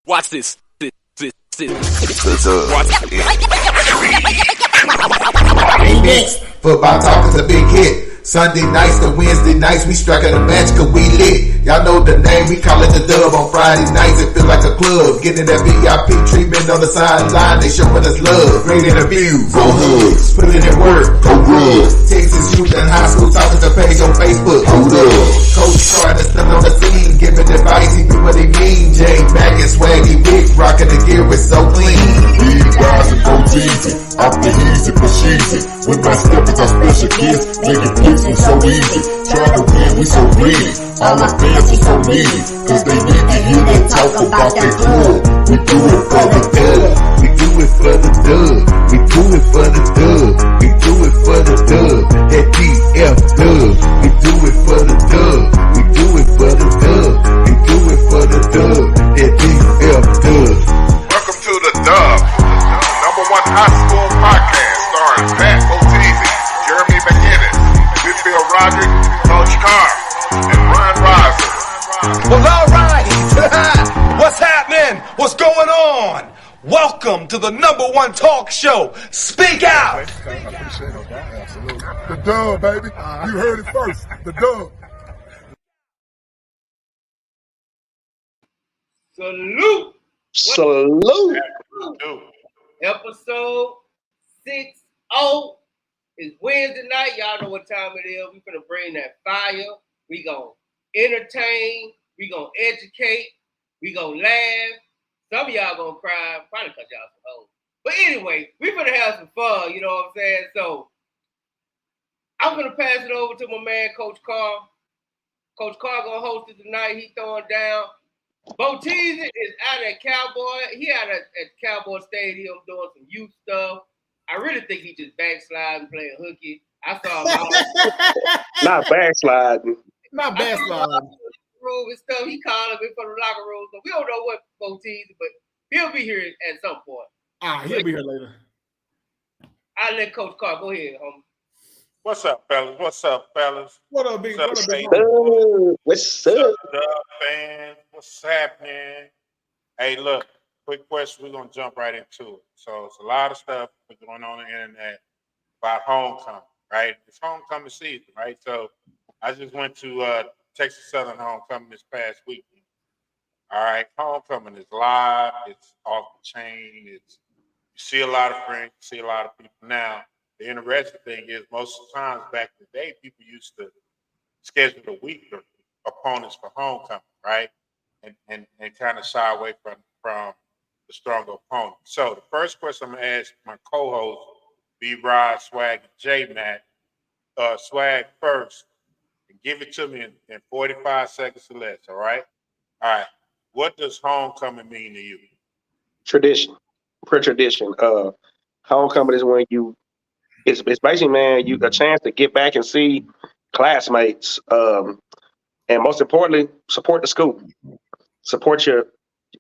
Watch this. Watch next. Football talk is a big hit. Sunday nights to Wednesday nights, we striking a match cause we lit. Y'all know the name, we call it the Dub. On Friday nights, it feel like a club. Getting that VIP treatment on the sideline, they showing us love. Great interviews, go Hoods. Putting in work, go good. Texas youth and high school talking to page on Facebook. Hold up. Coach Carter still on the scene, giving advice, he do what he mean. Jay Mack and Swaggy Big, rocking the gear, it's so clean. Big guys and go easy, off the easy for cheesy. With my steppers, our special kids, making plays we so easy. Trying to win, we so greedy. All our fans are so needy, cause they need to hear them talk about that club. We do it for the dub. We do it for the dub. We do it for the dub. We do it for the dub. That DF dub. We do it for the dub. We do it for the dub. We do it for the dub. That DF dub. Welcome to the Dub, number one high school podcast starring Pat Botese, Jeremy McInnes, Whitfield Roderick, Coach Carr, and Ron Riser. Well, all right. What's happening? What's going on? Welcome to the number one talk show. Speak out. The Dub, baby. You heard it first. The Dub. Salute. Episode 60 is Wednesday night. Y'all know what time it is. We finna bring that fire. We gonna entertain. We gonna educate. We gonna laugh. Some of y'all gonna cry. Probably cause y'all some hoes. But anyway, we finna have some fun. You know what I'm saying? So I'm gonna pass it over to my man, Coach Carr. Coach Carr gonna host it tonight. He throwing down. Botese is out at Cowboy. He out at Cowboy Stadium doing some youth stuff. I really think he just backsliding, playing hooky. I saw him out. Not backsliding. Not backsliding. Room and stuff. He calling me from the locker room. So we don't know what Botese, but he'll be here at some point. He'll be here later. I'll let Coach Carr go ahead, homie. What's up, fellas? What's up, fellas? What up, big? What's up, Big? What's up? fans? What's happening? Hey, look, quick question. We're going to jump right into it. So it's a lot of stuff going on the internet about homecoming, right? It's homecoming season, right? So I just went to Texas Southern homecoming this past weekend. All right, homecoming is live. It's off the chain. You see a lot of friends. You see a lot of people now. The interesting thing is most of the times back in the day, people used to schedule a week of opponents for homecoming, right? And kind of shy away from the stronger opponent. So the first question I'm going to ask my co-host, B-Rod, Swag, and J-Mac. Swag first, and give it to me in 45 seconds or less, all right? All right. What does homecoming mean to you? Tradition. For tradition. Homecoming is when it's basically, man, you a chance to get back and see classmates. And most importantly, support the school. Support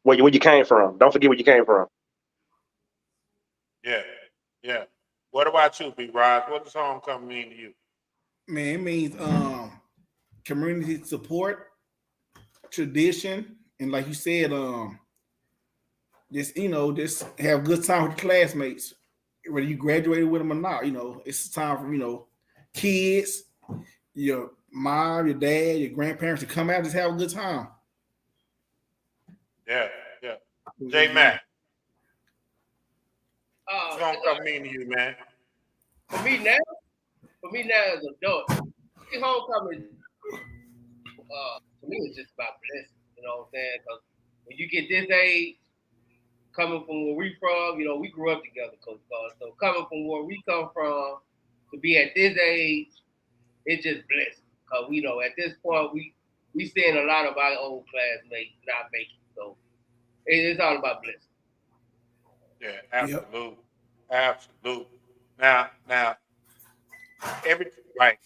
where you came from. Don't forget where you came from. Yeah. What about you, B-Rod? What does homecoming mean to you? Man, it means community support, tradition, and like you said, just have a good time with your classmates, whether you graduated with them or not. It's time for kids, your mom, your dad, your grandparents to come out and just have a good time. Yeah. J-Mac. What's homecoming mean to you, man? For me now as an adult, homecoming, to me, it's just about blessing. You know what I'm saying? Because when you get this age, coming from where we from, we grew up together, Coach Carr. So coming from where we come from, to be at this age, it's just blessing. Because we know at this point, we seeing a lot of our old classmates not make it. So it's all about blessing. Yeah, absolutely. Yep. Absolutely. Now, everything, like,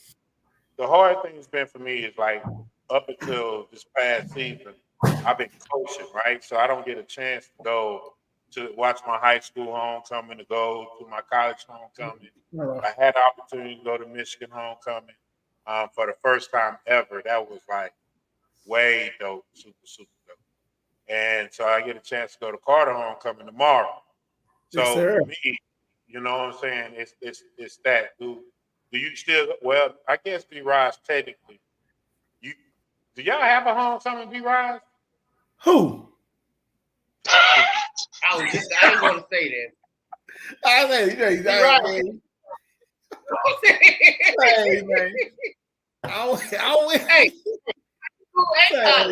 the hard thing has been for me is, like, up until this past season, I've been coaching, right? So I don't get a chance to go to watch my high school homecoming, to go to my college homecoming. I had the opportunity to go to Michigan homecoming for the first time ever. That was, like, way dope, super, super dope. And so I get a chance to go to Carter homecoming tomorrow. So Yes, sir. for me, you know what I'm saying? It's that. Do you still? Well, I guess B-Rise technically. Do y'all have a homecoming, B-Rise? Who? I ain't gonna say that. I say, You're right. Hey, man. Hey,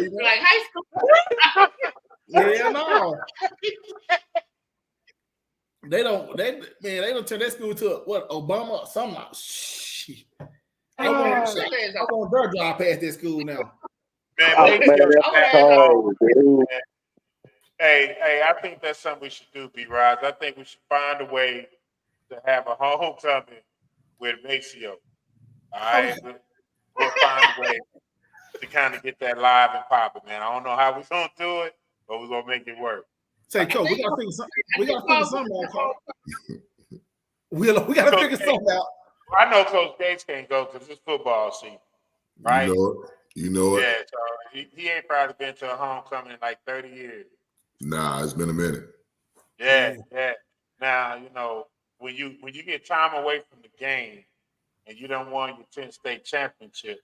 like high school. Yeah, no. They don't turn that school to what, Obama or something. Shit. I'm on dirt drive past that school now. Man, hey, I think that's something we should do, B-Rise. I think we should find a way to have a homecoming with Maceo. All right? We'll find a way to kind of get that live and popping, man. I don't know how we're going to do it, but we're going to make it work. Say, Coach, we got to figure something out, Coach. We got to figure something out. I know Coach Gates can't go because it's football season, right? You know it. Yeah, so he ain't probably been to a homecoming in like 30 years. Nah, it's been a minute. Yeah. Now, you know, when you get time away from the game and you don't won your 10th state championship,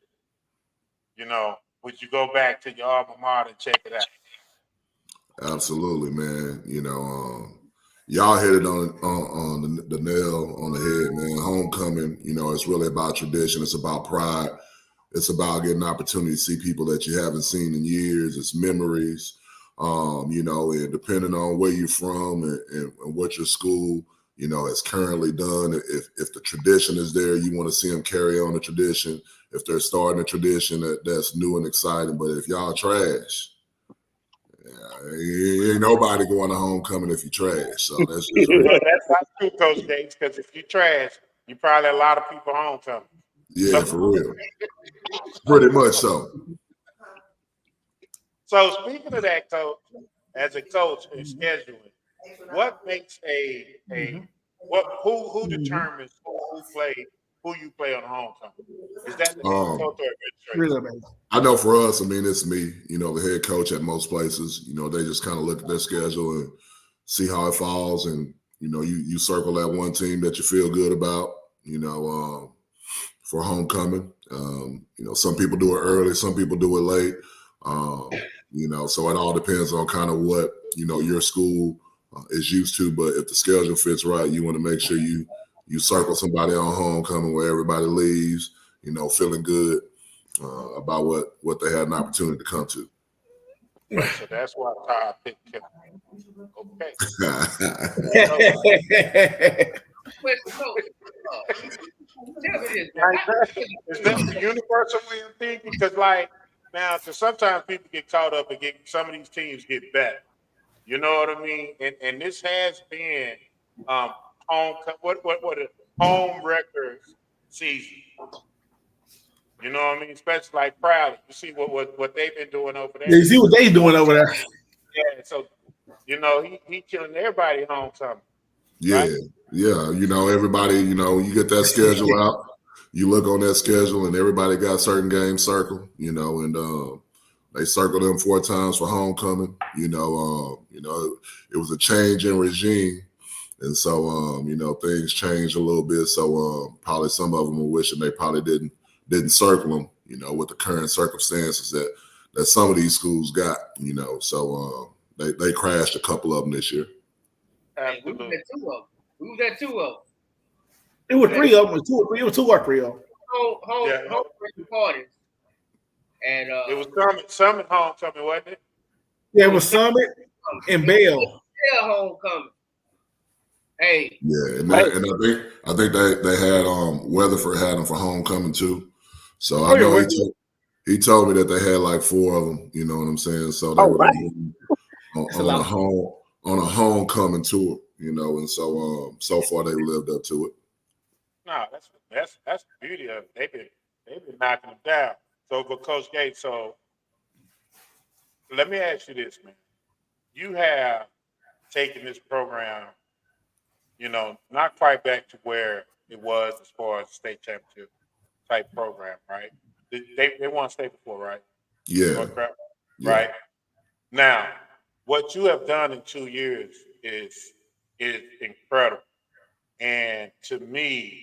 you know, would you go back to your alma mater and check it out? Absolutely, man. You know, y'all hit it on the nail on the head, man. Homecoming, you know, it's really about tradition. It's about pride. It's about getting an opportunity to see people that you haven't seen in years. It's memories, you know, and depending on where you're from and what your school, you know, has currently done. If the tradition is there, you want to see them carry on the tradition. If they're starting a tradition that's new and exciting. But if y'all trash, ain't nobody going to homecoming if you trash. So that's just well, that's not true, Coach Gates, because if you trash, you probably a lot of people homecoming. Yeah, for real. Pretty much so. So speaking of that, Coach, as a coach in scheduling, what makes who determines who you play on homecoming? Is that the coach or administration? I know for us, I mean, it's me, you know, the head coach at most places. You know, they just kind of look at their schedule and see how it falls. And, you know, you circle that one team that you feel good about, you know, for homecoming. You know, some people do it early, some people do it late. You know, so it all depends on kind of what, you know, your school is used to. But if the schedule fits right, you want to make sure you circle somebody on homecoming where everybody leaves, you know, feeling good about what they had an opportunity to come to. So that's why I picked him. Okay. Is that the universal way of thinking? Because, like, now, sometimes people get caught up and some of these teams get better. You know what I mean? And this has been home records season. You know what I mean? Especially like Crowley. You see what they've been doing over there. You see what they doing over there. Yeah, so you know he killing everybody homecoming. Yeah, right? Yeah. You know, everybody, you know, you get that schedule out, you look on that schedule and everybody got certain games circled, you know, and they circled them 4 times for homecoming. You know, it was a change in regime. And so, you know, things changed a little bit. So probably some of them were wishing they probably didn't circle them, you know, with the current circumstances that some of these schools got, you know. So they crashed a couple of them this year. Absolutely. We was at 2 of them. It was 3 of them. It was 2 or 3 of them. Home parties. And it was Summit homecoming, wasn't it? Yeah, it was Summit and Bell. Yeah, homecoming. Hey. Yeah, and I think they had Weatherford had them for homecoming too. So I know he told me that they had like 4 of them. You know what I'm saying? So they were on a homecoming tour. You know, and so far they lived up to it. No, that's the beauty of it. They've been knocking them down. So, but Coach Gates, so let me ask you this, man. You have taken this program, you know, not quite back to where it was as far as the state championship type program, right? They won state before, right? Yeah. Right. Now, what you have done in 2 years is incredible. And to me,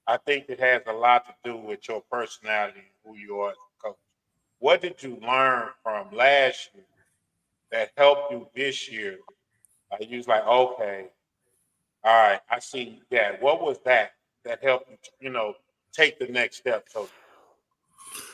I think it has a lot to do with your personality and who you are as a coach. What did you learn from last year that helped you this year? You was like, okay, all right, I see that. What was that helped you, take the next step? So,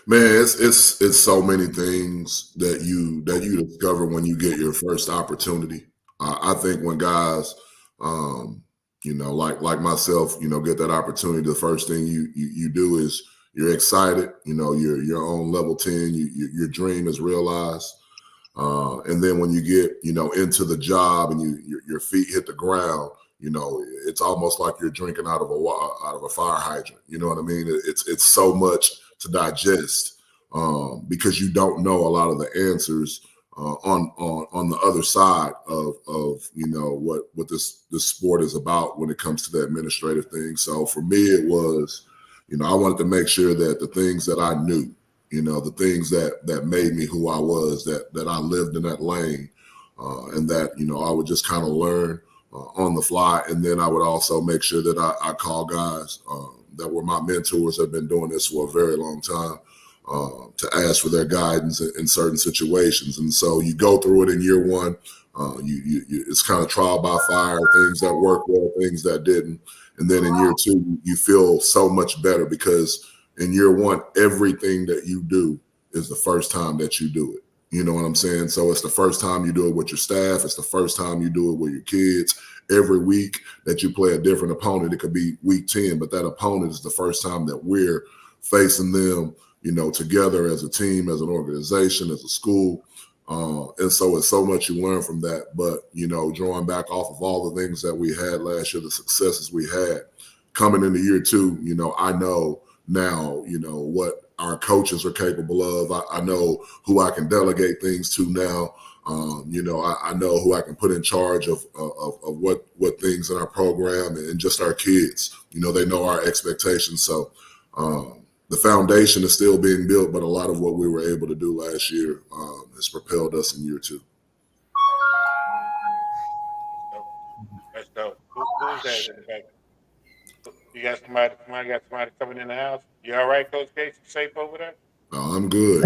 Man, it's so many things that you discover when you get your first opportunity. I think when guys, like myself, get that opportunity, the first thing you do is you're excited. You're on level 10. Your dream is realized, and then when you get into the job and your feet hit the ground, it's almost like you're drinking out of a fire hydrant. You know what I mean? It's so much to digest because you don't know a lot of the answers on the other side of what this sport is about when it comes to the administrative thing. So for me, it was, I wanted to make sure that the things that I knew, the things that made me who I was, that I lived in that lane, and that I would just kind of learn on the fly. And then I would also make sure that I call guys that were my mentors, have been doing this for a very long time, to ask for their guidance in certain situations. And so you go through it in year one. It's kind of trial by fire, things that work well, things that didn't. And then in year two, you feel so much better because in year one, everything that you do is the first time that you do it. You know what I'm saying? So it's the first time you do it with your staff. It's the first time you do it with your kids. Every week that you play a different opponent, it could be week 10, but that opponent is the first time that we're facing them, together as a team, as an organization, as a school. And so it's so much you learn from that. But, drawing back off of all the things that we had last year, the successes we had, coming into year two, I know now, what our coaches are capable of. I know who I can delegate things to now. I know who I can put in charge of what things in our program and just our kids. They know our expectations. So the foundation is still being built, but a lot of what we were able to do last year has propelled us in year two. That's dope. Who's that in the back? You got somebody coming in the house? You all right, Coach Gates? You safe over there? I'm good.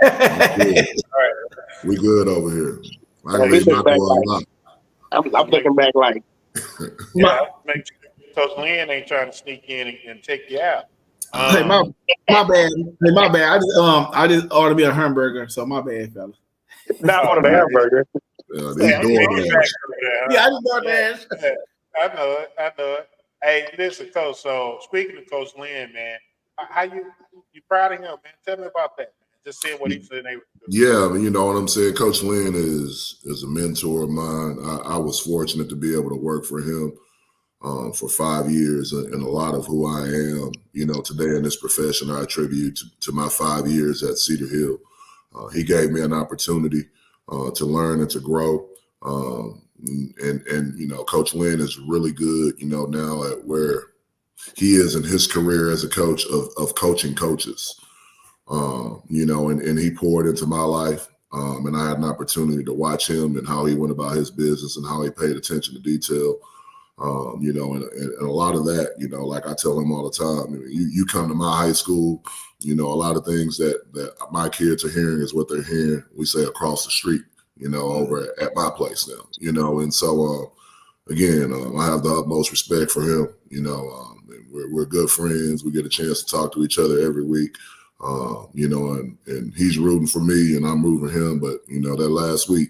I'm good. All right. We good over here. I can He read my look back door like- lock. I'm looking back like, Yeah, make sure Coach Lynn ain't trying to sneak in and take you out. Hey, my bad. Hey, my bad. I just ordered me a hamburger, so my bad, fella. not on the hamburger. These Yeah, doors, Yeah, I just bought that. Yeah, I know it. Hey, listen, Coach. So speaking of Coach Lynn, man, how you proud of him, man? Tell me about that, man. Just seeing what he's been able to do. Yeah, you know what I'm saying? Coach Lynn is a mentor of mine. I was fortunate to be able to work for him for 5 years, and a lot of who I am, today in this profession, I attribute to my 5 years at Cedar Hill. He gave me an opportunity to learn and to grow. And Coach Lynn is really good, now at where he is in his career as a coach of coaching coaches. And he poured into my life. And I had an opportunity to watch him and how he went about his business and how he paid attention to detail. And a lot of that, like I tell him all the time, you come to my high school, a lot of things that my kids are hearing is what they're hearing, we say across the street, over at my place now, and so, again, I have the utmost respect for him, we're good friends. We get a chance to talk to each other every week, and he's rooting for me and I'm rooting for him. But, that last week,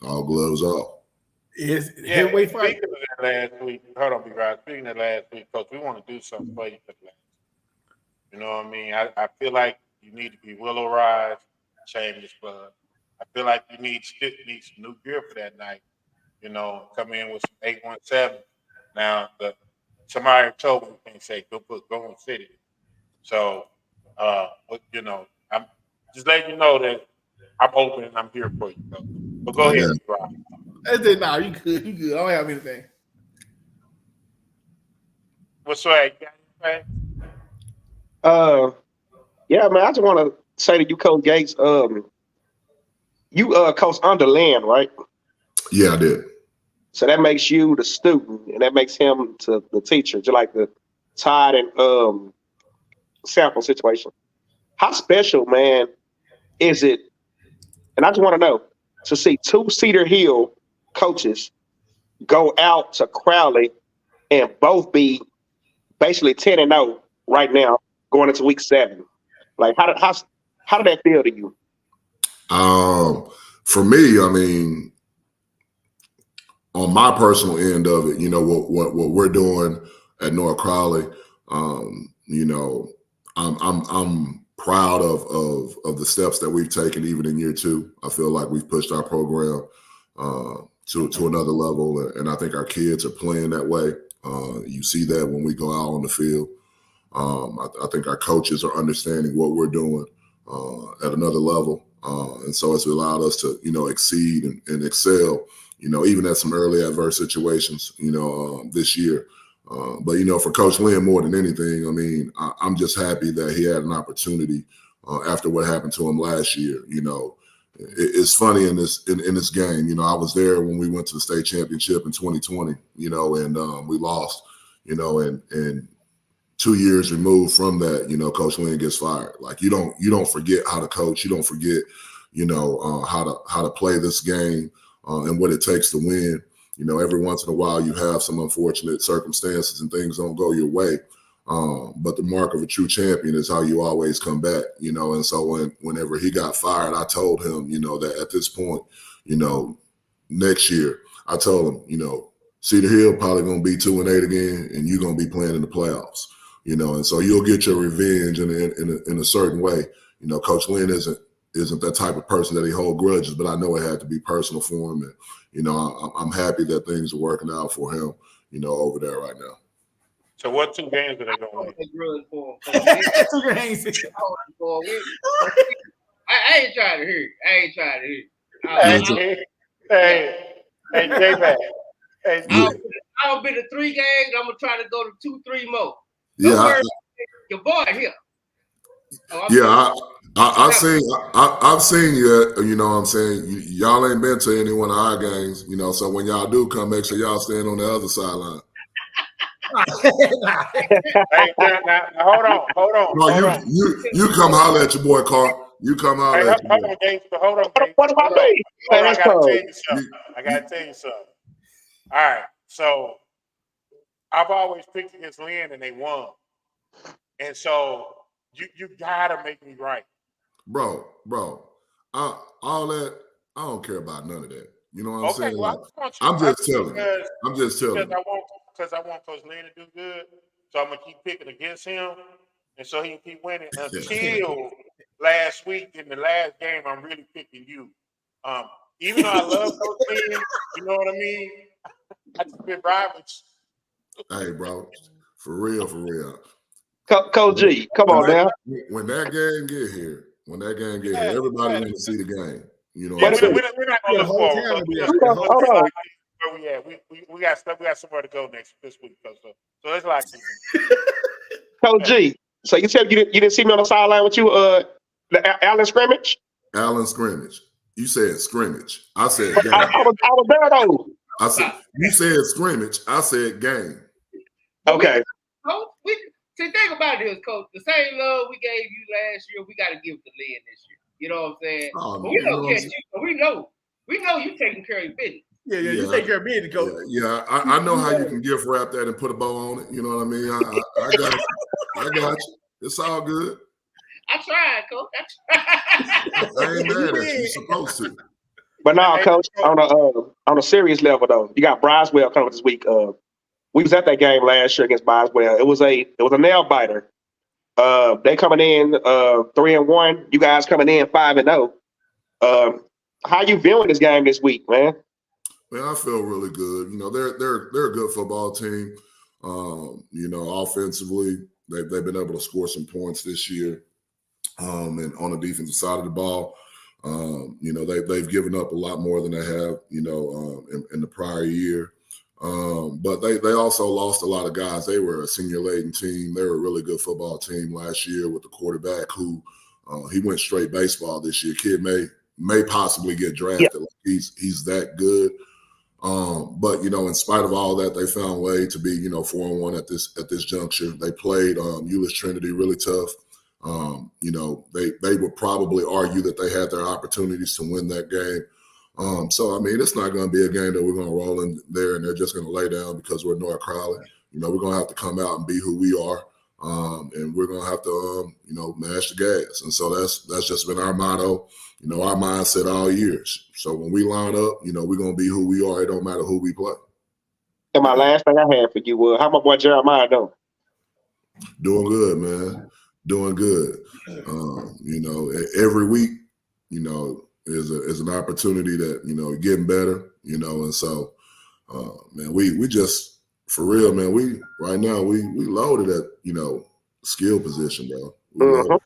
all gloves off. It's Yeah, heavyweight fight. speaking of that last week, hold on, B-Rod. Speaking of last week, Coach, we want to do something for you for the last week. You know what I mean? I feel like you need to be Willow Rise, Shameless Blood. I feel like you need some new gear for that night. Come in with some 817. Now, somebody told me we can't say go on City. So, I'm just letting you know that I'm open and I'm here for you, Coach. But go ahead, B-Rod. Nah, you good. You good. I don't have anything. What's right? You got anything? Yeah, man. I just want to say to you, Coach Gates. you coach under Lynn, right? Yeah, I did. So that makes you the student, and that makes him to the teacher, just like the Todd and sample situation. How special, man, is it? And I just want to know to see two Cedar Hill coaches go out to Crowley and both be basically 10-0 right now, going into week 7. Like, how did that feel to you? For me, I mean, on my personal end of it, you know, what we're doing at North Crowley, you know, I'm proud of the steps that we've taken even in year 2. I feel like we've pushed our program to another level, and I think our kids are playing that way. You see that when we go out on the field. I think our coaches are understanding what we're doing at another level, and so it's allowed us to, you know, exceed and excel, you know, even at some early adverse situations, you know, this year. But, you know, for Coach Lynn, more than anything, I mean, I'm just happy that he had an opportunity after what happened to him last year. You know, it's funny in this game, you know, I was there when we went to the state championship in 2020, you know, and we lost, you know, and 2 years removed from that, you know, Coach Lynn gets fired. Like, you don't forget how to coach. You don't forget, you know, how to play this game and what it takes to win. You know, every once in a while you have some unfortunate circumstances and things don't go your way. But the mark of a true champion is how you always come back, you know. And so whenever he got fired, I told him, you know, that at this point, you know, next year, I told him, you know, Cedar Hill probably going to be 2-8 again, and you're going to be playing in the playoffs, you know. And so you'll get your revenge in a certain way. You know, Coach Lynn isn't that type of person that he hold grudges, but I know it had to be personal for him. And, you know, I'm happy that things are working out for him, you know, over there right now. So what 2 games are they going to win? 2 games. I ain't trying to hear it. Hey, J-Mac. Hey, I've been to 3 games. I'm gonna try to go to 2-3 more. Yeah, Your boy here. I've seen you. You know what I'm saying? Y'all ain't been to any one of our games, you know. So when y'all do come, make sure y'all stand on the other sideline. Hey, now, hold on. No, you come holler at your boy, Carl. You come holler at your boy. Hold on. What about me? I gotta tell you something. All right, so I've always picked against Lynn and they won, and so you gotta make me right, bro. All that, I don't care about none of that. You know what I'm saying? Well, like, I'm just telling you. Because I want Coach Lynn to do good, so I'm gonna keep picking against him, and so he can keep winning until last week in the last game. I'm really picking you. Even though I love Coach Lynn, you know what I mean. I just been riding. Hey, bro, for real. Coach G, come on now. When that game get here, everybody want to see the game. You know, we're not gonna look forward. Where we at? We got stuff. We got somewhere to go this week. So it's like Coach G. So you said you didn't see me on the sideline with you, the Allen scrimmage? Allen scrimmage. You said scrimmage. I said game. I was there though. I said you said scrimmage. I said game. Okay. Coach, think about it, here, Coach. The same love we gave you last year, we got to give to Lynn this year. You know what I'm saying? Oh, but we don't catch you. But we know you taking care of your business. Yeah, you take care of business, Coach. Yeah, I know how you can gift wrap that and put a bow on it. You know what I mean? I got you. It's all good. I tried, Coach. I ain't mad at you. You're supposed to. But now, Coach, on a serious level though, you got Briswell coming this week. We was at that game last year against Boswell. It was a nail biter. They coming in 3-1. You guys coming in 5-0. How you viewing this game this week, man? Man, I feel really good. You know, they're a good football team. You know, offensively, they've been able to score some points this year. And on the defensive side of the ball, you know, they've given up a lot more than they have, you know, in the prior year. But they also lost a lot of guys. They were a senior-laden team. They were a really good football team last year with the quarterback who he went straight baseball this year. Kid May, may possibly get drafted. Like he's that good. But in spite of all that, they found a way to be 4-1 at this juncture. They played Euless Trinity really tough. They would probably argue that they had their opportunities to win that game. So I mean, it's not going to be a game that we're going to roll in there and they're just going to lay down because we're North Crowley. We're going to have to come out and be who we are. And we're going to have to, mash the gas. And so that's just been our motto, our mindset all years. So when we line up, we're going to be who we are. It don't matter who we play. And my last thing I had for you was, how my boy Jeremiah doing? Doing good, man. Doing good. Every week, is an opportunity that, getting better, and so, man, we just, for real, man, we loaded at, skill position, bro.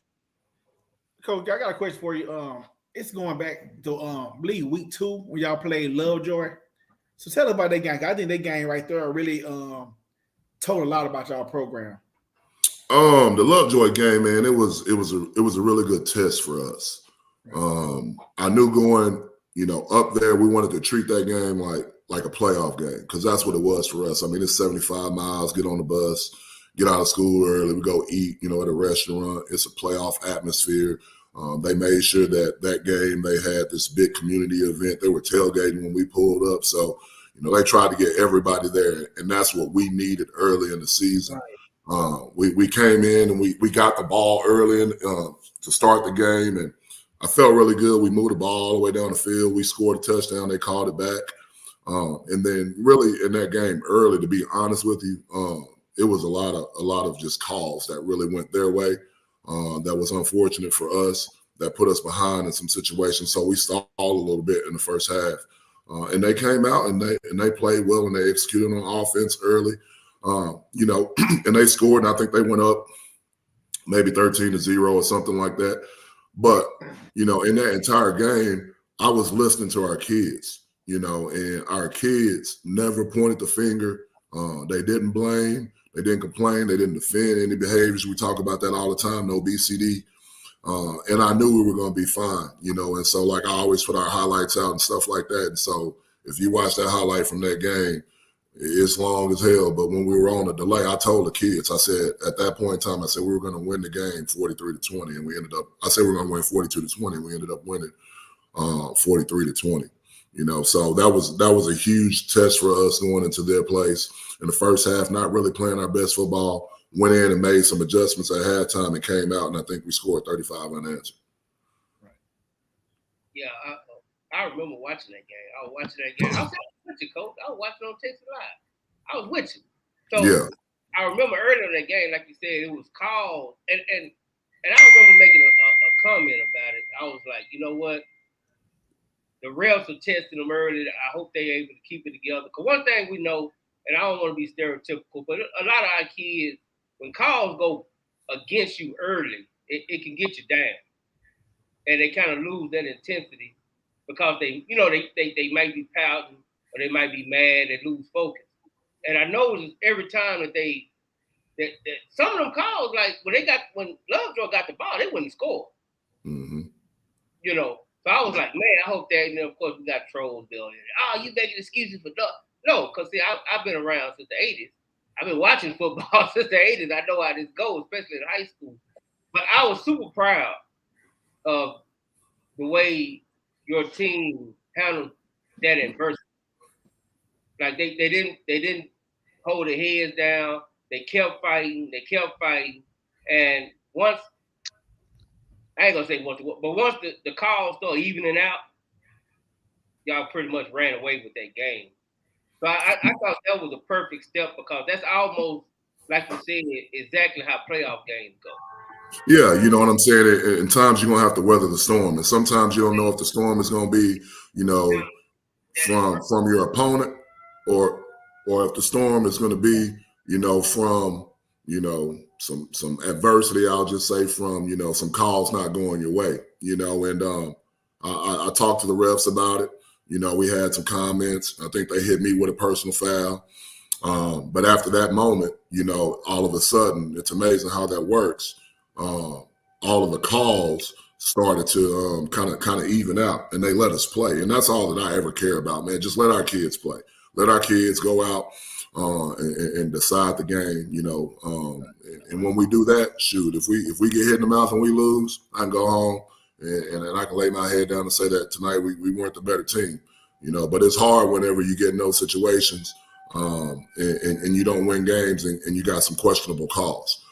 Coach, I got a question for you. It's going back to week 2 when y'all played Lovejoy. So tell us about that game. I think that game right there really told a lot about y'all program. The Lovejoy game, man, it was a really good test for us. I knew going, up there, we wanted to treat that game like a playoff game because that's what it was for us. I mean, it's 75 miles, get on the bus, get out of school early, we go eat, at a restaurant. It's a playoff atmosphere. They made sure that game they had this big community event. They were tailgating when we pulled up. So, they tried to get everybody there, and that's what we needed early in the season. We came in and we got the ball early to start the game, and I felt really good. We moved the ball all the way down the field. We scored a touchdown. They called it back. And then really in that game early, to be honest with you, it was a lot of just calls that really went their way. That was unfortunate for us. That put us behind in some situations. So we stalled a little bit in the first half. And they came out and they played well and they executed on offense early. And they scored, and I think they went up maybe 13-0 or something like that. But, in that entire game, I was listening to our kids, and our kids never pointed the finger. They didn't blame. They didn't complain. They didn't defend any behaviors. We talk about that all the time, no BCD. And I knew we were going to be fine, and so I always put our highlights out and stuff like that. And so if you watch that highlight from that game, it's long as hell. But when we were on a delay, I told the kids, I said, at that point in time, I said, we were going to win the game 43-20. And I said, we were going to win 42-20. And we ended up winning 43-20. So that was a huge test for us going into their place in the first half, not really playing our best football, went in and made some adjustments at halftime and came out, and I think we scored 35 unanswered. Right. Yeah, I remember watching that game. I was watching that game. I was with you, Coach. I was watching on Texas Live. I was with you. So yeah. I remember earlier in that game, like you said, it was called, and I remember making a comment about it. I was like, you know what? The refs are testing them early. I hope they're able to keep it together. Because one thing we know, and I don't want to be stereotypical, but a lot of our kids, when calls go against you early, it can get you down. And they kind of lose that intensity because they might be pouting or they might be mad, they lose focus. And I noticed every time that some of them calls, like when Lovejoy got the ball, they wouldn't score. Mm-hmm. So I was like, man, I hope that, and then of course we got trolls down there. Oh, you making excuses for duck. No, because see, I've been around since the 80s. I've been watching football since the 80s. I know how this goes, especially in high school. But I was super proud of the way your team handled that adversity. Like they didn't hold their heads down. They kept fighting. And once, I ain't gonna say once, but once the calls started evening out, y'all pretty much ran away with that game. So I thought that was a perfect step because that's almost, like you said, exactly how playoff games go. Yeah, you know what I'm saying? In times you're going to have to weather the storm. And sometimes you don't know if the storm is going to be, from your opponent or if the storm is going to be, from, some adversity, I'll just say from, some calls not going your way, and I talked to the refs about it. We had some comments. I think they hit me with a personal foul. But after that moment, all of a sudden, it's amazing how that works. All of the calls started to kind of even out, and they let us play. And that's all that I ever care about, man. Just let our kids play. Let our kids go out and decide the game, you know. And when we do that, shoot, if we get hit in the mouth and we lose, I can go home and I can lay my head down and say that tonight we weren't the better team, you know. But it's hard whenever you get in those situations and you don't win games and you got some questionable calls.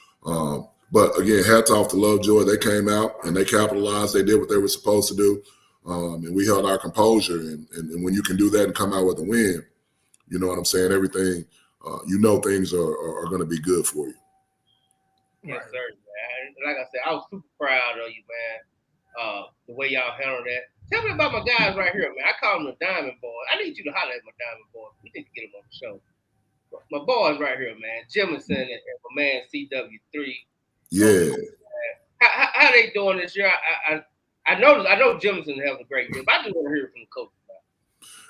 But again, hats off to Lovejoy. They came out and they capitalized. They did what they were supposed to do, and we held our composure. And when you can do that and come out with a win, you know what I'm saying? Everything, you know, things are going to be good for you. Yes, sir, man. Like I said, I was super proud of you, man. The way y'all handled that. Tell me about my guys right here, man. I call them the Diamond Boys. I need you to holler at my Diamond Boys. We need to get them on the show. My boys right here, man. Jemison and my man CW3. Yeah. How they doing this year? I know Jemison having a great year, but I just want to hear from the coach.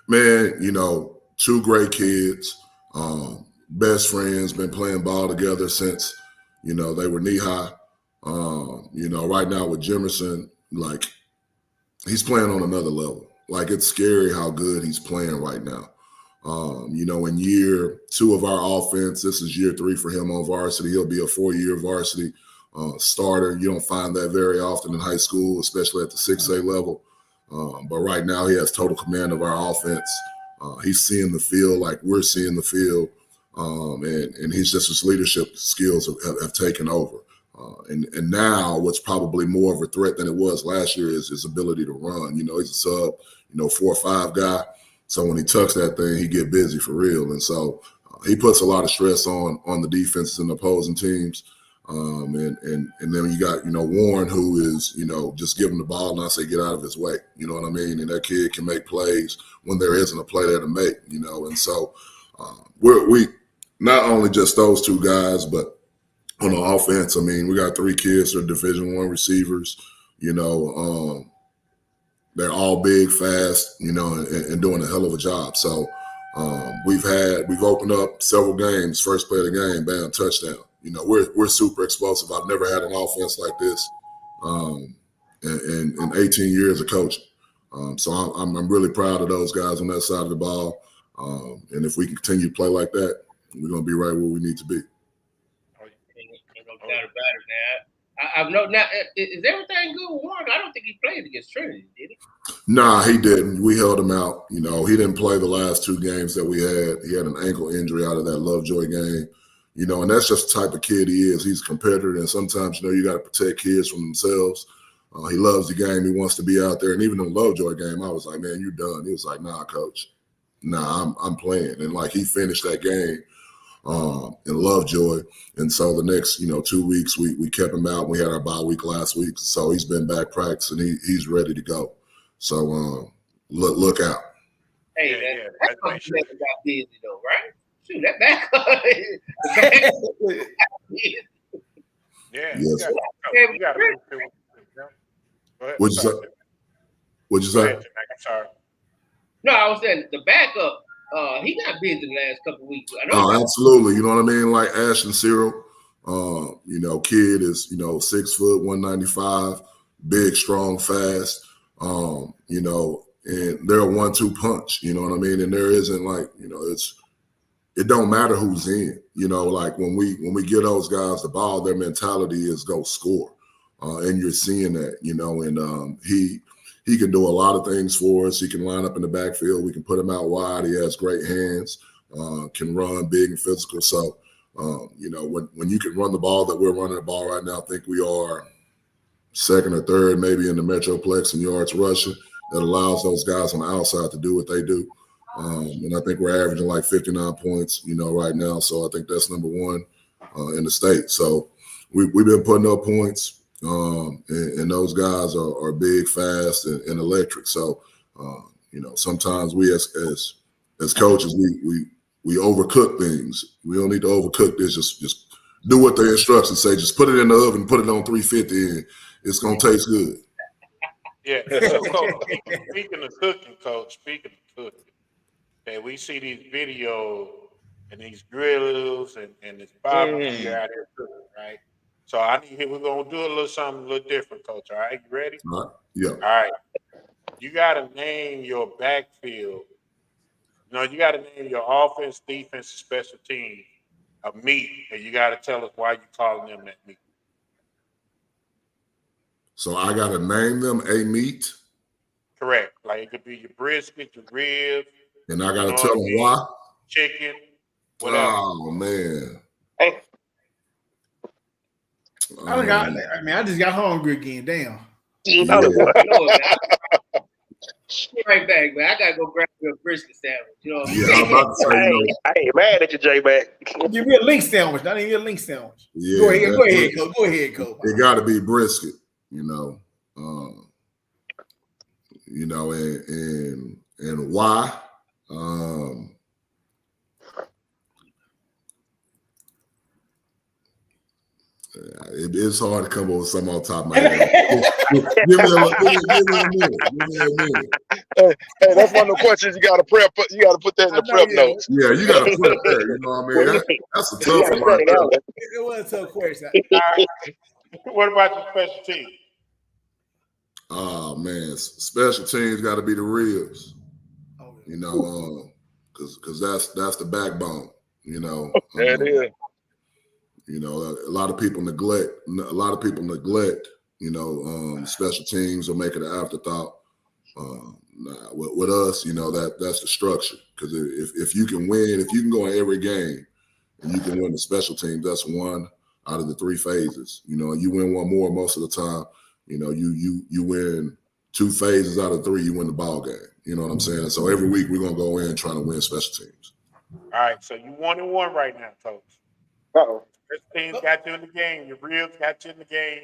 Man, you know, two great kids, best friends, been playing ball together since, you know, they were knee high. You know, right now with Jemison, like, he's playing on another level. Like, it's scary how good he's playing right now. You know, in year 2 of our offense, this is year 3 for him on varsity. He'll be a 4-year varsity starter. You don't find that very often in high school, especially at the 6A level. But right now he has total command of our offense. He's seeing the field like we're seeing the field. And he's just, his leadership skills have taken over. And now what's probably more of a threat than it was last year is his ability to run. You know, he's a sub, 4 or 5 guy. So when he tucks that thing, he get busy for real. And so he puts a lot of stress on the defenses and opposing teams. And then you got, Warren, who is, just give him the ball and I say get out of his way. You know what I mean? And that kid can make plays when there isn't a play there to make, And so we not only just those 2 guys, but on the offense, I mean, we got 3 kids that are Division I receivers, they're all big, fast, and doing a hell of a job. So we've opened up several games, first play of the game, bam, touchdown. We're super explosive. I've never had an offense like this in 18 years of coaching. So I'm really proud of those guys on that side of the ball. And if we can continue to play like that, we're going to be right where we need to be. Ain't no doubt about it, man. I've no now. Is everything good with Warren? I don't think he played against Trinity, did he? Nah, he didn't. We held him out. He didn't play the last 2 games that we had. He had an ankle injury out of that Lovejoy game. And that's just the type of kid he is. He's a competitor, and sometimes, you got to protect kids from themselves. He loves the game. He wants to be out there. And even in the Lovejoy game, I was like, man, you done. He was like, nah, coach. Nah, I'm playing. And, he finished that game in Lovejoy. And so the next, 2 weeks, we kept him out. We had our bye week last week. So he's been back practicing. He's ready to go. So look out. Hey, that's what you got busy, though, right? Shoot, that back. Yeah. Yes. We got to go ahead. What'd you say? I'm sorry. No, I was saying the backup. He got busy the last couple of weeks. Absolutely. You know what I mean? Like Ashton Cyril, kid is 6 foot, 195, big, strong, fast. And they're a 1-2 punch. You know what I mean? And there isn't it don't matter who's in. Like when we give those guys the ball, their mentality is go score, and you're seeing that. And he can do a lot of things for us. He can line up in the backfield. We can put him out wide. He has great hands, can run, big and physical. So, when you can run the ball that we're running the ball right now, I think we are 2nd or 3rd maybe in the Metroplex in yards rushing. That allows those guys on the outside to do what they do. And I think we're averaging 59 points, right now. So I think that's number 1 in the state. So we've been putting up points. And those guys are big, fast, and electric. So, sometimes we as coaches, we overcook things. We don't need to overcook this. Just do what the instructions say. Just put it in the oven, put it on 350, and it's gonna taste good. Yeah. So, Coach, speaking of cooking, okay, we see these videos and these grills and this barbecue out here cooking, right? So I need we're gonna do a little something a little different, Coach. All right, you ready? All right. Yeah. All right. You gotta name your backfield. You gotta name your offense, defense, and special team a meat, and you gotta tell us why you calling them that meat. So I got to name them a meat, Correct. Like it could be your brisket, your ribs, and I got to know tell what I them mean? why. Chicken, whatever. Oh man. Hey, I just got hungry again. Damn. you know Yeah. what? You know what, man? Be right back, man. I gotta go grab me a brisket sandwich. You know what I'm Yeah, saying? I'm about to say, I ain't mad at you, J-Mac. Give me a link sandwich. Not even a link sandwich. yeah, Go ahead, that's Coach. Go ahead, Coach. it got to be brisket, and why? It's hard to come up with something on top of my head. Give me a minute. Hey, that's one of the questions you got to prep. You got to put that in the prep notes. Yeah, you got to put it there. You know what I mean? That's a tough one right there. It was a tough question. All right. What about your special team? Oh man, special teams got to be the ribs. Because that's the backbone. There it is. A lot of people neglect. Special teams or make it an afterthought. With us, that's the structure. Because if you can win, if you can go in every game and you can win the special team, that's one out of the three phases. You win one more most of the time. You win two phases out of three, you win the ball game. You know what I'm saying? So every week we're gonna go in trying to win special teams. All right, so you 1-1 right now, Coach. Uh-oh. Special teams got you in the game. Your ribs got you in the game.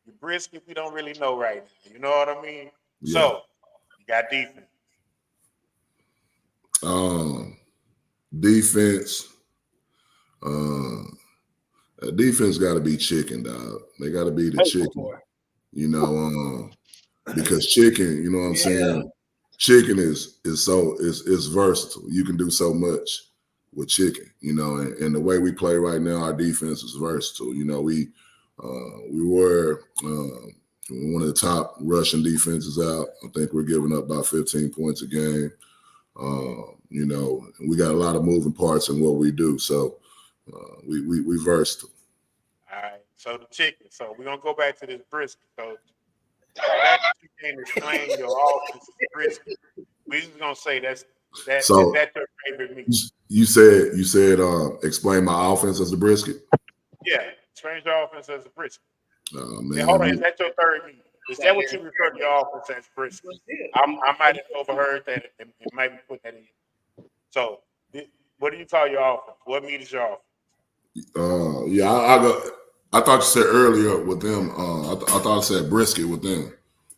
Your brisket, we don't really know right now. You know what I mean? Yeah. So you got defense. Defense. Defense got to be chicken, dog. They got to be the chicken. Because chicken, you know what I'm saying? Chicken is versatile. You can do so much with chicken, and the way we play right now, our defense is versatile. We were one of the top rushing defenses out. I think we're giving up about 15 points a game. We got a lot of moving parts in what we do. So we versatile. All right, so the chicken. So we're gonna go back to this brisket, Coach. That you can explain your offense brisket. We're just gonna say that's your favorite meat. You said explain my offense as a brisket. Yeah, explain your offense as a brisket. Man, Yeah, hold on, is that your third meat? Is that what you refer to your offense as brisket? I might have overheard that. It might be put that in. So, what do you call your offense? What meat is your offense? I thought you said earlier with them. I thought I said brisket with them.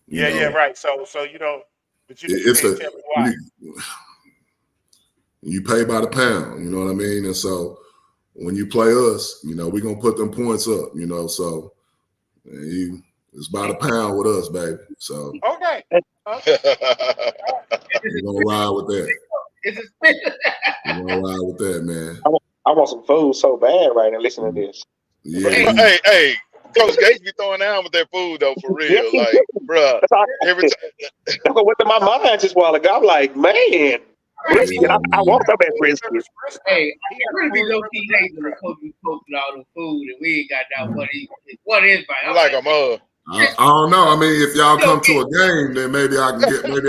Yeah, right. So you know, but you can't tell me why. You pay by the pound. You know what I mean? And so when you play us, we're gonna put them points up. So it's by the pound with us, baby. So okay. We're gonna ride with that. We're gonna ride with that, man. I want some food so bad right now. Listen to this. Yeah. Hey, Coach Gates be throwing down with that food though, for real. Like, bruh, every time. That's what went to my mind just a while ago. I'm like, man, brisket, I want some of that brisket. Hey, I really be low key hating when the coach be posting all the food and we ain't got that what is right? Like a mug. I don't know. I mean, if y'all come to a game, then maybe I can get something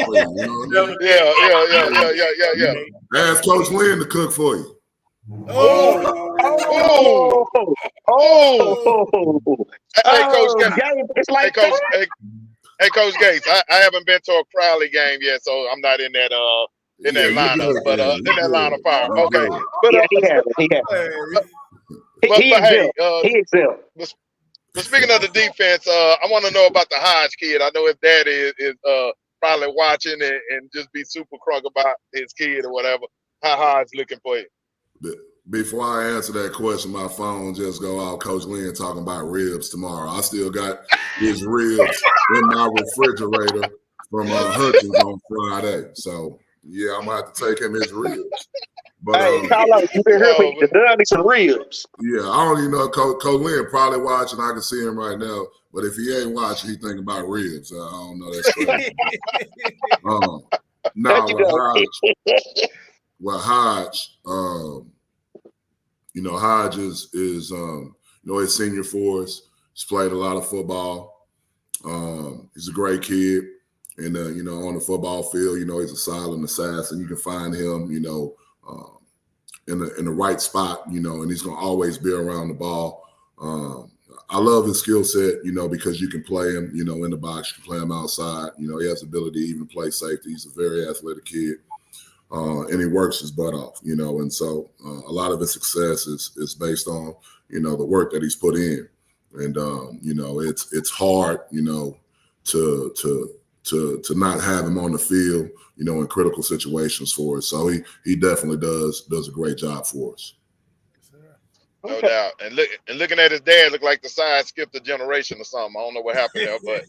for you. You know what I mean? Yeah. Ask Coach Lynn to cook for you. Hey, Coach Gates. It's like Hey, Coach Gates. I haven't been to a Crowley game yet, so I'm not in that lineup. But in that line of fire. Okay. But he exempt. But speaking of the defense, I want to know about the Hodge kid. I know his dad is probably watching and just be super crunk about his kid or whatever. How Hodge looking for you? Before I answer that question, my phone just go out. Coach Lynn talking about ribs tomorrow. I still got his ribs in my refrigerator from Hutchins on Friday. So, yeah, I'm going to have to take him his ribs. But Hey, Carlo, you been here me? The done needs some ribs. yeah, I don't even know if Colin probably watching. I can see him right now. But if he ain't watching, he thinking about ribs. I don't know. That's crazy. Now with Hodge, Hodge is his senior for us. He's played a lot of football. He's a great kid. And, on the football field, he's a silent assassin. You can find him, in the right spot, and he's going to always be around the ball. I love his skill set, because you can play him, in the box. You can play him outside. He has the ability to even play safety. He's a very athletic kid. And he works his butt off, and so a lot of his success is based on, the work that he's put in. And, it's hard, to not have him on the field, in critical situations for us. So he definitely does a great job for us. No doubt. And looking at his dad, look like the side skipped a generation or something. I don't know what happened there, but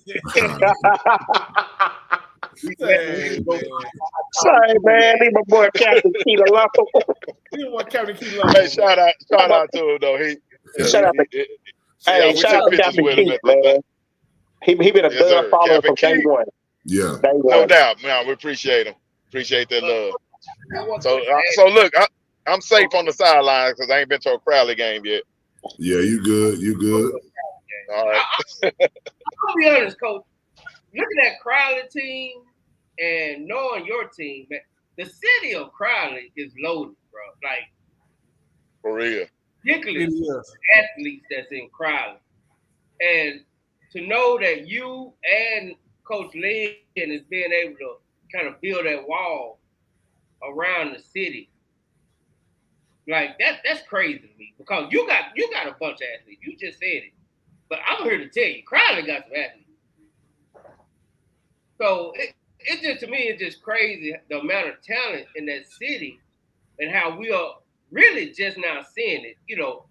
sorry, man. Leave my boy Captain Keith alone. Hey, shout out to him though. Shout out to Captain Keith, man. He been a good follower from day one. Yeah, no doubt, man. We appreciate him. Appreciate that love. So look, I'm safe on the sidelines because I ain't been to a Crowley game yet. Yeah, you good. You good. All right. I'll be honest, Coach. Looking at Crowley team and knowing your team, man, the city of Crowley is loaded, bro. Like, for real. Ridiculous athletes that's in Crowley. And to know that you and Coach Lynn is being able to kind of build that wall around the city. Like that's crazy to me because you got a bunch of athletes. You just said it. But I'm here to tell you, Crowley got some athletes. So it just, to me, it's just crazy the amount of talent in that city and how we are really just now seeing it.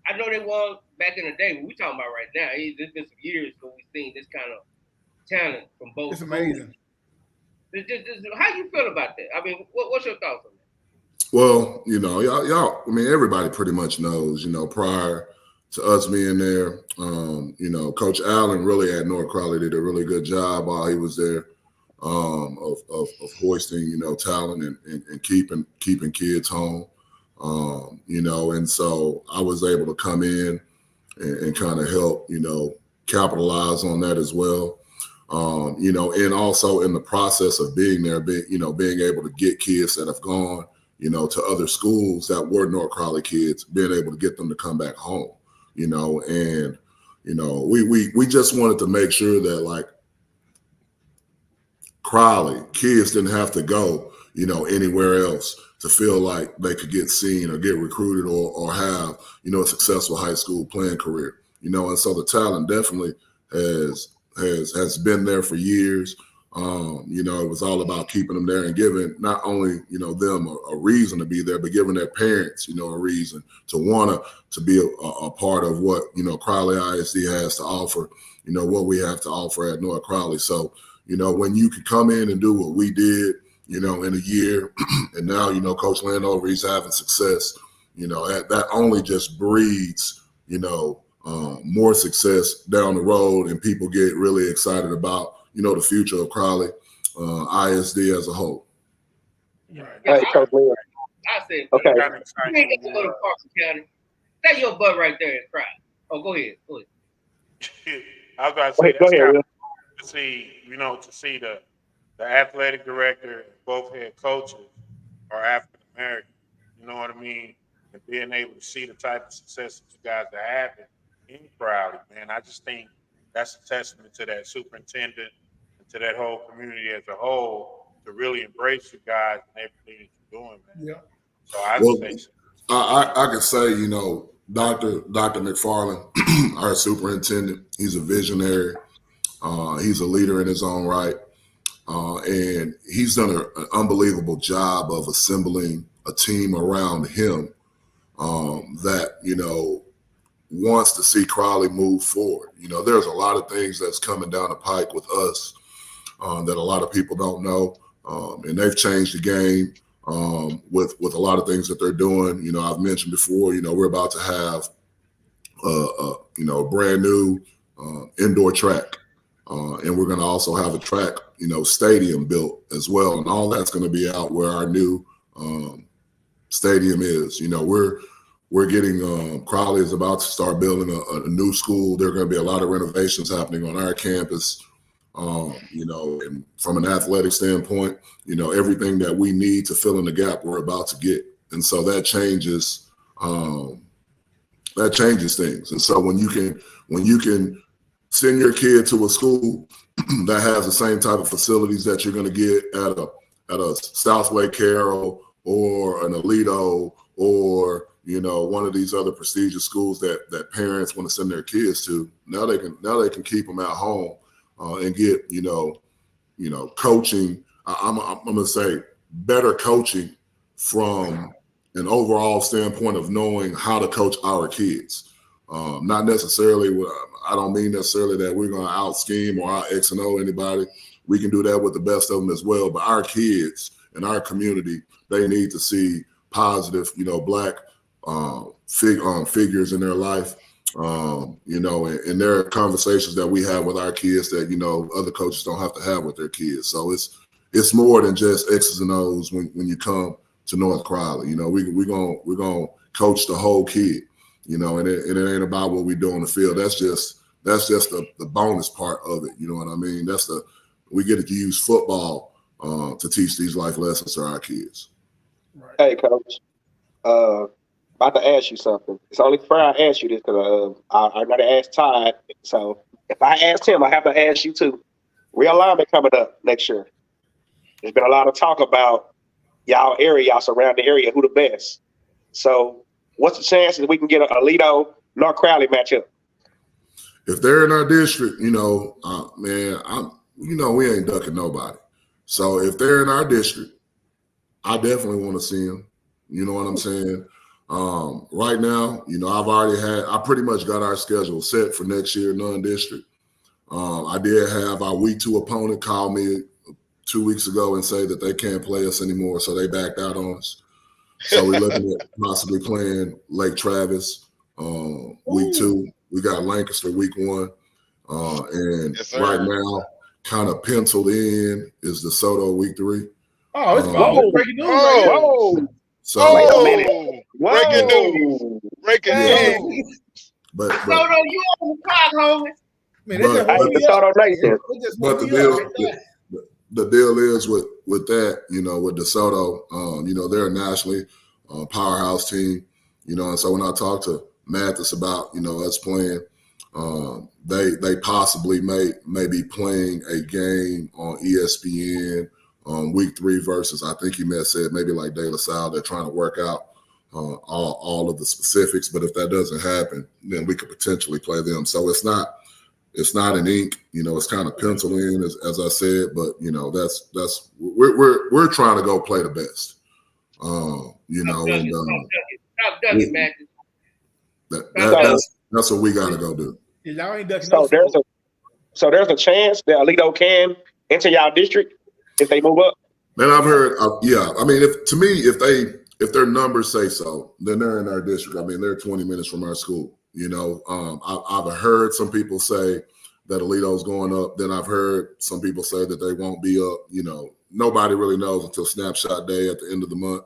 I know they won back in the day, but we're talking about right now. It's been some years ago we've seen this kind of talent from both. It's amazing. How you feel about that? I mean, what's your thoughts on that? Well, y'all, everybody pretty much knows, prior to us being there, Coach Allen really at North Crowley did a really good job while he was there of hoisting, talent and keeping kids home, and so I was able to come in and kind of help, capitalize on that as well. And also in the process of being there, being able to get kids that have gone, to other schools that were North Crowley kids, being able to get them to come back home, and, we just wanted to make sure that like Crowley kids didn't have to go, anywhere else to feel like they could get seen or get recruited or have, a successful high school playing career, and so the talent definitely has been there for years. It was all about keeping them there and giving not only, them a reason to be there, but giving their parents, a reason to want to be a part of what, Crowley ISD has to offer, what we have to offer at North Crowley. So, when you could come in and do what we did, in a year, and now, Coach Landover, he's having success, that only just breeds, more success down the road, and people get really excited about, the future of Crowley ISD as a whole. Hey, Coach Lynn. I said, okay. You ain't got to go to Parker County. Stay your butt right there and cry. Oh, go ahead. I was about to say, go ahead. To see the athletic director, both head coaches are African American. You know what I mean? And being able to see the type of success that you guys are having in Crowley, man, I just think that's a testament to that superintendent and to that whole community as a whole to really embrace you guys and everything that you're doing, man. Yeah. So I could say, Dr. McFarland, our superintendent, he's a visionary. He's a leader in his own right. And he's done an unbelievable job of assembling a team around him that, wants to see Crowley move forward. There's a lot of things that's coming down the pike with us that a lot of people don't know. And they've changed the game with a lot of things that they're doing. You know, I've mentioned before, you know, we're about to have a brand new indoor track. And we're going to also have a track, you know, stadium built as well. And all that's going to be out where our new stadium is. You know, we're getting Crowley is about to start building a new school. There are going to be a lot of renovations happening on our campus. You know, and from an athletic standpoint, you know, everything that we need to fill in the gap we're about to get. And so that changes things. And so when you can send your kid to a school that has the same type of facilities that you're going to get at a Southway Carroll or an Alito or, you know, one of these other prestigious schools that parents want to send their kids to, now they can keep them at home and get, you know, coaching. I'm going to say better coaching from an overall standpoint of knowing how to coach our kids. Not necessarily, I don't mean necessarily that we're going to out scheme or out X and O anybody. We can do that with the best of them as well. But our kids and our community, they need to see positive, you know, Black figures in their life. You know, and there are conversations that we have with our kids that, you know, other coaches don't have to have with their kids. So it's more than just X's and O's when you come to North Crowley. You know, we're gonna coach the whole kid. You know, and it ain't about what we do on the field. That's just the bonus part of it. You know what I mean? We get to use football to teach these life lessons to our kids. Right. Hey, Coach. About to ask you something. It's only fair I ask you this because I got to ask Todd. So if I asked him, I have to ask you too. Realignment coming up next year. There's been a lot of talk about y'all surrounding area, who the best. So what's the chances we can get a Alito North Crowley matchup? If they're in our district, you know, man, we ain't ducking nobody. So if they're in our district, I definitely want to see them. You know what I'm saying? Right now, you know, I pretty much got our schedule set for next year, non-district. I did have our week 2 opponent call me 2 weeks ago and say that they can't play us anymore, so they backed out on us. So we're looking at possibly playing Lake Travis week 2. We got Lancaster week 1. And Yes, right now, kind of penciled in is DeSoto week 3. Oh, it's breaking news right here. Whoa! So, Wait a minute. Breaking news. Breaking Yeah. news. but So no, you on the clock, homie. Man, But- they just Hey, woke me DeSoto up. Nation. They just But woke the me up deal, right there. the deal is with that, you know, with DeSoto, you know, they're a nationally powerhouse team, you know, and so when I talk to Mathis about, you know, us playing, they possibly may be playing a game on ESPN week 3 versus, I think he may have said maybe like De La Salle. They're trying to work out all of the specifics, but if that doesn't happen, then we could potentially play them. So it's not an ink, you know, it's kind of penciled in as I said, but you know, we're trying to go play the best. You know, and Stop ducking, man. that's what we gotta go do. Yeah, y'all ain't ducking So no there's a chance that Alito can enter y'all district if they move up. Man, I've heard, yeah. I mean, if their numbers say so, then they're in our district. I mean, they're 20 minutes from our school. You know, I've heard some people say that Alito's going up. Then I've heard some people say that they won't be up. You know, nobody really knows until snapshot day at the end of the month.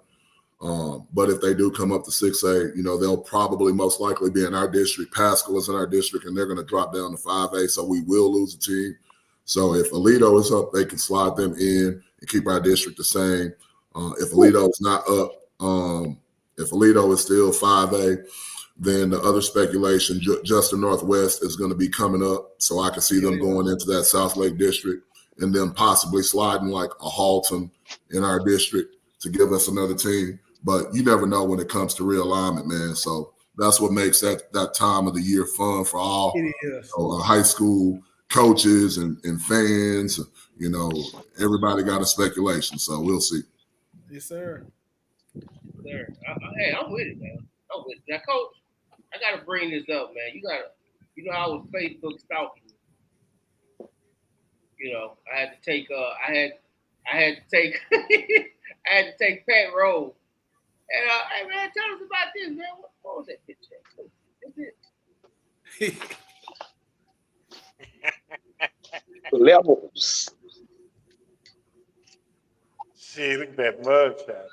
But if they do come up to 6A, you know, they'll probably most likely be in our district. Pascal is in our district, and they're going to drop down to 5A, so we will lose a team. So if Alito is up, they can slide them in and keep our district the same. If Alito is not up, if Alito is still 5A, then the other speculation, Justin Northwest is going to be coming up, so I can see them going into that South Lake district and then possibly sliding like a Halton in our district to give us another team. But you never know when it comes to realignment, man. So that's what makes that time of the year fun for all high school coaches and fans. You know, everybody got a speculation, so we'll see. Yes, sir. Hey, I'm with it, man. I'm with it. Now, Coach, I gotta bring this up, man. You know, I was Facebook stalking. You know, I had to take I had to take Pat Rose. And hey man, tell us about this, man. What was that picture? Levels. Shit, look at that mug shot.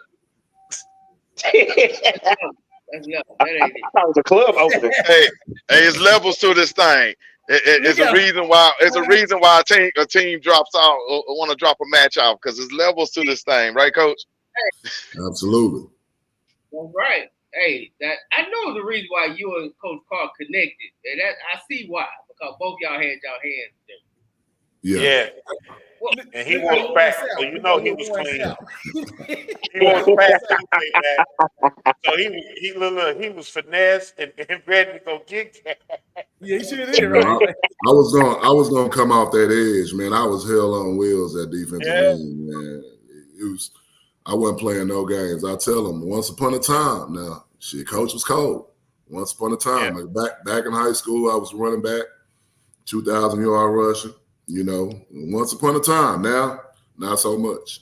That's level. That ain't it. That was a club opening. Hey, it's levels to this thing. It's a reason why. It's a reason why a team drops out or want to drop a match out because it's levels to this thing, right, Coach? Absolutely. That's right. Hey, that I know the reason why you and Coach Carr connected, and that I see why because both y'all had y'all hands there. Yeah. Well, And he wants back, so you know he was clean. He wants back anyway, man. So he was finessed and ready to go get that. Yeah, he sure did, You know, right? I was gonna come off that edge, man. I was hell on wheels at defensive end, man. I wasn't playing no games. I tell them once upon a time. Now, shit, coach was cold. Once upon a time, like back in high school, I was running back, 2,000-yard rusher. You know, once upon a time. Now, not so much.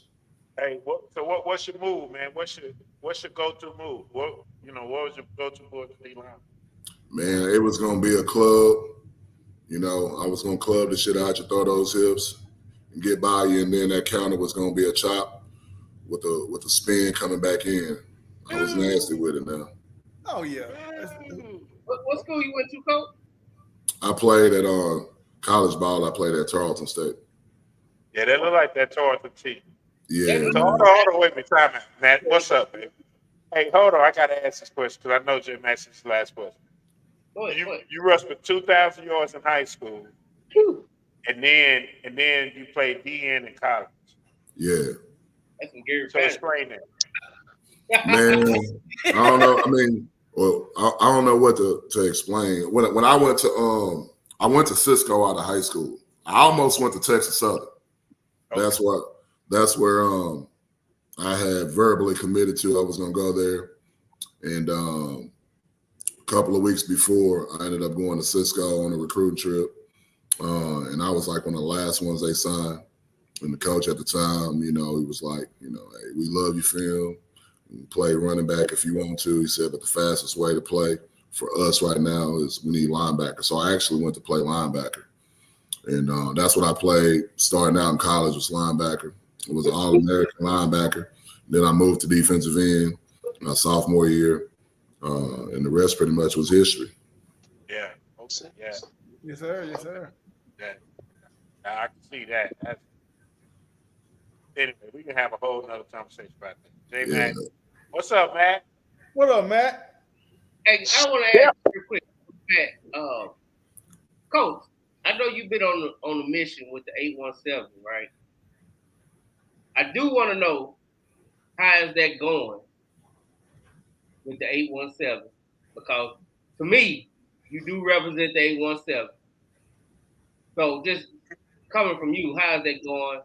Hey, what's your move, man? What's your go-to move? What was your go-to move at the D-line? Man, it was gonna be a club. You know, I was gonna club the shit out you, throw those hips, and get by you, and then that counter was gonna be a chop with a spin coming back in. I was nasty with it now. Oh yeah. What school you went to, Coach? I played at college ball. I played at Tarleton State. Yeah, they look like that Tarleton team. Yeah. So hold on, wait a minute, time out, Matt. What's up, man? Hey, hold on, I gotta ask this question because I know Jim asked this last question. You rushed for 2,000 yards in high school, and then you played DN in college. Yeah. That's some Gary So explain that. Man, I don't know. I mean, well, I don't know what to explain. When I went to Cisco out of high school. I almost went to Texas Southern. Okay. That's where I had verbally committed to. I was gonna go there, and a couple of weeks before, I ended up going to Cisco on a recruiting trip, and I was like one of the last ones they signed. And the coach at the time, you know, he was like, you know, hey, we love you, film. You play running back if you want to. He said, but the fastest way to play for us right now is we need linebacker. So I actually went to play linebacker. And that's what I played starting out in college was linebacker. It was an All-American linebacker. Then I moved to defensive end my sophomore year. And the rest pretty much was history. Yeah. Okay. Yeah. Yes, sir. Yes, sir. Yeah. I can see that. Anyway, we can have a whole nother conversation about that. Matt. What's up, Matt? What up, Matt? Hey, I want to ask you real quick, Matt. Coach, I know you've been on a mission with the 817, right? I do want to know how is that going with the 817? Because to me, you do represent the 817. So just coming from you, how is that going?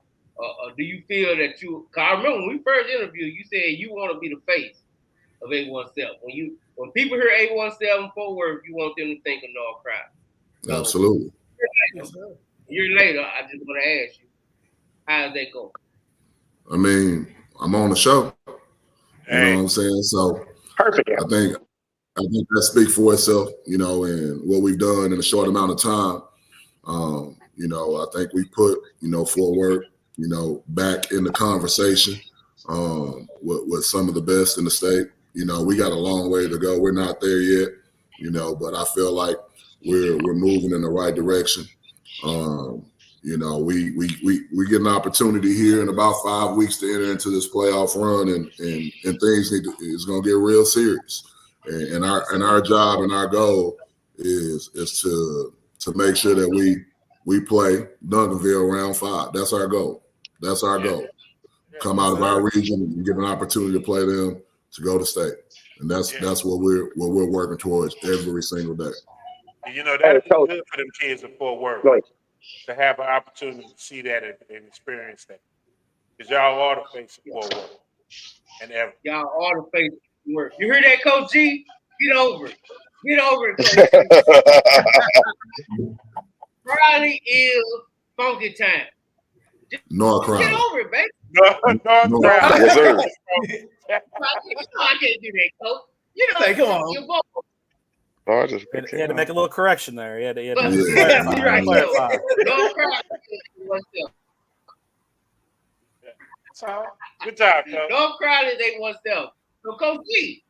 Do you feel that you? Cause I remember when we first interviewed, you said you want to be the face of 817. When people hear 817 Fort Worth, you want them to think of North Crowd. So, absolutely. A year later, I just want to ask you, how is that going? I mean, I'm on the show. You know what I'm saying? So Perfect. I think that speaks for itself, you know, and what we've done in a short amount of time. You know, I think we put, you know, Fort Worth, you know, back in the conversation with some of the best in the state. You know, we got a long way to go. We're not there yet, you know, but I feel like we're moving in the right direction. You know, we get an opportunity here in about 5 weeks to enter into this playoff run, and things is going to get real serious. And our job and our goal is to make sure that we play Duncanville round 5. That's our goal. That's our goal. Come out of our region and get an opportunity to play them to go to state, and that's what we're working towards every single day. You know, that'd be good for them kids in Fort Worth to have an opportunity to see that and experience that. Because y'all are the face of Fort Worth and ever. Y'all are the face of Fort Worth. You hear that, Coach G? Get over it. Get over it, Coach G. Friday is funky time. North Crowd. Get over it, baby. North No. Crowley. Yes, sir. I can't do that, coach. You know, Hey, come on. your boy. Largest He had to make a little correction there. He had to But Yeah. you're right. clarify. North Crowley wants them. So, good job, Coach. North Crowley, they want them. So, Coach G,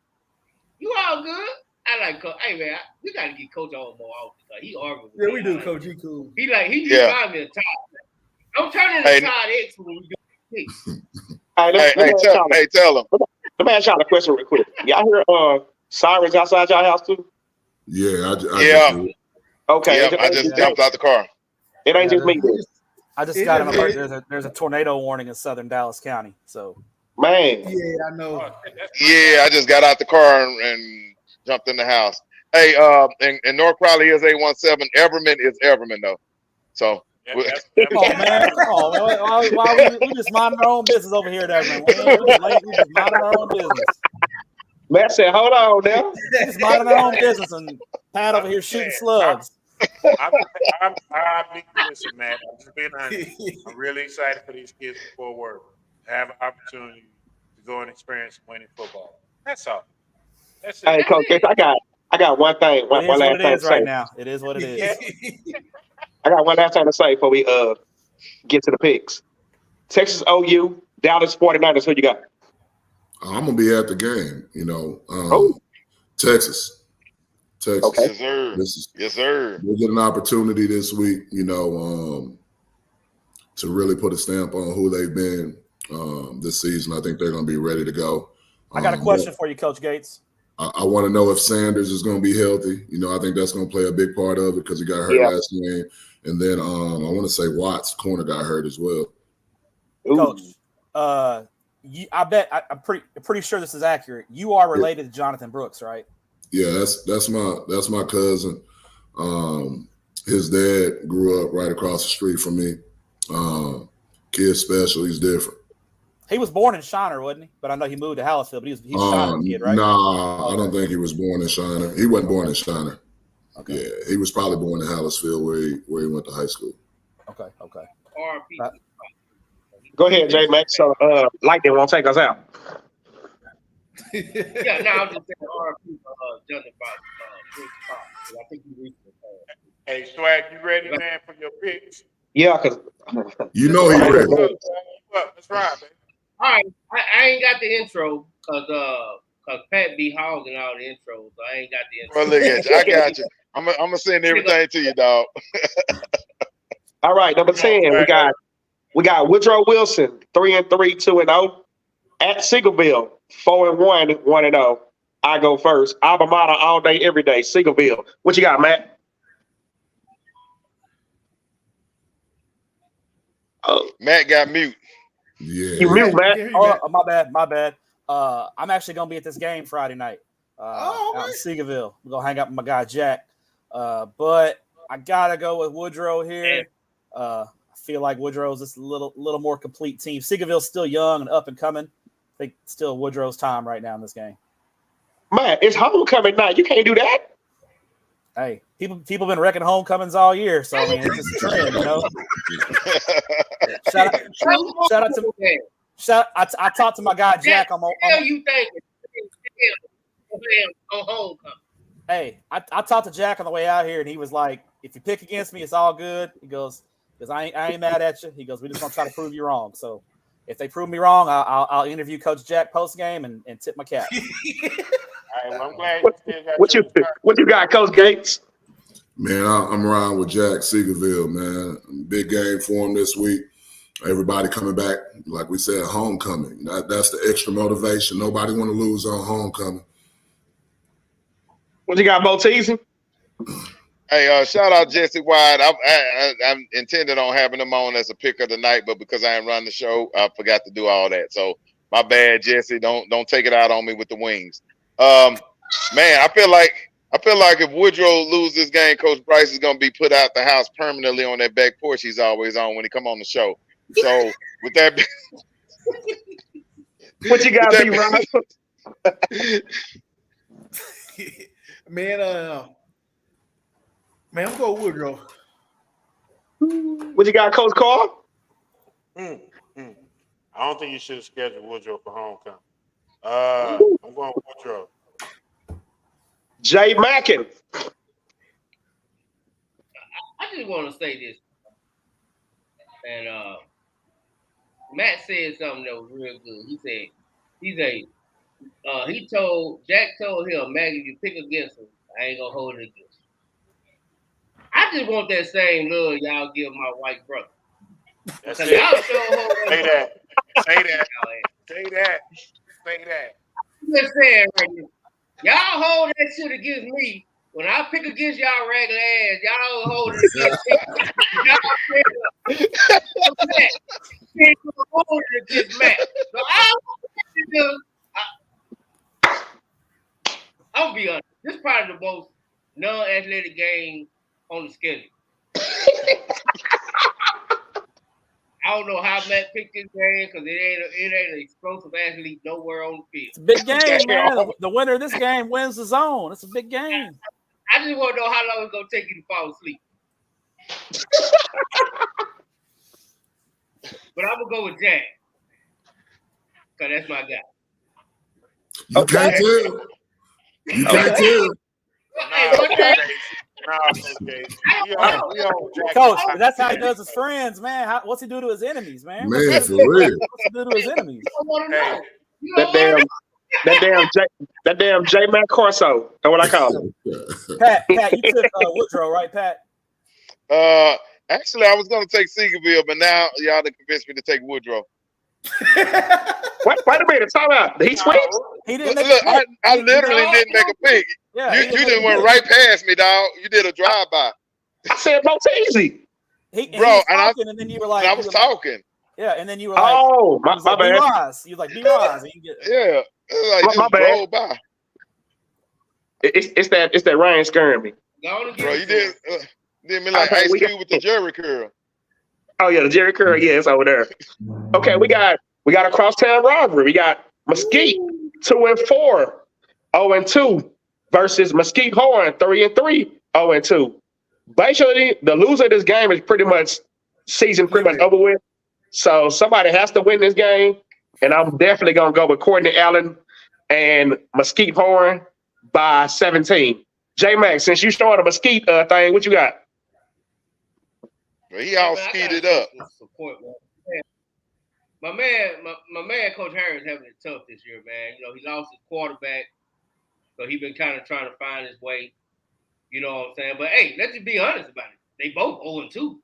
you all good? I like Coach. Hey, man, we got to get Coach on more often. Like, he arguing with Yeah, me. we do, Coach G. Cool. He Yeah. remind me of Todd. I'm turning Hey. to Todd X when we do this. Hey, Hey, tell him. Let me ask y'all a question real quick. Y'all hear sirens outside y'all house too? Yeah, I Yeah. just do it. Okay. Yeah, I just jumped out the car. It ain't just me. Then. I just got an alert. There's a tornado warning in southern Dallas County. So Man. Yeah, I know. Yeah, I just got out the car and jumped in the house. Hey, and North Crowley is 817. Everman is Everman though. So Yeah, come on, man. Come on, man. Why we just minding our own business over here, Devin. We just minding our own business. Matt said, hold on now. We just minding our own business and Pat over here shooting slugs. Listen, man. I'm just being honest. I'm really excited for these kids before work to have an opportunity to go and experience winning football. That's all. That's it. Hey, Coach, I got one thing. One It is last what it thing is to right say. now. It is what it is. I got one last thing to say before we get to the picks. Texas OU, Dallas 49ers. Who you got? I'm gonna be at the game. Texas. Okay. yes, sir. Yes, sir. We'll get an opportunity this week, to really put a stamp on who they've been this season. I think they're going to be ready to go. I got a question for you, Coach Gates. I want to know if Sanders is going to be healthy. I think that's going to play a big part of it because he got hurt last game. And then I want to say Watts, corner, got hurt as well. Coach, I bet I'm pretty sure this is accurate. You are related to Jonathan Brooks, right? Yeah, that's my cousin. His dad grew up right across the street from me. Kid special, he's different. He was born in Shiner, wasn't he? But I know he moved to Hallisville, but he's a Shiner kid, right? Nah, I don't think he was born in Shiner. He wasn't born in Shiner. Okay. Yeah, he was probably born in Hallisville where he went to high school. Okay. Go ahead, J Max. So Lightning won't take us out. Yeah, no, I'm just saying RP judging by Brooks Pop. I think he reached the Hey, Swag, you ready, man, for your picks? Yeah, because he ready. That's right, man. All right, I ain't got the intro because Pat be hogging all the intros, so I ain't got the intro. Well, look at you. I got you. I'm gonna send everything to you, dog. all right, number 10, we got Woodrow Wilson, 3-3, 2-0. At Seagoville, 4-1, 1-0. I go first. Alma Mater all day, every day. Seagoville. What you got, Matt? Matt got mute. Yeah. You mute, Matt. Oh, my bad. I'm actually gonna be at this game Friday night. Out in Seagoville. We're gonna hang out with my guy Jack. But I gotta go with Woodrow here. I feel like Woodrow's just a little more complete team. Seagoville's still young and up and coming. I think still Woodrow's time right now in this game. Man, it's homecoming night. You can't do that. Hey, people been wrecking homecomings all year, so I mean it's just a trend, I talked to my guy Jack on you think on homecoming? Hey, I talked to Jack on the way out here, and he was like, "If you pick against me, it's all good." He goes, "Because I ain't mad at you." He goes, "We just want to try to prove you wrong." So if they prove me wrong, I'll interview Coach Jack post game and tip my cap. All right, well, I'm glad what you got, Coach Gates? Man, I'm riding with Jack Seagoville, man. Big game for him this week. Everybody coming back, like we said, homecoming. That's the extra motivation. Nobody want to lose on homecoming. What you got, Bo Teasy? Hey, shout out Jesse White. I'm intended on having him on as a pick of the night, but because I ain't run the show, I forgot to do all that. So my bad, Jesse. Don't take it out on me with the wings. Man, I feel like if Woodrow loses this game, Coach Bryce is gonna be put out the house permanently on that back porch he's always on when he come on the show. So with that, what you got, B-Rob? Man, I'm going Woodrow. What you got, Coach Carl? I don't think you should have scheduled Woodrow for homecoming. I'm going with Woodrow. Jay Mackin. I just want to say this, and Matt said something that was real good. Jack told him, Maggie, if you pick against him, I ain't gonna hold it against you. I just want that same love y'all give my white brother. That's Y'all it. sure hold Say that. Say that. Say that. Say that. I'm just saying right now. Y'all hold that shit against me. When I pick against y'all regular ass, y'all hold it against me. Y'all hold it against Matt. So I'll be honest. This is probably the most non-athletic game on the schedule. I don't know how Matt picked this game because it ain't an explosive athlete nowhere on the field. It's a big game, man. The winner of this game wins the zone. It's a big game. I just want to know how long it's gonna take you to fall asleep. But I'm gonna go with Jack because that's my guy. You can't tell. You can't tell. Coach, that's how he does his friends, man. What's he do to his enemies, man? Man, for real. What's he do to his enemies? That damn J Mac Corso. That's what I call him. Pat, you took Woodrow, right, Pat? Actually, I was going to take Seagerville, but now y'all done convinced me to take Woodrow. Wait a minute, time out. Did he switch? He didn't Look, make a pick. I literally didn't make a pick. Yeah, you just went right past me, dog. You did a drive-by. I said Montesi. And then you were like, I was talking. Yeah, and then you were like, oh, my bad. B-Roz. You was like, B-Roz. Yeah, like my bad. drove by. It's that rain scaring me. Bro, you did me like Ice Cube with the Jerry curl. Oh yeah, the Jerry curl. Yeah, it's over there. Okay, we got a crosstown rivalry. We got Mesquite 2-4, 0-2 versus Mesquite Horn 3-3, 0-2. Basically, the loser of this game is pretty much season pretty much over with. So somebody has to win this game, and I'm definitely gonna go with Courtney Allen and Mesquite Horn by 17. J Max, since you started a Mesquite thing, what you got? Well, he all speeded up. Support, man. My man, Coach Harris, having it tough this year, man. You know, he lost his quarterback, so he's been kind of trying to find his way. You know what I'm saying? But hey, let's just be honest about it. They both 0-2.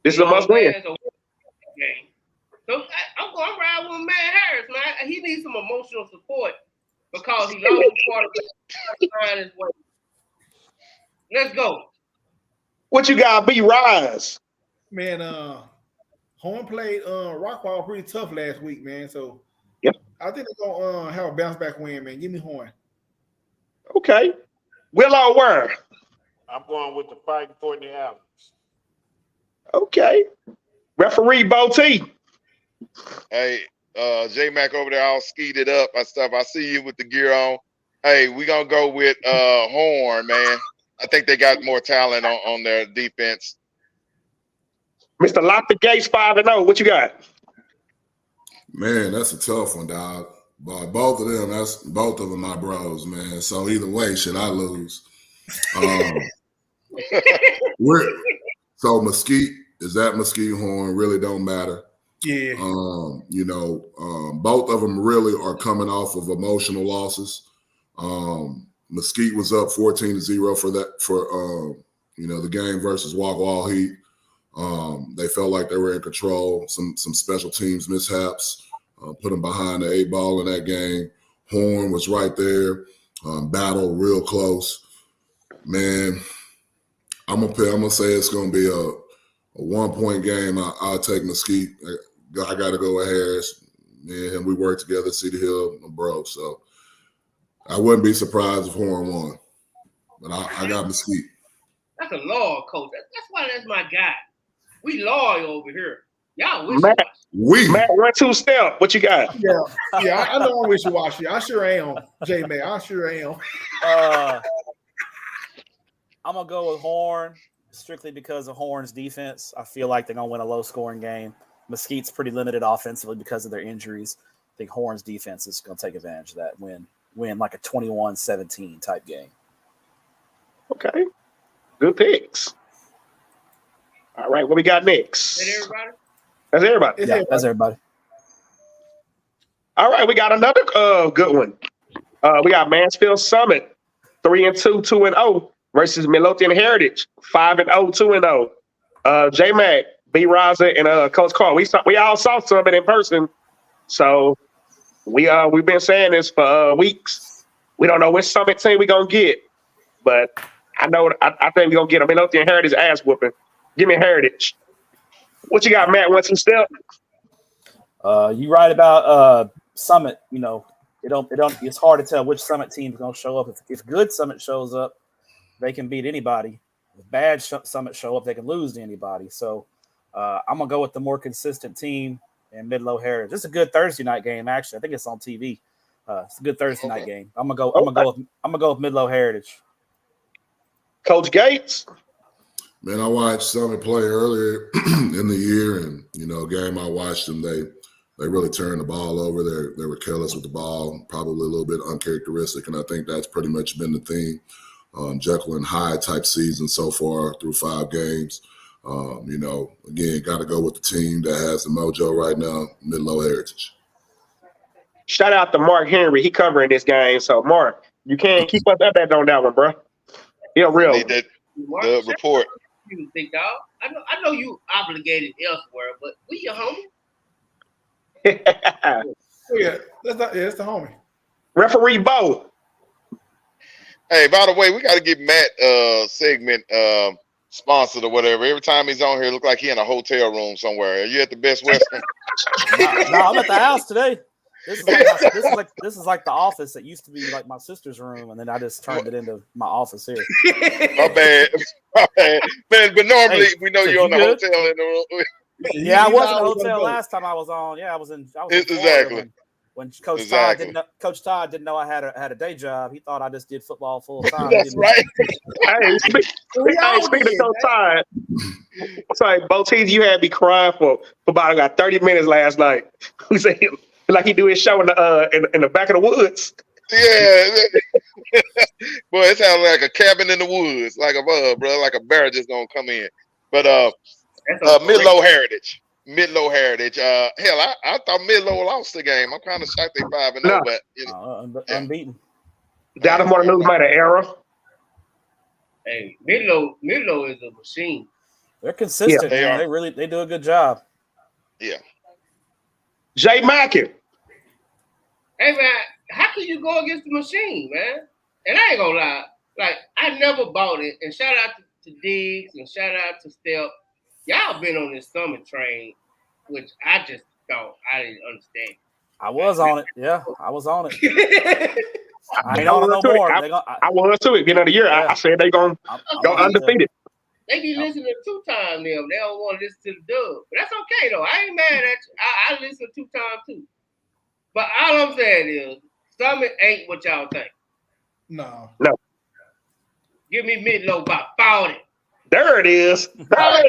This is a must win. So I'm going to ride with Matt Harris, man. He needs some emotional support because he lost his quarterback, trying to find his way. Let's go. What you got, B-Rise? Man, Horn played Rockwall pretty tough last week, man. So yep. I think they're gonna have a bounce back win, man. Give me Horn. Okay. Willow where? I'm going with the fighting Courtney Allen. Okay. Referee Bo T. Hey, J Mac over there all skeeted up and stuff. I see you with the gear on. Hey, we gonna go with Horn, man. I think they got more talent on their defense. Mr. Lock the Gates 5-0. What you got? Man, that's a tough one, dog. But both of them my bros, man. So either way, should I lose? So Mesquite is that Mesquite Horn really don't matter. Yeah. Both of them really are coming off of emotional losses. Mesquite was up 14-0 for the game versus Wagwall Heat. They felt like they were in control. Some special teams mishaps put them behind the 8 ball in that game. Horn was right there, battle real close. Man, I'm gonna say it's gonna be a 1-point game. I'll take Mesquite. I got to go with Harris. Me and him, we work together at City Hill, bro. So I wouldn't be surprised if Horn won. But I got Mesquite. That's a loyal coach. That's why that's my guy. We loyal over here. Y'all wish Matt 1-2 step. What you got? Yeah, I know I'm wishy-washy. I sure am, J-May. I sure am. I'm gonna go with Horn. strictly because of Horn's defense. I feel like they're going to win a low-scoring game. Mesquite's pretty limited offensively because of their injuries. I think Horn's defense is going to take advantage of that, win like a 21-17 type game. Okay. Good picks. All right, what we got next? Is that everybody? That's everybody. Yeah, that's everybody. All right, we got another good one. We got Mansfield Summit, 3-2, 2-0 versus Midlothian Heritage, 5-0, 2-0. J-Mac, B. Raza, and Coach Carl. We all saw Summit in person, so we've been saying this for weeks. We don't know which Summit team we're gonna get, but I think we're gonna get a Midlothian Heritage ass whooping. Give me Heritage. What you got, Matt? 1, 2 step? You right about Summit. You know, it's hard to tell which Summit team is going to show up. If good Summit shows up, they can beat anybody. If bad Summit show up, they can lose to anybody. So I'm gonna go with the more consistent team in Midlow Heritage. This is a good Thursday night game. Actually, I think it's on TV. It's a good Thursday night game. I'm gonna go with Midlow Heritage. Coach Gates. Man, I watched Summit play earlier in the year, and game I watched them. They really turned the ball over. They were careless with the ball, probably a little bit uncharacteristic, and I think that's pretty much been the theme. Jekyll and Hyde type season so far through 5 games. Again, got to go with the team that has the mojo right now, Midlow Heritage. Shout out to Mark Henry. He covering this game. So, Mark, you can't keep us updated on that one, bro. Yeah, real. Need the report. You big dog. I know you obligated elsewhere, but we your homie. That's the homie. Referee Bo. Hey, by the way, we got to get Matt segment sponsored or whatever. Every time he's on here, look like he in a hotel room somewhere. Are you at the Best Western? No, I'm at the house today. This is like the office that used to be like my sister's room, and then I just turned it into my office here. My bad, man. But normally we know you're on the hotel in the room. Yeah, I was in the hotel last time I was on. Yeah, I was in exactly. When Coach Todd didn't know I had a day job. He thought I just did football full time. That's right. Hey, speaking of Coach Todd, sorry, Botees, you had me crying for about 30 minutes last night. We said like he do his show in the back of the woods. Yeah, boy, it sounds like a cabin in the woods, like a bear just gonna come in. But Midlow Heritage. Hell, I thought Midlow lost the game. I'm kind of shocked they 5-0, but unbeaten. Dallas want to lose by the era. Hey, Midlow is a machine. They're consistent. Yeah, they do a good job. Yeah. Jay Mackey. Hey man, how can you go against the machine, man? And I ain't gonna lie, like I never bought it. And shout out to Diggs and shout out to Step. Y'all been on this Summit train, which I just thought I didn't understand. I was on it. Yeah, I was on it. I ain't on it no more. I was too. At the end of the year, I said they gonna go undefeated. They be listening 2 times them. They don't want to listen to the dub. But that's okay though. I ain't mad at you. I listen 2 times too. But all I'm saying is Summit ain't what y'all think. No. Give me Midlow by 40. There it is. There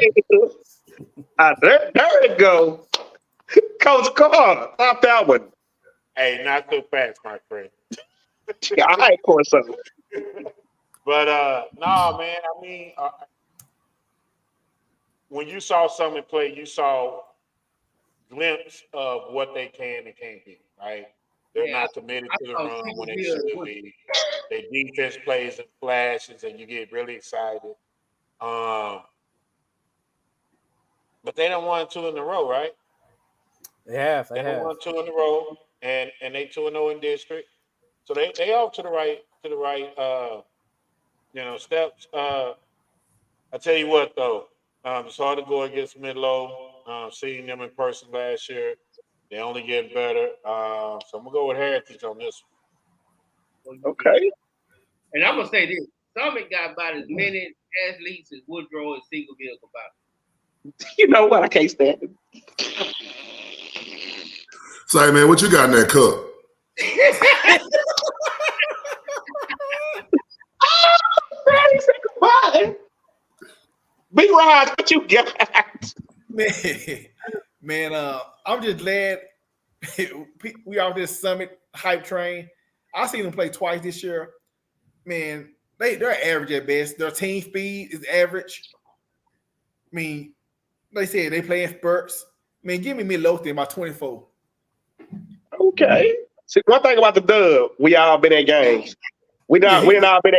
it go. Coach Carter, pop that one. Hey, not so fast, my friend. Yeah, I of course so. But no, man. I mean, when you saw Summit play, you saw glimpse of what they can and can't be. Right? They're not committed to the run when they should be. Their defense plays in flashes, and you get really excited. But they don't won 2 in a row, right? They have. They won 2 in a row, and they 2-0 in district. So they off to the right steps. I tell you what though, it's hard to go against Midlow. Seeing them in person last year, they only get better. So I'm gonna go with Heritage on this one. Okay. And I'm gonna say this: Summit got about as many athletes as Woodrow and Seagoville combined. You know what? I can't stand it. Say, man, what you got in that cup? B-Rod, what you got? Man, I'm just glad we off this Summit hype train. I seen them play twice this year. Man, they're average at best. Their team speed is average. I mean, they said they play in spurts. I mean, give me Midlothian by 24. Okay. See, one thing about the Dub, we all been at games. We didn't all been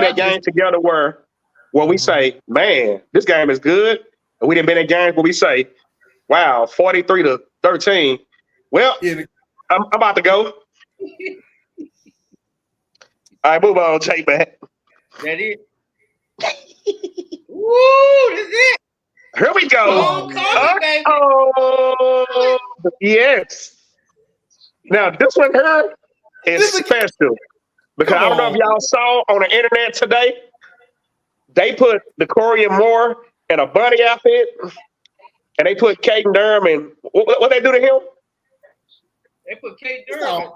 at games together where we say, man, this game is good. And we didn't been at games where we say, wow, 43-13. Well, I'm about to go. All right, move on, J man. That it? Woo, that's it. Here we go. Oh, yes. Now, this one here is special. Because I don't know if y'all saw on the internet today, they put Decorian Moore in a bunny outfit, and they put Caden Durham in. What they do to him? They put Caden Durham.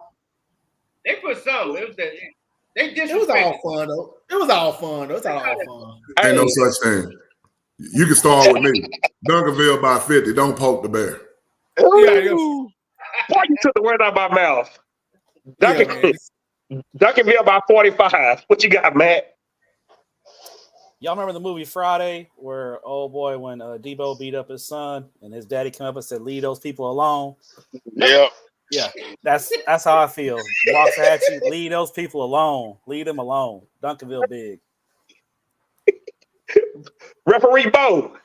They put something. It was all fun though. It's all fun. Ain't no such thing. You can start with me. Duncanville by 50. Don't poke the bear. Why you took the word out of my mouth? Duncanville by 45. What you got, Matt? Y'all remember the movie Friday where, oh boy, when Debo beat up his son and his daddy came up and said, leave those people alone? Yeah. Yeah, that's how I feel. Waxahachie, leave those people alone. Leave them alone. Duncanville big. Referee Bo.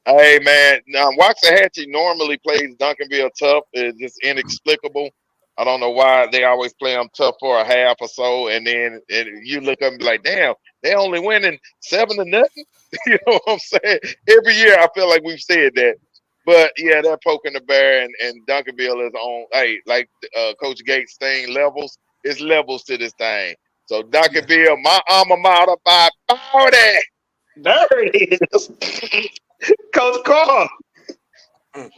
Hey, man. Now, Waxahachie normally plays Duncanville tough. It's just inexplicable. I don't know why they always play them tough for a half or so, and then you look up and be like, damn, they only winning 7-0. You know what I'm saying? Every year I feel like we've said that. But yeah, they're poking the bear, and Duncanville is on. Hey, like Coach Gates saying, levels. It's levels to this thing. So Duncanville, my alma mater by 40. There it is, Coach Carl. All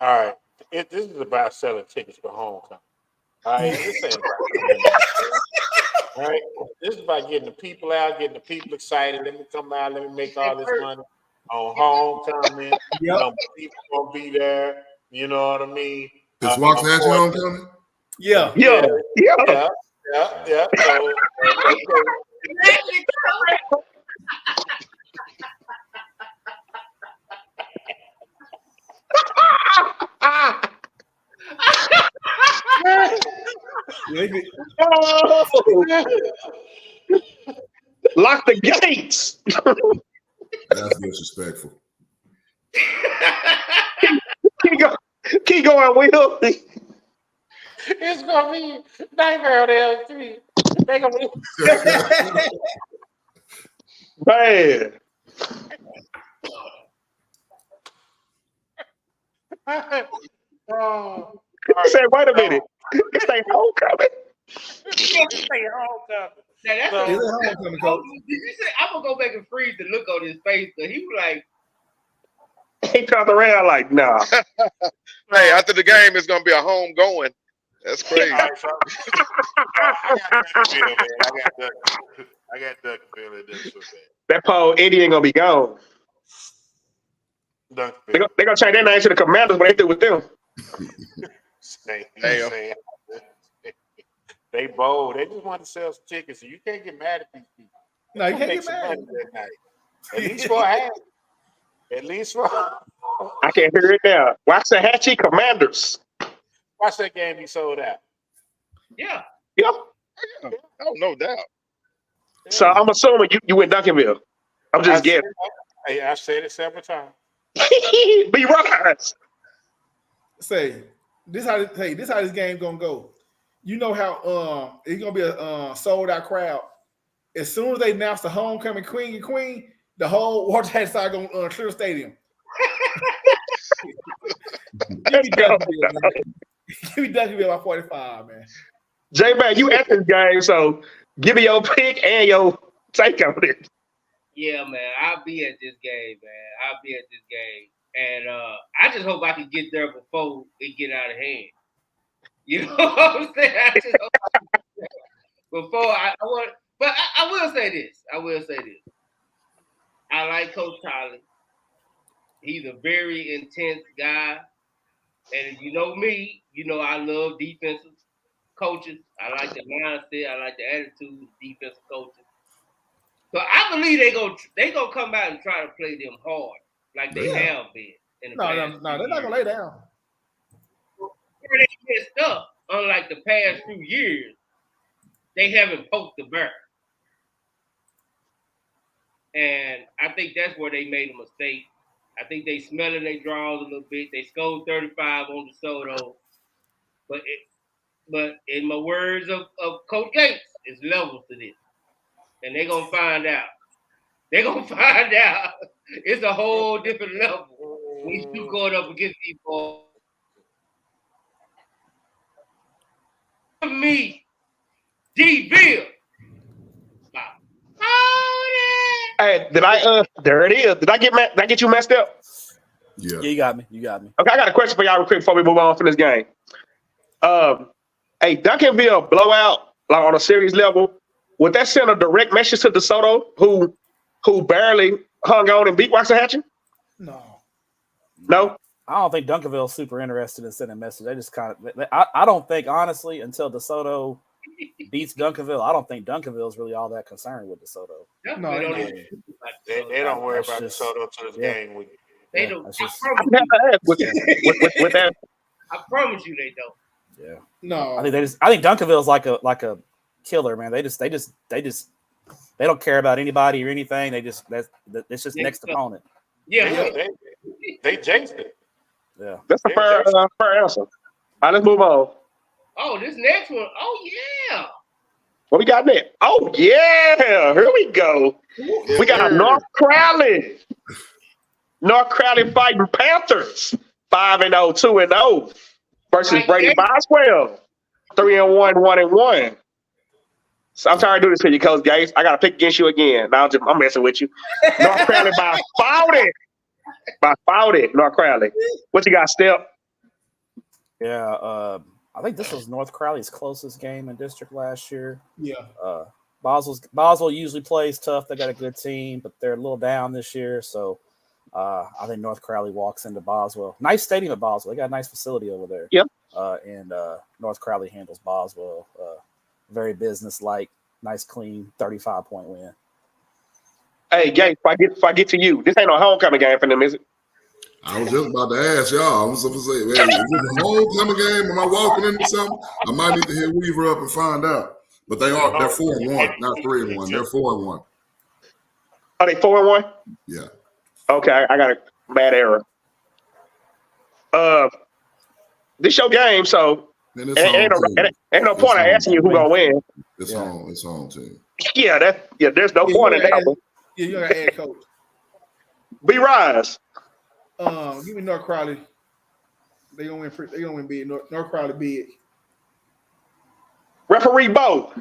right, this is about selling tickets for homecoming. All right, this ain't about all right, this is about getting the people out, getting the people excited. Let me come out. Let me make all this money on homecoming. People gonna be there. You know what I mean? Is Waxahachie homecoming? Yeah. Lock the gates. That's disrespectful. Keep going, Will. It's gonna be Nightmare on Elm Street. They gonna be man. Say, wait a minute. It's a homecoming. Now, that's homecoming, Coach. Did you say I'm gonna go back and freeze the look on his face? Cause he was like, he turned around like, nah. Hey, after the game, it's gonna be a home going. That's crazy. I got Duncanville in this one. That Paul Eddie ain't gonna be gone. They're gonna change their name to the Commanders when they through with them. They bold. They just want to sell some tickets, so you can't get mad at these people. No, you can't get mad. That night. At least for a half. At least for. I can hear it now. Waxahachie Commanders. Watch that game be sold out. Yeah. Oh, no doubt. So I'm assuming you went Duncanville. I'm just guessing. Hey, I said it several times. Be right. Say this how this game gonna go. You know how it's gonna be a sold out crowd. As soon as they announce the homecoming queen, the whole Waxahachie side gonna clear the stadium. Give me Duncanville by 45, man. J-Man, you at this game, so give me your pick and your take on it. Yeah, man, I'll be at this game, and I just hope I can get there before it get out of hand. You know what I'm saying? I just hope before I want, but I will say this. I like Coach Tyler. He's a very intense guy. And if you know me, you know I love defensive coaches. I like the mindset. I like the attitude of defensive coaches. So I believe they gonna come out and try to play them hard like they have been. In the past No, they're not gonna lay down. They messed up. Unlike the past few years, they haven't poked the bear. And I think that's where they made a mistake. I think they smelling their draws a little bit. They scored 35 on DeSoto. But in my words of Coach Gates, it's levels to this. And they're going to find out. They're going to find out. It's a whole different level when you going up against people. Me, D-Ville. Hey, there it is. Did I get you messed up? Yeah. You got me. You got me. Okay, I got a question for y'all real quick before we move on from this game. Hey, Duncanville blowout, like on a series level, would that send a direct message to DeSoto, who barely hung on and beat Waxahachie? No? I don't think Duncanville's super interested in sending a message. They just kind of – I don't think, honestly, until DeSoto beats Duncanville, I don't think Duncanville's really all that concerned with DeSoto. No, they don't worry about DeSoto to this game. They don't. With that. I promise you they don't. Yeah. No. I think Duncanville's like a killer, man. They don't care about anybody or anything. It's just next opponent. Yeah. They jinxed it. Yeah. That's a fair answer. All right, let's move on. Oh, this next one. Oh, yeah. What we got next? Oh, yeah. Here we go. We got North Crowley. North Crowley fighting Panthers. 5-0, 2-0 versus Brady Boswell. 3-1, 1-1. So I'm trying to do this for you, Coach Gates. I got to pick against you again. Now I'm messing with you. North Crowley by 40. By 40, North Crowley. What you got, Step? Yeah, I think this was North Crowley's closest game in district last year. Yeah. Boswell usually plays tough. They got a good team, but they're a little down this year. So I think North Crowley walks into Boswell. Nice stadium at Boswell. They got a nice facility over there. Yep. And North Crowley handles Boswell. Very business-like, nice, clean 35-point win. Hey, Gates, if I get to you, this ain't no homecoming game for them, is it? I was just about to ask y'all. I was going to say, man, is it a homecoming game? Am I walking into something? I might need to hit Weaver up and find out. But they're 4-1, not 3-1. They're 4-1. Are they 4-1? Yeah. Okay, I got a bad error. This your game, so ain't no point in asking you who gonna win. It's home team. Yeah, there's no point in that one. Yeah, you gotta add coach. B-Rise. Give me North Crowley. They gonna win big. North Crowley big. Referee Bo.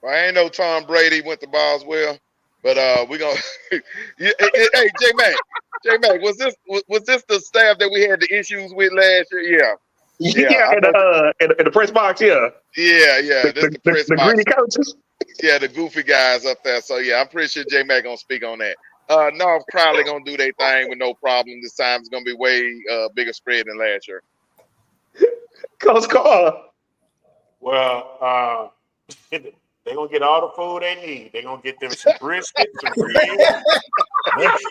Well, I ain't no Tom Brady went to Boswell, but we gonna. Hey, J Mac, was this the staff that we had the issues with last year? Yeah, in the press box, yeah. Yeah. The press box. greedy coaches. Yeah, the goofy guys up there. So yeah, I'm pretty sure J Mac gonna speak on that. North Crowley gonna do their thing with no problem. This time it's gonna be way bigger spread than last year. Coach Carl. Well, they're gonna get all the food they need. They're gonna get them some brisket, some ribs.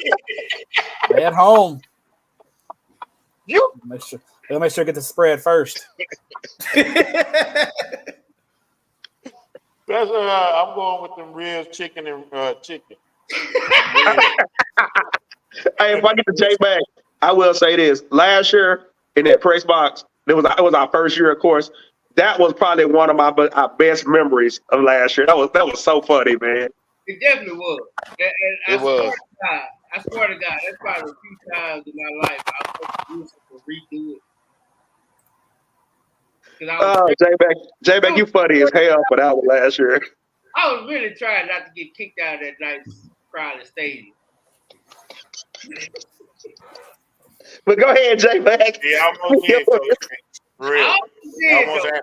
They at home. They'll make sure to get the spread first. That's I'm going with them ribs, chicken, and chicken. Hey, if I get the J back, I will say this. Last year in that press box, it was our first year, of course. That was probably one of our best memories of last year. That was so funny, man. It definitely was. And it was. I swear to God, that's probably a few times in my life I was supposed to redo it. J-Back, you funny as hell for that one last year. I was really trying not to get kicked out of that nice crowded stadium. But go ahead, J-Back. Yeah, I almost did, Coach. Real. Almost did.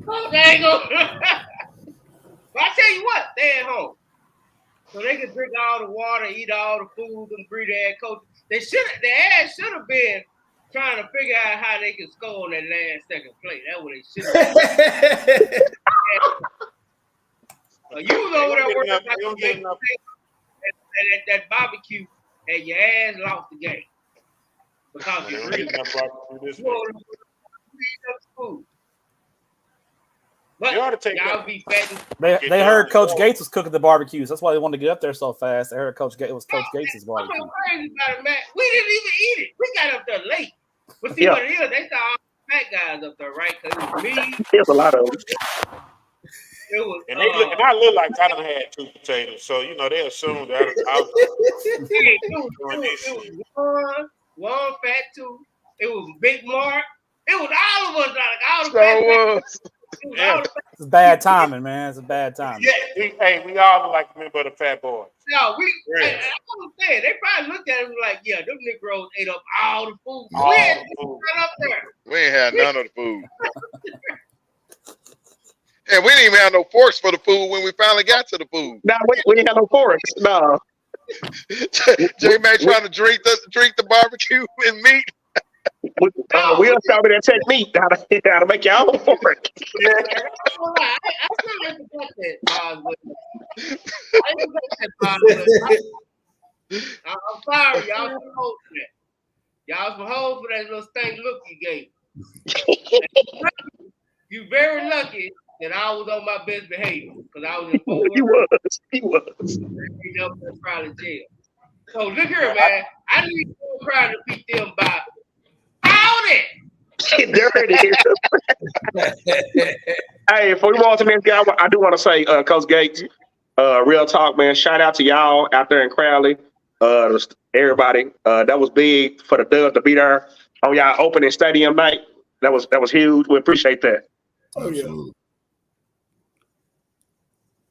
I ain't gonna. But I tell you what, they at home. so they can drink all the water, eat all the food, and breathe their coach. Their ass should have been trying to figure out how they can score on that last second play. That's what they should have. You was over there working like that barbecue, and your ass lost the game because you food. But you ought to take y'all be fat. They heard Coach Gates was cooking the barbecues. That's why they wanted to get up there so fast. They heard it was Coach Gates' barbecue. I'm crazy about it, man. We didn't even eat it. We got up there late. But see what it is, they saw all the fat guys up there, right? Because it was me. There's a lot of them. It was, and I look like I done had 2 potatoes, so you know they assumed that I was it was one fat 2. It was Big Mark. It was all of us, like all the fat. It's bad timing, man. It's a bad timing. Yeah, we all look like a member of the Fat Boys. No, I was saying they probably looked at him like, yeah, them Negroes ate up all the food. We ain't had none of the food. And we didn't even have no forks for the food when we finally got to the food. No, we didn't have no forks. No. J-Man trying to drink the barbecue and meat. We'll show me that technique how to make your own fork. I'm sorry, y'all some hoes for that. Y'all some hoes for that little stank look you gave. You very lucky that I was on my best behavior because I was in He was. Probably jail. So look here, man. I need to try to beat them by it. There it is. Hey, before we move on to the next guy, I do want to say, Coach Gates, real talk, man. Shout out to y'all out there in Crowley. Everybody. That was big for the Dubs to be there on y'all opening stadium night. That was huge. We appreciate that. Absolutely.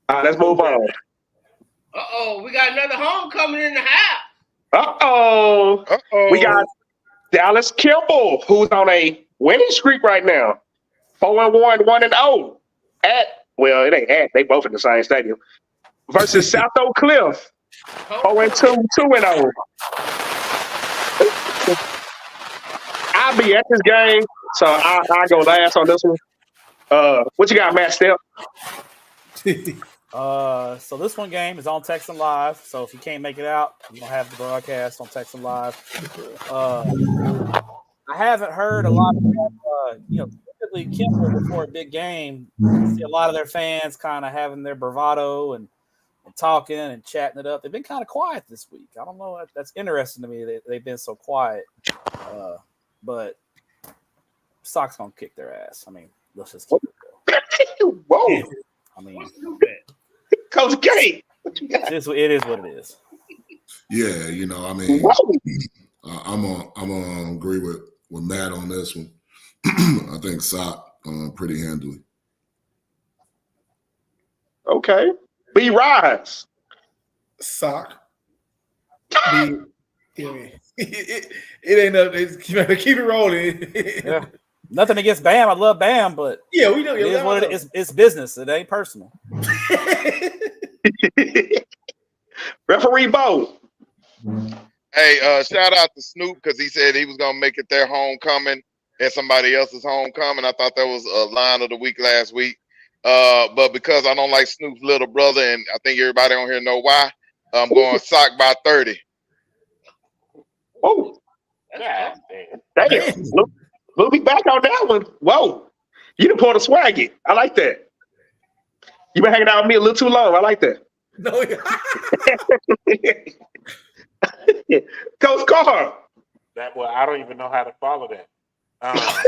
All right, let's move on. We got another homecoming in the house. We got Dallas Kimball, who's on a winning streak right now. 4-1, 1-0. It ain't at. They both in the same stadium. Versus South Oak Cliff. 4-2, 2-0. I'll be at this game, so I'll go last on this one. What you got, Matt Step? So this one game is on Texan Live. So if you can't make it out, you don't have the broadcast on Texan Live. I haven't heard a lot of typically Kimball before a big game. You see a lot of their fans kind of having their bravado and talking and chatting it up. They've been kind of quiet this week. I don't know. That's interesting to me. They've been so quiet. But Sox gonna kick their ass. I mean, let's just keep it going. Whoa! I mean, Coach K, what you got? it is what it is. Yeah, I mean, I'm gonna agree with Matt on this one. I think Sock pretty handily. Okay, B Rise. Sock. It ain't nothing. Keep it rolling. Yeah. Nothing against Bam. I love Bam, but yeah, we know. It is what it is. It's business. It ain't personal. Referee Bo. Hey, shout out to Snoop because he said he was gonna make it their homecoming and somebody else's homecoming. I thought that was a line of the week last week. But because I don't like Snoop's little brother, and I think everybody on here know why, I'm going Sock by 30. Oh, Yeah. damn! We'll be back on that one. Whoa, you done pulled a swaggy. I like that. You been hanging out with me a little too long. I like that. No, Coach Carr. I don't even know how to follow that. I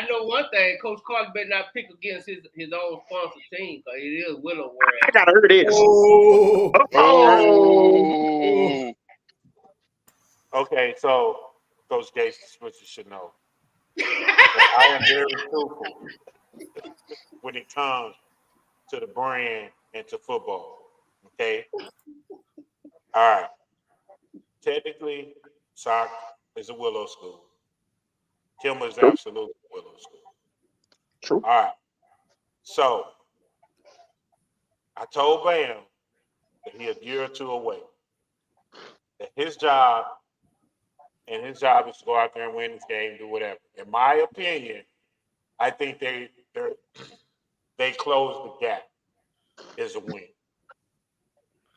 know one thing. Coach Clark better not pick against his own sponsor team because it is Willow World. I gotta hear this. Oh. Okay, so Coach Gates, this is what you should know. I am very truthful when it comes to the brand and to football. Okay. All right. Technically, Sock is a Willow school. Kilmer is absolutely Willow school. True. All right. So I told Bam that he a year or two away. That his job is to go out there and win this game, do whatever. In my opinion, I think they close the gap is a win.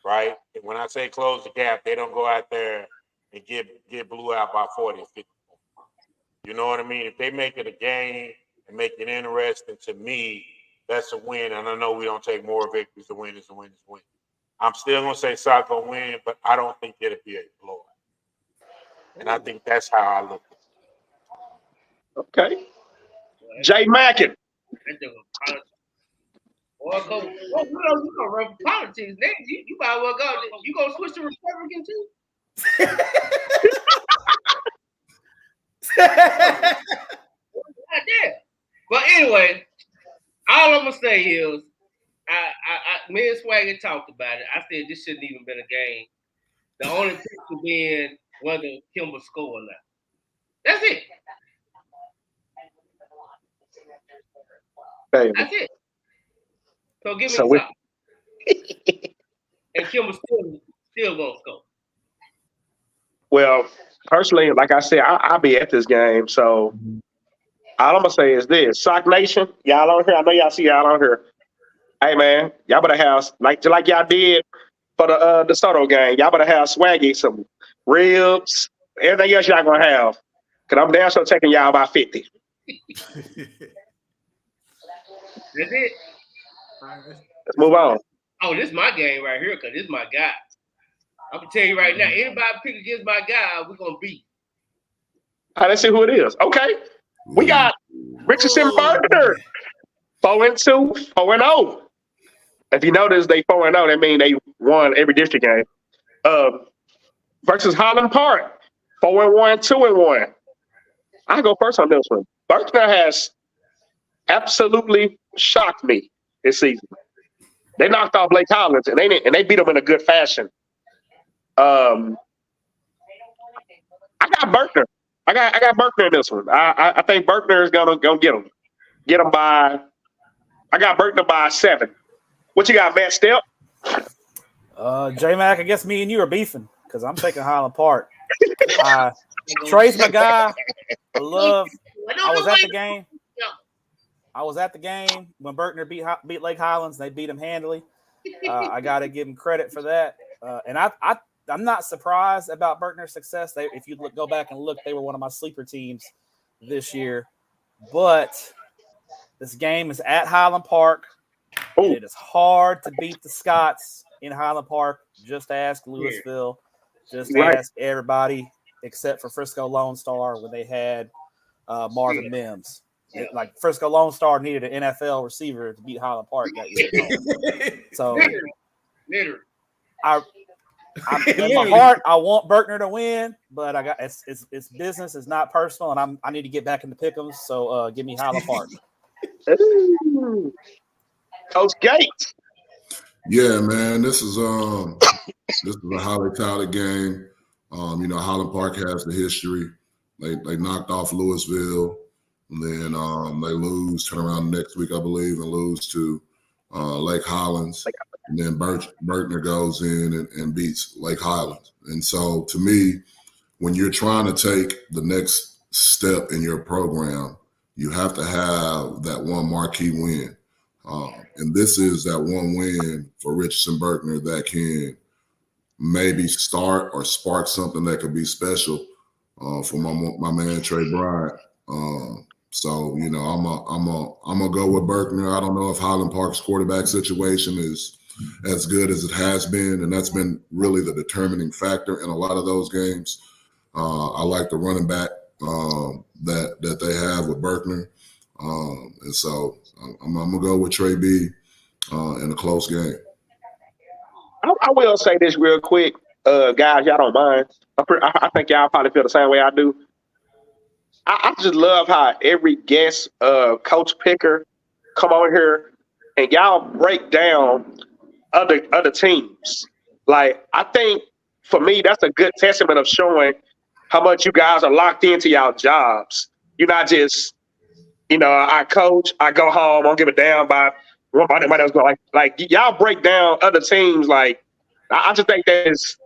Right? And when I say close the gap, they don't go out there and get blew out by 40 or 50. You know what I mean? If they make it a game and make it interesting, to me, that's a win. And I know we don't take more victories. The win is a win is a win. I'm still going to say Sox going to win, but I don't think it'll be a blowout. And I think that's how I look at it. Okay. Jay Mackin. Well, you gonna run for politics next. You might well go. You gonna switch to Republican too? Goddamn. But anyway, all I'm gonna say is, me and Swagger talked about it. I said this shouldn't even been a game. The only picture being whether Kimber score or not. That's it. Baby. That's it. So give me something. And Kimber still gonna score. Well, personally, like I said, I'll be at this game. So all I'm gonna say is this: Sock Nation, y'all on here. I know y'all see y'all on here. Hey man, y'all better have like y'all did for the DeSoto game. Y'all better have Swaggy some ribs, everything else y'all gonna have. Cause I'm down so taking y'all about 50. That's it. Let's move on. Oh, this is my game right here, because this is my guy. I'm going to tell you right now, anybody pick against my guy, we're going to beat. All right, let's see who it is. Okay. We got Richardson Burger. 4-2, 4-0. If you notice, they 4-0, that means they won every district game. Versus Highland Park, 4-1, 2-1. I go first on this one. Berkner has absolutely shocked me this season. They knocked off Lake Highlands and they beat them in a good fashion. I got Berkner. I got Berkner in this one. I think Berkner is gonna get them. Get them by. I got Berkner by 7. What you got, Matt Step? J-Mac, I guess me and you are beefing because I'm taking Highland Park. Trey's my guy. I was at the game. I was at the game when Berkner beat Lake Highlands. They beat him handily. I got to give him credit for that. And I'm not surprised about Berkner's success. If you go back and look, they were one of my sleeper teams this year. But this game is at Highland Park. And it is hard to beat the Scots in Highland Park. Just ask Louisville. Just ask everybody except for Frisco Lone Star when they had Marvin Mims. Like Frisco Lone Star needed an NFL receiver to beat Highland Park that year. So, literally. In my heart, I want Berkner to win, but I got it's business. It's not personal, and I need to get back into pick'ems. So, give me Highland Park. Coach Gates. Yeah, man, this is a highly touted game. Highland Park has the history. They knocked off Louisville. And then they lose, turn around next week, I believe, and lose to Lake Highlands. And then Berkner goes in and beats Lake Highlands. And so, to me, when you're trying to take the next step in your program, you have to have that one marquee win. And this is that one win for Richardson Berkner that can maybe start or spark something that could be special for my man Trey Bryant. So, I'm gonna go with Berkner. I don't know if Highland Park's quarterback situation is as good as it has been, and that's been really the determining factor in a lot of those games. I like the running back that they have with Berkner, and so I'm gonna go with Trey B in a close game. I will say this real quick, guys. Y'all don't mind? I think y'all probably feel the same way I do. I just love how every guest coach picker come on here and y'all break down other teams. Like, I think for me, that's a good testament of showing how much you guys are locked into y'all jobs. You're not just, I coach, I go home, I don't give a damn about Well, might as well. Like y'all break down other teams. Like I just think that's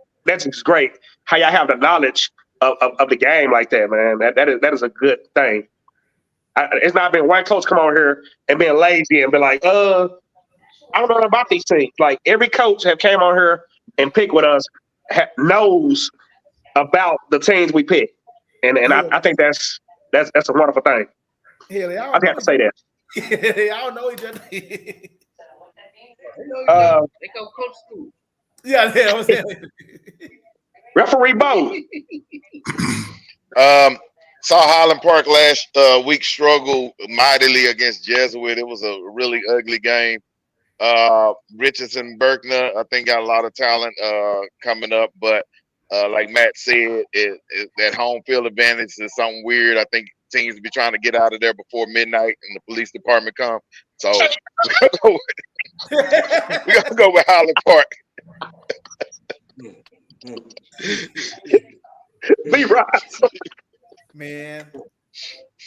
just great. How y'all have the knowledge of the game like that, man. That is a good thing. It's not been one coach come over here and been lazy and been like, I don't know about these teams. Like every coach have came on here and picked with us knows about the teams we pick, and I think that's a wonderful thing. Hell, I have to say that. I don't know each other. They go coach school. Yeah, I was saying. Referee Bo. Saw Highland Park last week struggle mightily against Jesuit. It was a really ugly game. Richardson Berkner, I think, got a lot of talent coming up, but like Matt said, that home field advantage is something weird. I think teams be trying to get out of there before midnight and the police department come. So we're gonna go with Highland Park. Be right. Man,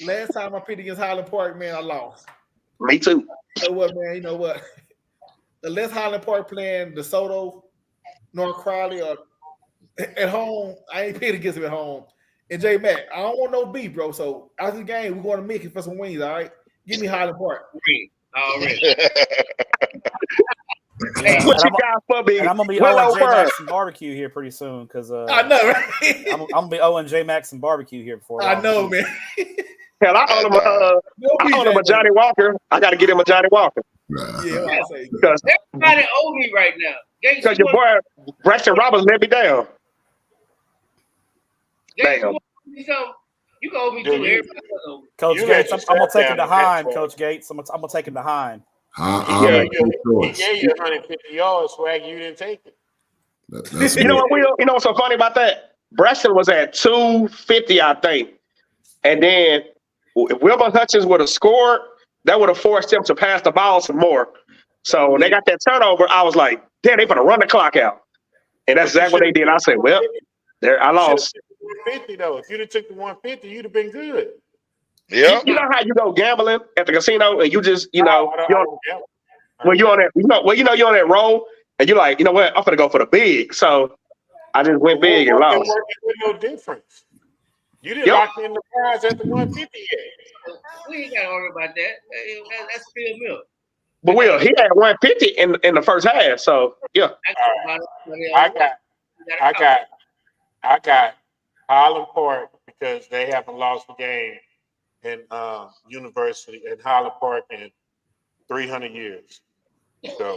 last time I played against Highland Park, man, I lost. Me too. You know what, man? You know what? Unless Highland Park playing DeSoto, North Crowley, or at home, I ain't played against him at home. And J Mac, I don't want no beef, bro. So after the game, we're going to Mickey for some wings, all right? Give me Highland Park. Already. Yeah, What you got for me? And I'm gonna be Willow J Max Fern. and barbecue here pretty soon because I know, right? I'm gonna be Owen J Max and barbecue here before. I know, man. Hell, I own him a Johnny Walker. I got to get him a Johnny Walker. Yeah, I say. Because Everybody owe me right now. Gates, your boy Braxton Roberts let me down. Gates, Damn. you can owe me too. Everybody owe me. Coach You Gates, let I'm gonna take yourself him to down Heim. the Coach Gates, I'm gonna take him to Heim. He gave you 150 yards, swag. You didn't take it. That's You know what, Will? You know what's so funny about that? Braxton was at 250, I think. And then if Wilbur Hutchins would have scored, that would have forced him to pass the ball some more. So when they got that turnover, I was like, damn, they gonna run the clock out. And that's exactly what they did. I said, well, there I lost. 150 though. If you'd have took the 150, you'd have been good. Yeah. You know how you go gambling at the casino and you just, I don't when you're on that, you're on that roll and you're like, you know what, I'm gonna go for the big. So I just went big and lost. No difference. You didn't lock in the prize at the 150 yet. We ain't got to worry about that. That's Phil Miller. But Will, he had 150 in the first half. So yeah. I got Highland Park because they haven't lost a game in University in Highland Park in 300 years. So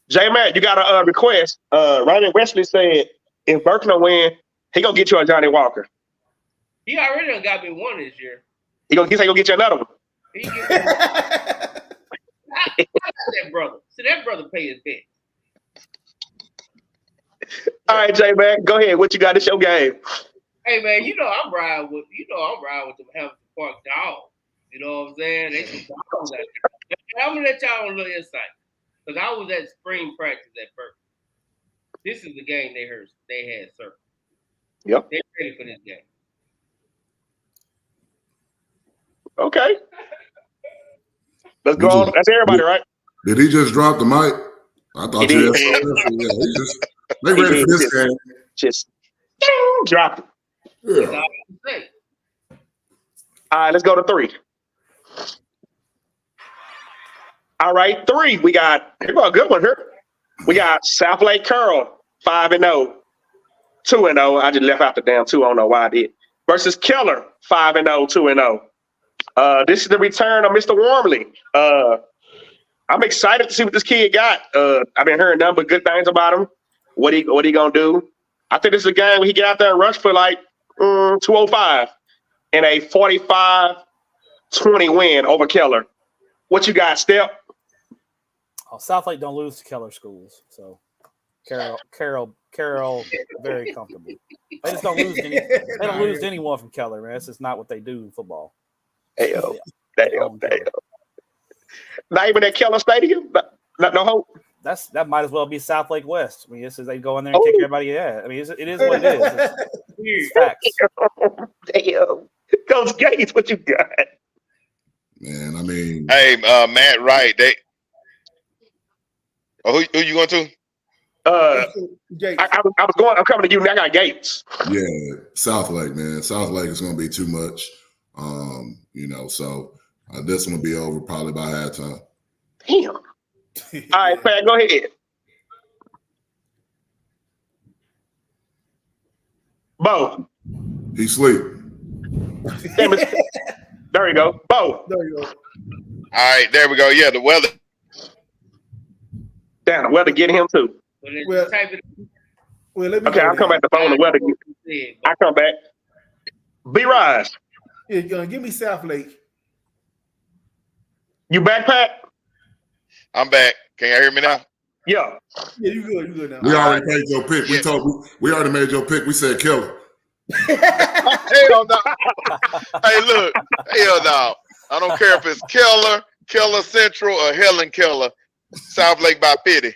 J Matt, you got a request. Ryan Wesley said if Berkner win, he gonna get you a Johnny Walker. He already done got me one this year. He said he'll get you another one. He get I that brother. So that brother pay his debt. All right, J Matt, go ahead. What you got? It's your game. Hey man, I'm riding with them Hampton Park dogs. You know what I'm saying? They some dogs out there. I'm gonna let y'all on a little insight. Because I was at spring practice at Berkeley. This is the game they had circled. Yep. They're ready for this game. Okay. Let's go on. That's everybody, right? Did he just drop the mic? I thought you had something. Yeah, they ready for this game. Just drop it. Yeah. All right, let's go to 3. All right, 3. Here we go, a good one here. We got South Lake Curl, 5-0. 2-0. I just left out the damn 2. I don't know why I did. Versus Keller, 5-0, 2-0. This is the return of Mr. Wormley. I'm excited to see what this kid got. I've been hearing nothing but good things about him. What he gonna do? I think this is a game where he get out there and rush for like 205 in a 45-20 win over Keller. What you got, Step? Oh, South Lake don't lose to Keller schools, so Carroll, very comfortable. They just don't lose. They don't lose to anyone from Keller, man. That's just not what they do in football. Damn. Not even at Keller Stadium. Not no hope. That might as well be South Lake West. I mean, this is they go in there and kick everybody out. I mean, it is what it is. It's facts. Damn. Coach Gates, what you got? man. I mean, Hey, Matt Wright. Who you going to? I'm coming to you. Now I got Gates. yeah, Southlake, man. Southlake is going to be too much. So this one will be over probably by halftime. Damn. All right, Pat, go ahead. Bo. He sleep. There you go. Bo. There you go. All right, there we go. Yeah, the weather. Damn, the weather get him too. Well, let me okay, I'll come back to phone the weather. I come back. B-Rise. Yeah, give me Southlake. You back, Pat? I'm back. Can you hear me now? Yeah. Yeah, you good. You good now. We already made your pick. We already made your pick. We said Killer. Hell no. Hey, look. Hell no. I don't care if it's Keller Central, or Helen Keller. Southlake by 50.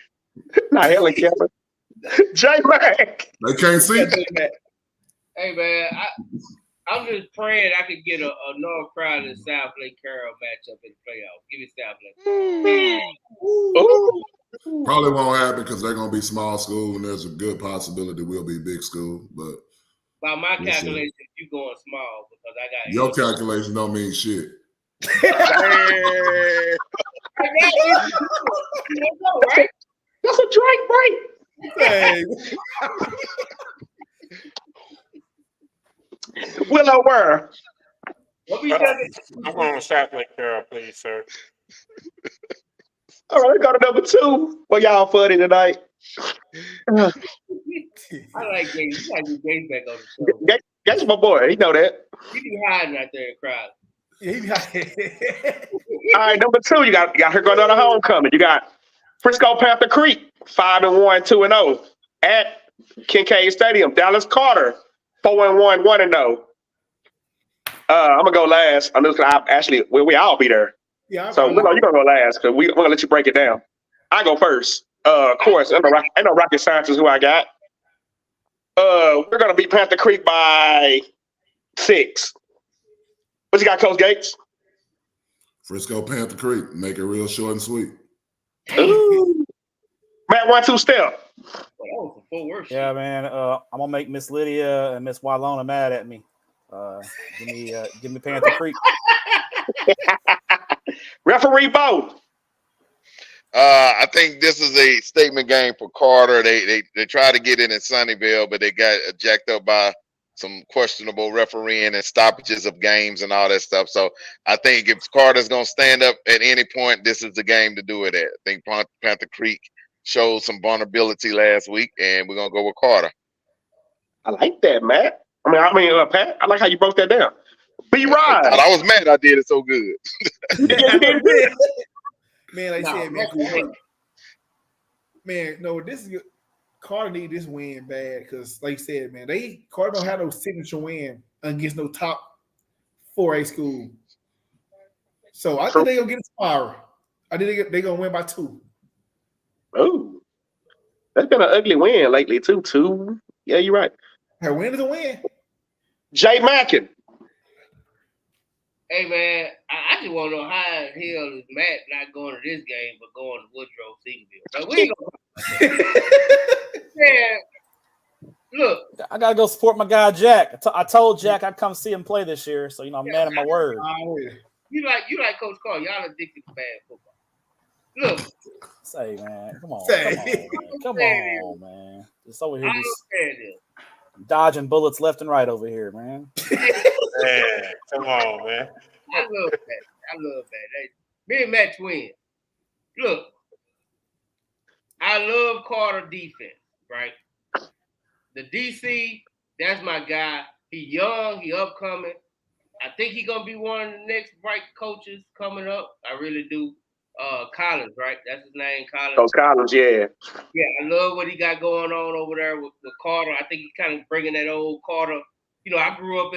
Not Helen Keller. J-Mac. They can't see. Hey, man, I'm just praying I could get a North Crowd and Southlake Carroll matchup in the playoffs. Give me Southlake. Probably won't happen because they're going to be small school, and there's a good possibility we'll be big school. But by my calculation, you going small because I got your calculation don't mean shit. Right? That's a Drake break. Hey. Willow where? What we I'm going with Southlake Carroll, please, sir. All right, go to number 2. Well, y'all funny tonight. I like Gates. You got to get Gates back on the show. Gates my boy. He know that. He be hiding out there in crowd. Yeah, he be hiding. All right, number 2, you got her going on a homecoming. You got Frisco Panther Creek, 5-1, 2-0 at Kincaid Stadium. Dallas Carter, 4-1, 1-0. I'm gonna go last. I'm just gonna we all be there. Yeah. So you're gonna go last because we're gonna let you break it down. I go first. Of course, ain't no rocket science is who I got. We're gonna beat Panther Creek by 6. What you got, Coach Gates? Frisco Panther Creek. Make it real short and sweet. Ooh. Matt, 1-2 step. Yeah, man. I'm gonna make Miss Lydia and Miss Walona mad at me. Give me Panther Creek. Referee vote. I think this is a statement game for Carter. They tried to get in Sunnyvale, but they got jacked up by some questionable refereeing and stoppages of games and all that stuff. So I think if Carter's gonna stand up at any point, this is the game to do it at. I think Panther Creek showed some vulnerability last week, and we're gonna go with Carter. I like that, Matt. I mean, Pat. I like how you broke that down. B-Rise. I was mad I did it so good. Man, like I said, man, no, this is Carter need this win bad because, like you said, man, Carter don't have no signature win against no top 4A school. So I think they're gonna get a spiral. I think they're gonna win by 2. Oh, that's been an ugly win lately too. 2. Yeah, you're right. Her win is a win. Jay Mackin. Hey, man, I just want to know how the hell is Matt not going to this game but going to Woodrow Seagoville? Like, we ain't gonna man, look. I got to go support my guy, Jack. I told Jack I'd come see him play this year, so, I'm man of my word. You like Coach Carl. Y'all addicted to bad football. Look. Say, man. Come on. Say. Come on, man. It's over here just dodging bullets left and right over here, man. Man, come on, man. I love that. Me and Matt twins. Look, I love Carter defense, right? The DC, that's my guy. He young, he upcoming. I think he gonna be one of the next bright coaches coming up. I really do. Collins, right? That's his name, Collins. Coach Collins, yeah. Yeah, I love what he got going on over there with Carter. I think he's kind of bringing that old Carter. I grew up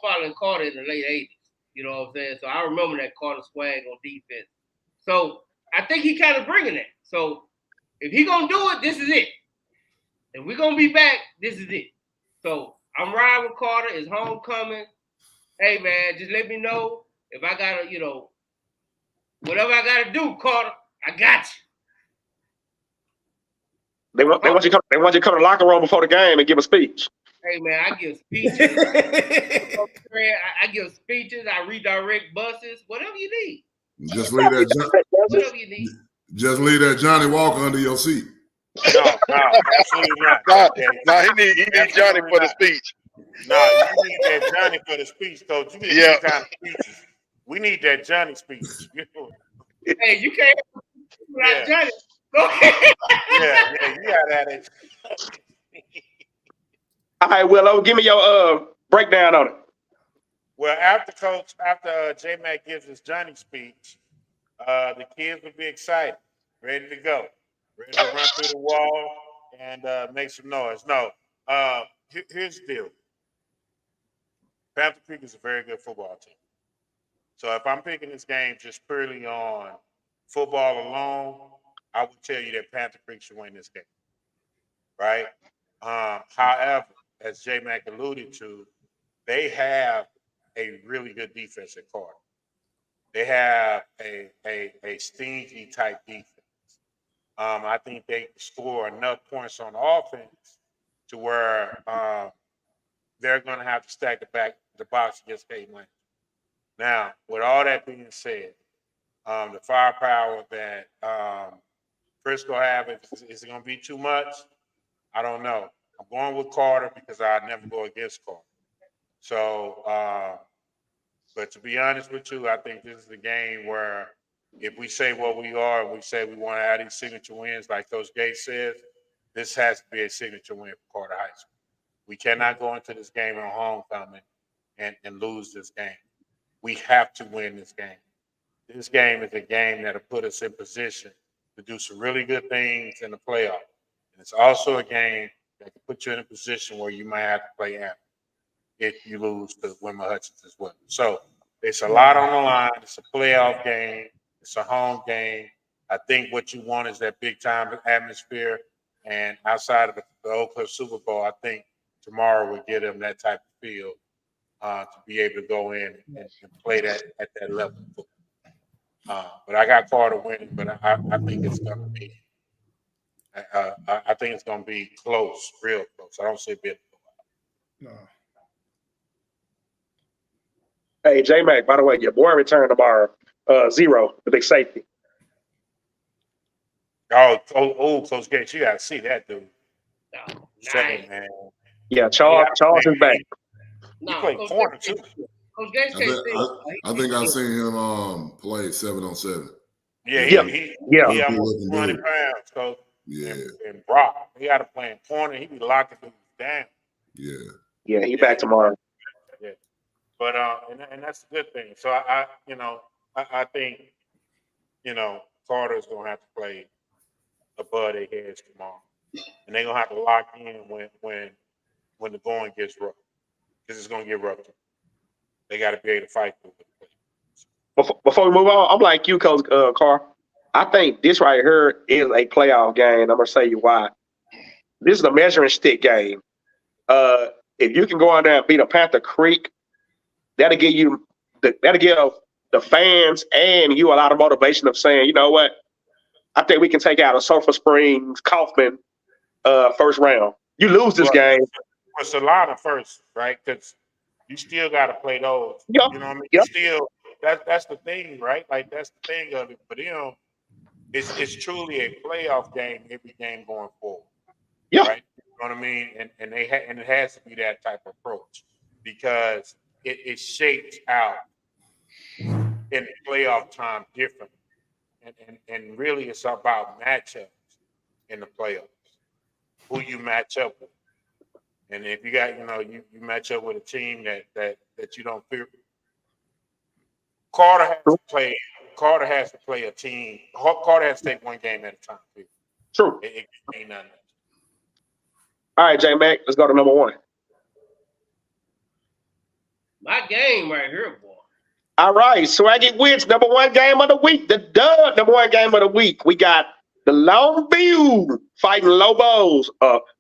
following Carter in the late 80s. You know what I'm saying? So I remember that Carter swag on defense. So I think he kind of bringing that. So if he gonna do it, this is it. If we're gonna be back, this is it. So I'm riding with Carter. It's homecoming. Hey man, just let me know If I gotta, whatever I gotta do, Carter, I got you. They want you to come to the locker room before the game and give a speech. Hey man, I give speeches. I give speeches. I redirect buses. Whatever you need. Just leave that. Whatever you need. Just leave that Johnny Walker under your seat. No, absolutely not. No, he need Johnny for the speech. No, you need that Johnny for the speech, Coach. You need these kind of speeches. We need that Johnny speech. Hey, you can't without Johnny. Go ahead. Yeah, you gotta have it. All right, Willow, give me your breakdown on it. Well, after J-Mac gives his Johnny speech, the kids will be excited, ready to go, ready to run through the wall and make some noise. No, here's the deal. Panther Creek is a very good football team. So if I'm picking this game just purely on football alone, I would tell you that Panther Creek should win this game, right? However, as J-Mac alluded to, they have a really good defense at Carter. They have a stingy type defense. I think they score enough points on offense to where they're going to have to stack the box against Caden Lane. Now, with all that being said, the firepower that Frisco have, is it going to be too much? I don't know. I'm going with Carter because I never go against Carter. So, but to be honest with you, I think this is the game where if we say what we are and we say we want to add these signature wins, like Coach Gates says, this has to be a signature win for Carter High School. We cannot go into this game on homecoming and lose this game. We have to win this game. This game is a game that'll put us in position to do some really good things in the playoff. And it's also a game that can put you in a position where you might have to play Amber if you lose to Wilma Hutchins as well. So it's a lot on the line. It's a playoff game. It's a home game. I think what you want is that big-time atmosphere. And outside of the Oak Cliff Super Bowl, I think tomorrow will give them that type of feel to be able to go in and play that at that level. But I got Carter winning, but I think it's going to be I think it's going to be close, real close. I don't see a bit. No. Hey, J-Mac, by the way, your boy returned tomorrow. Zero, the big safety. Coach Gates, you got to see that, dude. No, Say, man. Yeah, Charles is back. He played corner, too. Coach Gates can't I think I seen him play 7-on-7. Yeah, he almost 20 pounds, Coach. Yeah. And Brock, he got to play in corner. He be locking dudes down. Yeah. Yeah, he back tomorrow. Yeah. But and that's a good thing. So I think, Carter's gonna have to play above their heads tomorrow. And they're gonna have to lock in when the going gets rough. Because it's gonna get rough. They gotta be able to fight through it. Before we move on, I'm like you, Coach Carr. I think this right here is a playoff game. I'm gonna say you why. This is a measuring stick game. If you can go out there and beat a Panther Creek, that'll give the fans and you a lot of motivation of saying, you know what, I think we can take out a Sulphur Springs, Kaufman first round. You lose this game. It's a lot of first, right? Because you still got to play those. Yep. You know what I mean? Yep. Still, that's the thing, right? Like that's the thing of it. But it's truly a playoff game every game going forward. Yeah. Right? You know what I mean? And it has to be that type of approach because it shapes out in playoff time differently. And really it's about matchups in the playoffs. Who you match up with. And if you got, you match up with a team that you don't fear. Carter has to play a team. Carter has to take one game at a time. True. It ain't nothing. All right, J-Mac, let's go to number one. My game right here, boy. All right, Swaggy Wits, number one game of the week. The dub, number one game of the week. We got the Longview fighting Lobos.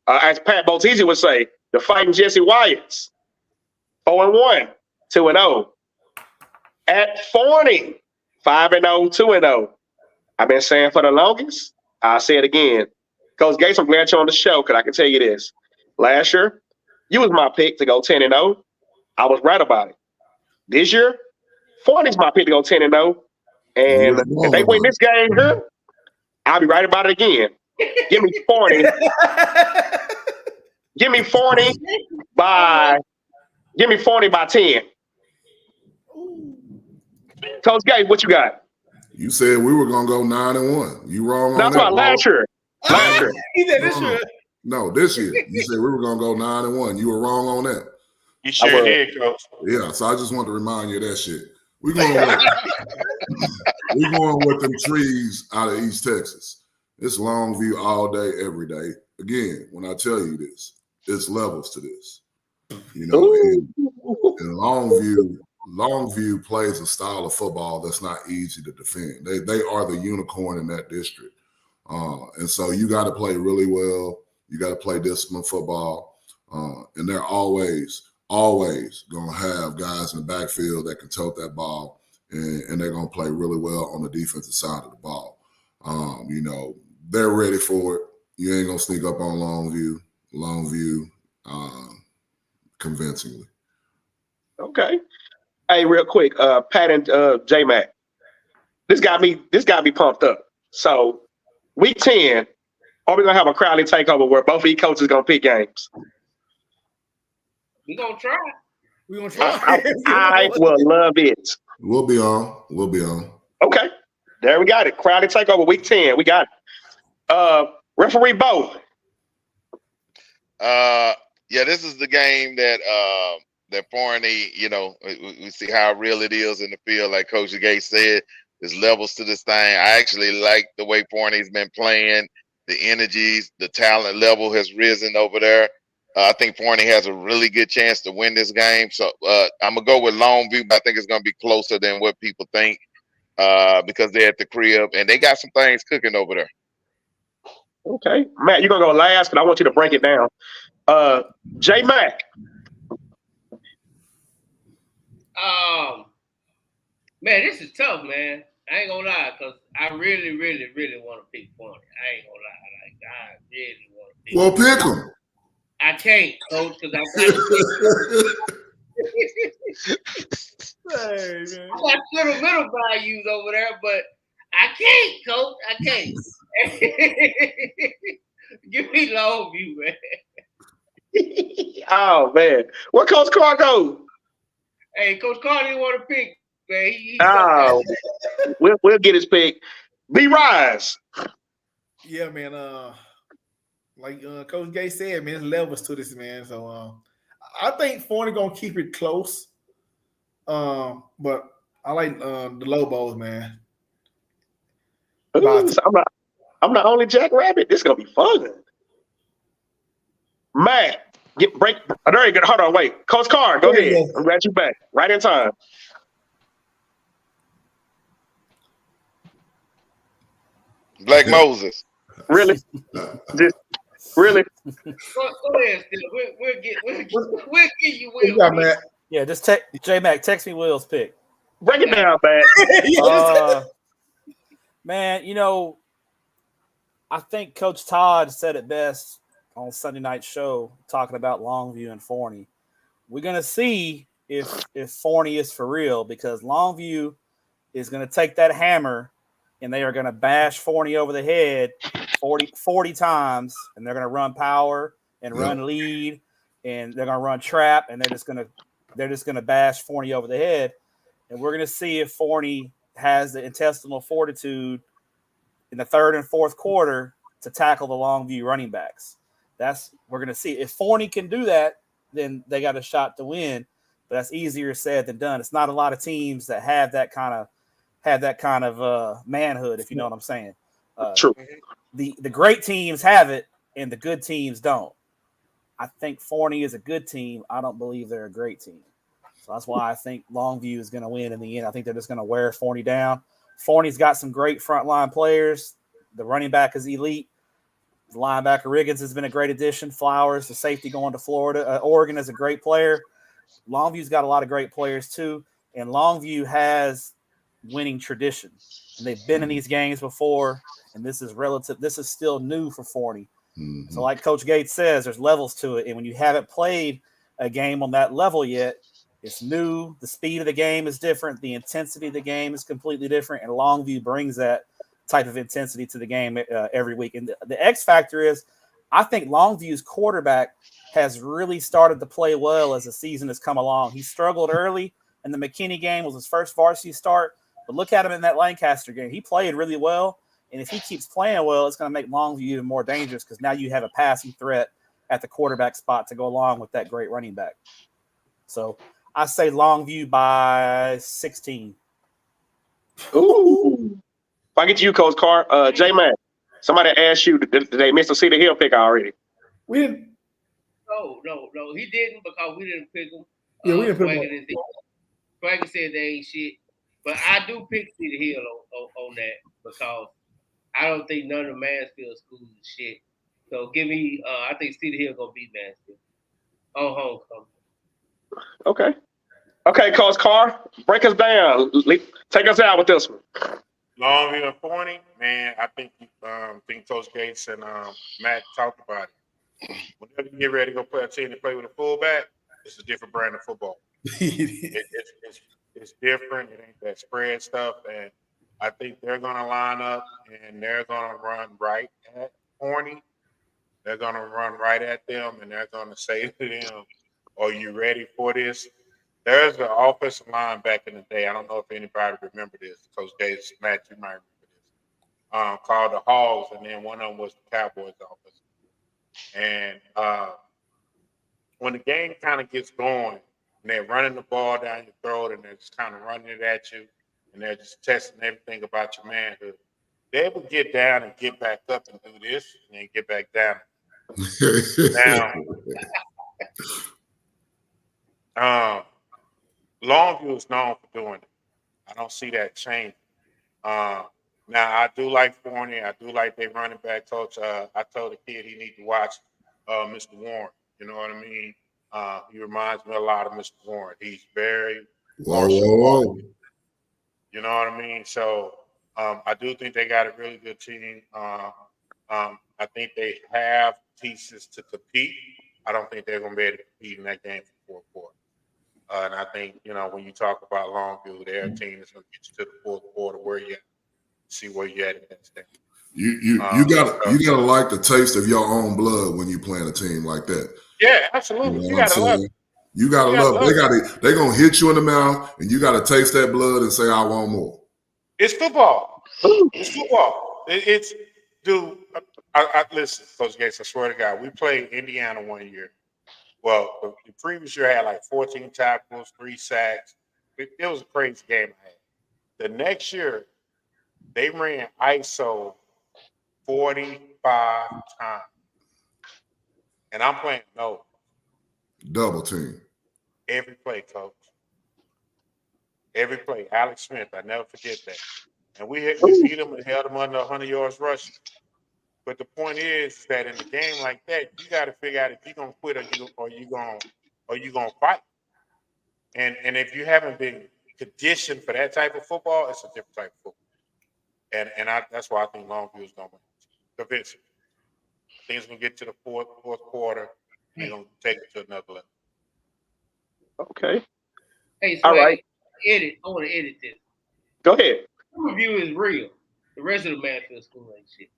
As Pat Bottizi would say, the fighting Jesse Wyatts. 4-1, 2-0. At Forney, 5-0, 2-0. I've been saying for the longest. I'll say it again. Coach Gates, I'm glad you're on the show because I can tell you this. Last year, you was my pick to go 10-0. I was right about it. This year, Forney's my pick to go 10-0. And if they win this game here, I'll be right about it again. Give me 40. Give me 40 by 10. Coach Gates, what you got? You said we were gonna go 9-1. You wrong on that. That's about last year. Last year. He said this year. No, this year. You said we were gonna go 9-1. You were wrong on that. You sure did, Coach. Yeah, so I just want to remind you of that shit. We going with them trees out of East Texas. It's Longview all day, every day. Again, when I tell you this, it's levels to this. You know, and Longview plays a style of football that's not easy to defend. They are the unicorn in that district. And so you got to play really well. You got to play disciplined football. And they're always going to have guys in the backfield that can tote that ball, and they're going to play really well on the defensive side of the ball. You know, they're ready for it. You ain't going to sneak up on Longview convincingly. Okay. Hey, real quick, Pat and J-Mac. This got me pumped up. So, week 10, are we going to have a Crowley takeover where both of these coaches going to pick games? We're going to try. I will love it. We'll be on. Okay. There we got it. Crowley takeover week 10. We got it. Referee Bo. Yeah, this is the game that Forney, you know, we see how real it is in the field. Like Coach Gates said, there's levels to this thing. I actually like the way Forney's been playing. The energies, the talent level has risen over there. I think Forney has a really good chance to win this game. So I'm going to go with Longview, but I think it's going to be closer than what people think because they're at the crib, and they got some things cooking over there. Okay. Matt, you're going to go last, but I want you to break it down. J-Mac. Man, this is tough, man. I ain't gonna lie, because I really, really, really want to pick Forney. I ain't gonna lie. Like, I really want to pick Well, pick him. I can't, Coach, because I got sentimental values over there, but I can't, Coach. I can't. Give me Longview, man. Oh, man. Where Coach Carr go? Hey, Coach Carr didn't want to pick, man. We'll get his pick. B-Rise. Yeah, man. Like Coach Gay said, man, there's levels to this, man. So I think Forney gonna keep it close. But I like the Lobos, man. Ooh, so I'm the only Jack Rabbit. This is gonna be fun. Matt, there you go. Hold on, wait. Coach Carr, go ahead. I'm glad you're back. Right in time. Black Moses. Really? Really? Go ahead, Steve. We'll give you Will. Yeah, Matt. Yeah, just J-Mac, text me Will's pick. Break it down, man. Man, you know, I think Coach Todd said it best on Sunday night show talking about Longview and Forney. We're going to see if Forney is for real, because Longview is going to take that hammer and they are going to bash Forney over the head 40 times, and they're going to run power and run lead, and they're going to run trap, and they're just going to bash Forney over the head. And we're going to see if Forney has the intestinal fortitude in the third and fourth quarter to tackle the Longview running backs. We're going to see. If Forney can do that, then they got a shot to win. But that's easier said than done. It's not a lot of teams that have that kind of manhood, if you know what I'm saying. True. The great teams have it, and the good teams don't. I think Forney is a good team. I don't believe they're a great team. So that's why I think Longview is going to win in the end. I think they're just going to wear Forney down. Forney's got some great frontline players. The running back is elite. The linebacker Riggins has been a great addition. Flowers, the safety going to Florida. Oregon is a great player. Longview's got a lot of great players too. And Longview has winning tradition. And they've been in these games before, and this is relative. This is still new for Forney. Mm-hmm. So like Coach Gates says, there's levels to it. And when you haven't played a game on that level yet, it's new. The speed of the game is different. The intensity of the game is completely different. And Longview brings that type of intensity to the game every week. And the X factor is, I think Longview's quarterback has really started to play well as the season has come along. He struggled early, and the McKinney game was his first varsity start. But look at him in that Lancaster game. He played really well. And if he keeps playing well, it's going to make Longview even more dangerous because now you have a passing threat at the quarterback spot to go along with that great running back. So I say Longview by 16. Ooh. If I get you, Coach Carr, J-Man, somebody asked you, did they miss the Cedar Hill pick already? We didn't. No, he didn't because we didn't pick him. Yeah, we didn't pick him. Frankie said they ain't shit. But I do pick Cedar Hill on that because I don't think none of the Mansfield schools is shit. So give me, I think Cedar Hill going to beat Mansfield on homecoming. Okay, Coach Carr, break us down. Take us out with this one. Longview and Forney, man, I think Coach Gates and Matt talked about it. Whenever you get ready to go play a team to play with a fullback, it's a different brand of football. It's different. It ain't that spread stuff. And I think they're going to line up and they're going to run right at Forney. They're going to run right at them, and they're going to say to them, are you ready for this? There's an offensive line back in the day. I don't know if anybody remember this. Coach Gates, Matt, you might remember this. Called the Hogs, and then one of them was the Cowboys offense. And when the game kind of gets going, and they're running the ball down your throat, and they're just kind of running it at you, and they're just testing everything about your manhood, they will get down and get back up and do this, and then get back down. Now, Longview is known for doing it. I don't see that changing. Now, I do like Forney. I do like their running back coach. I told the kid he needs to watch Mr. Warren. You know what I mean? He reminds me a lot of Mr. Warren. He's very whoa. You know what I mean? So I do think they got a really good team. I think they have pieces to compete. I don't think they're going to be able to compete in that game for fourth quarter. And I think, when you talk about Longview, their team is going to get you to the fourth quarter where you see where you're at in that state. You gotta like the taste of your own blood when you playing a team like that. Yeah, absolutely. You gotta love it. You gotta love it. They're gonna hit you in the mouth, and you gotta taste that blood and say, I want more. It's football. It's football. Dude, I listen, Coach Gates, I swear to God, we played Indiana one year. Well, the previous year I had like 14 tackles, 3 sacks. It was a crazy game I had. The next year, they ran ISO 45 times. And I'm playing no. Double team. Every play, coach. Every play. Alex Smith, I never forget that. And we beat them and held them under 100 yards rushing. But the point is that in a game like that, you got to figure out if you're gonna quit or you gonna fight. And if you haven't been conditioned for that type of football, it's a different type of football. And that's why I think Longview is gonna win. Convincing. Things gonna get to the fourth quarter. They're gonna take it to another level. Okay. Hey, so all right. I want to edit this. Go ahead. The review is real. The rest of the Mansfield school ain't shit.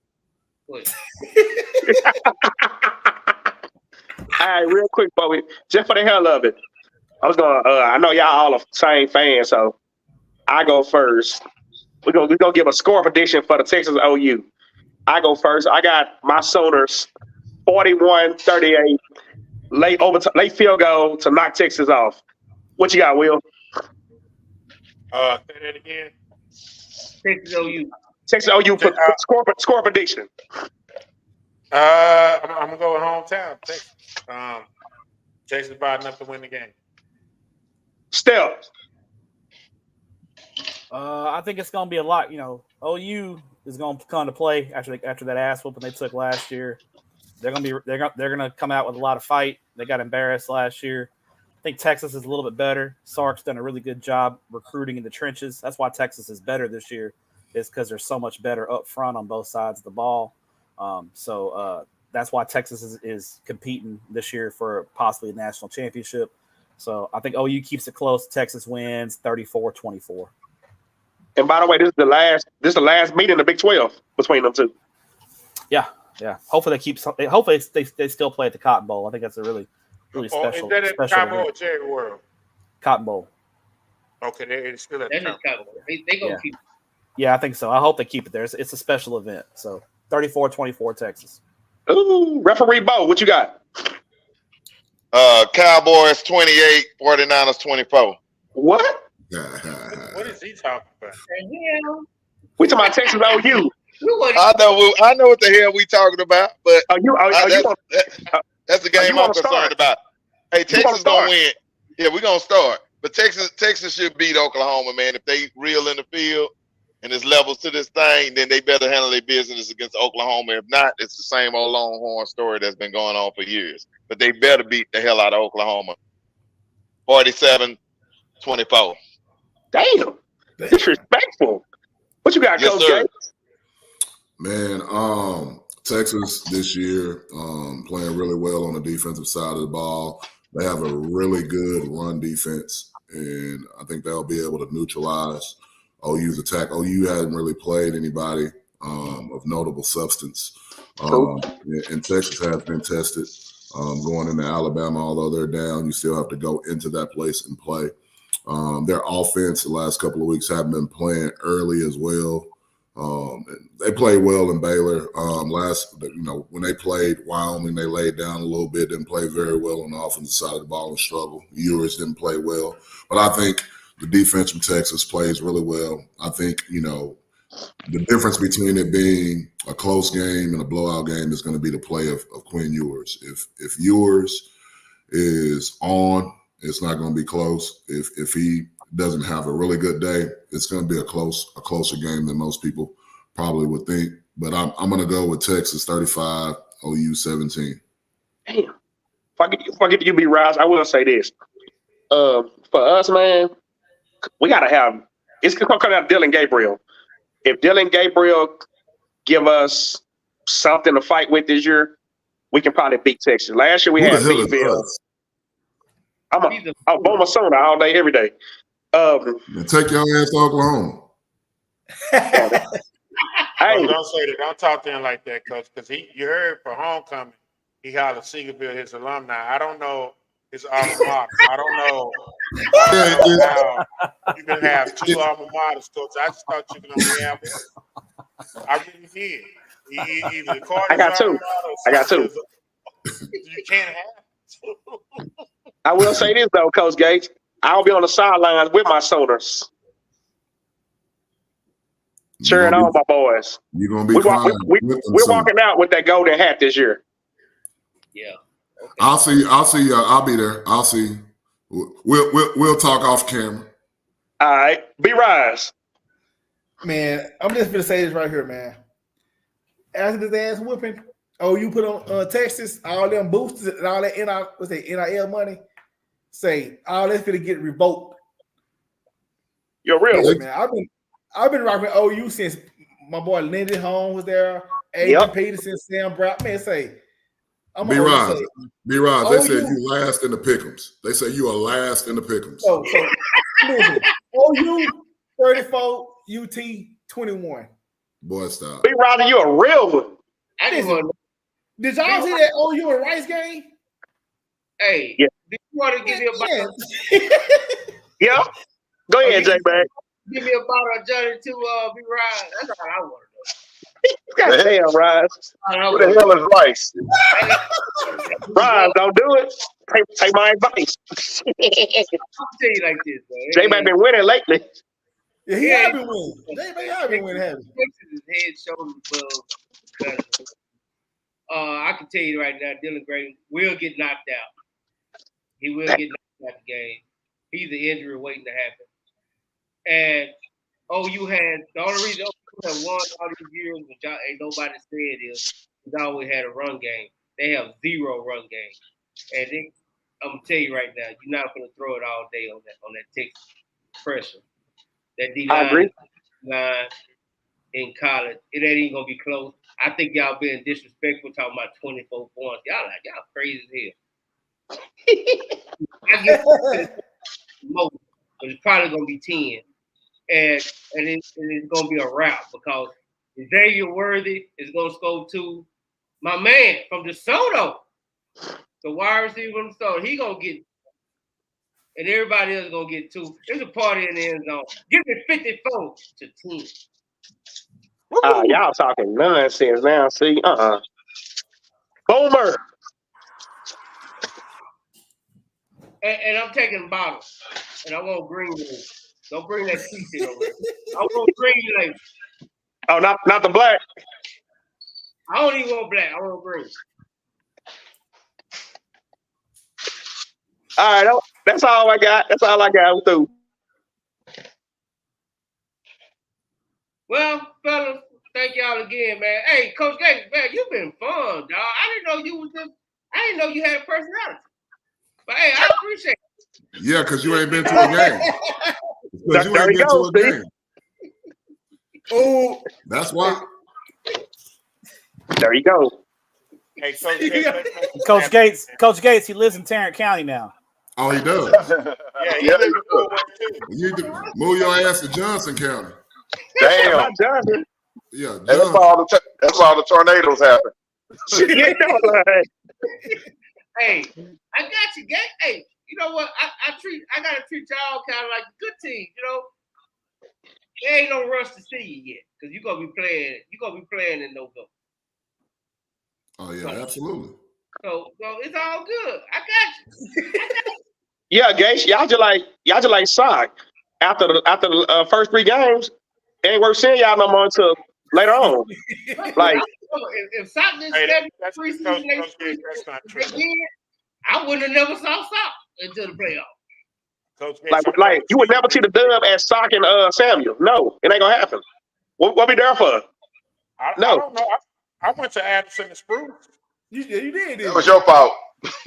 All right, real quick, Bobby. Just for the hell of it, I know y'all all are same fans, so I go first. We're gonna give a score prediction for the Texas OU. I go first. I got my Sooners 41-38, late field goal to knock Texas off. What you got, Will? Say that again. Texas OU. Texas OU score prediction. I'm gonna go with hometown. Texas. Texas bad enough to win the game. Steph. I think it's gonna be a lot. OU is gonna come to play after that ass whooping they took last year. They're gonna come out with a lot of fight. They got embarrassed last year. I think Texas is a little bit better. Sark's done a really good job recruiting in the trenches. That's why Texas is better this year, is because they're so much better up front on both sides of the ball. So that's why Texas is competing this year for possibly a national championship. So I think OU keeps it close. Texas wins 34-24. And by the way, this is the last meeting in the Big 12 between them two. Yeah. Hopefully they still play at the Cotton Bowl. I think that's a really special. Is that at special Cotton Bowl event. or Jerry World? Cotton Bowl. Okay, it's still at That the is Cotton Bowl. They gonna keep. Yeah, I think so. I hope they keep it there. It's a special event. So 34-24 Texas. Ooh, referee Bo, what you got? Cowboys 28, 49ers 24. What? What is he talking about? Yeah. We talking about Texas OU. I know what the hell we talking about, but that's the game I'm concerned about. Hey, Texas gonna win. Yeah, we're gonna start. But Texas should beat Oklahoma, man. If they real in the field and there's levels to this thing, then they better handle their business against Oklahoma. If not, it's the same old Longhorn story that's been going on for years. But they better beat the hell out of Oklahoma. 47-24. Damn. Disrespectful. What you got, Coach Jay? Man, Texas this year playing really well on the defensive side of the ball. They have a really good run defense, and I think they'll be able to neutralize OU's attack. OU hasn't really played anybody of notable substance, and Texas has been tested going into Alabama. Although they're down, you still have to go into that place and play. Their offense the last couple of weeks haven't been playing early as well. They played well in Baylor. When they played Wyoming, they laid down a little bit, didn't play very well on the offensive side of the ball and struggled. Ewers didn't play well. But I think the defense from Texas plays really well. I think, the difference between it being a close game and a blowout game is going to be the play of Quinn Ewers. If Ewers is on, it's not going to be close. If he doesn't have a really good day, it's going to be a closer game than most people probably would think. But I'm going to go with Texas 35, OU 17. Damn. If I get to you, B-Rise, I will say this. For us, man, we got to have – it's going to come out of Dylan Gabriel. If Dylan Gabriel give us something to fight with this year, we can probably beat Texas. Last year we had Meadville. I'm a Boma Sona all day, every day. Take your ass to Oklahoma. Hey, don't say that. Don't talk to him like that, Coach, because you heard for homecoming, he hollered Seagerville, his alumni. I don't know his alma mater. I don't know how you can have two alma maters, Coach. I just thought you could only have one. I really did. Either I got two. You can't have two. I will say this, though, Coach Gates. I'll be on the sidelines with my Soners. Cheering on my boys. You're going to be we're walking out with that golden hat this year. Yeah. Okay. I'll see you. I'll be there. I'll see you. We'll talk off camera. All right. B-Rise. Man, I'm just going to say this right here, man. After this ass whooping, you put on Texas, all them boosters and all that NIL money, say all that's going to get revoked. You're real. Yeah, man. I've been rocking OU since my boy Lindy Holmes was there, Adrian Peterson, Sam Brown. Man, say B-Rise. They said you last in the pick'ems. They say you are last in the pick'ems. So listen, OU 34, UT 21. Boy, stop. B-Rise, you a real one. Did y'all see that OU and Rice game? Hey, yeah. Did you want to give me a bottle? Yeah. Go ahead, J-Bag. Give me a bottle of Johnny to be Rise. That's all I want to know. Goddamn, Rise. What the hell is Rice? Rise, don't do it. Take my advice. I'll tell you like this, man. J-Bag been winning lately. Yeah, he has been winning. J-Bag has been winning heavy. His head, shoulders above. I can tell you right now, Dylan Gray will get knocked out. He will get knocked out the game. He's an injury waiting to happen. And OU has the only reason OU have won all these years, which ain't nobody said is they always had a run game. They have zero run game. And I'm gonna tell you right now, you're not gonna throw it all day on that Texas pressure. That D I agree. line in college, it ain't even gonna be close. I think y'all being disrespectful talking about 24 points. Y'all crazy as hell. I get most, but it's probably gonna be 10, and it's gonna be a wrap because Xavier Worthy is gonna score 2. My man from DeSoto, the wide receiver from DeSoto, he gonna get, and everybody else gonna get 2. There's a party in the end zone. Give me 54-10. Y'all talking nonsense now. See, Boomer. And I'm taking bottles, and I want green label. Don't bring that t-shirt over here. I want green label. Oh, not the black. I don't even want black. I want green. All right, that's all I got. That's all I got. I'm through. Well, fellas, thank y'all again, man. Hey, Coach Gates, man, you've been fun, dog. I didn't know you had a personality. But hey, I appreciate it. Yeah, because you ain't been to a game. Because you ain't been to a game. Oh, that's why. There you go. Hey, Coach Gates, he lives in Tarrant County now. Oh, he does. Yeah, he lives in Fort Worth too. You need to move your ass to Johnson County. Damn. Johnson. Yeah, That's why all the tornadoes happen. Hey, I got you, Gates. Hey, you know what? I gotta treat y'all kind of like a good team, you know. There ain't no rush to see you yet, because you're gonna be playing in November. Oh yeah, absolutely. So it's all good. I got you. Yeah, Gates, y'all just like sock. After the first 3 games, it ain't worth seeing y'all no more until later on. Like if Sock didn't schedule preseason next week, I wouldn't have never saw Sock until the playoffs. Like you would never see the dub as Sock and Samuel. No, it ain't gonna happen. What be there for? I don't know. I went to Anderson and Spruce. You did. That was your fault.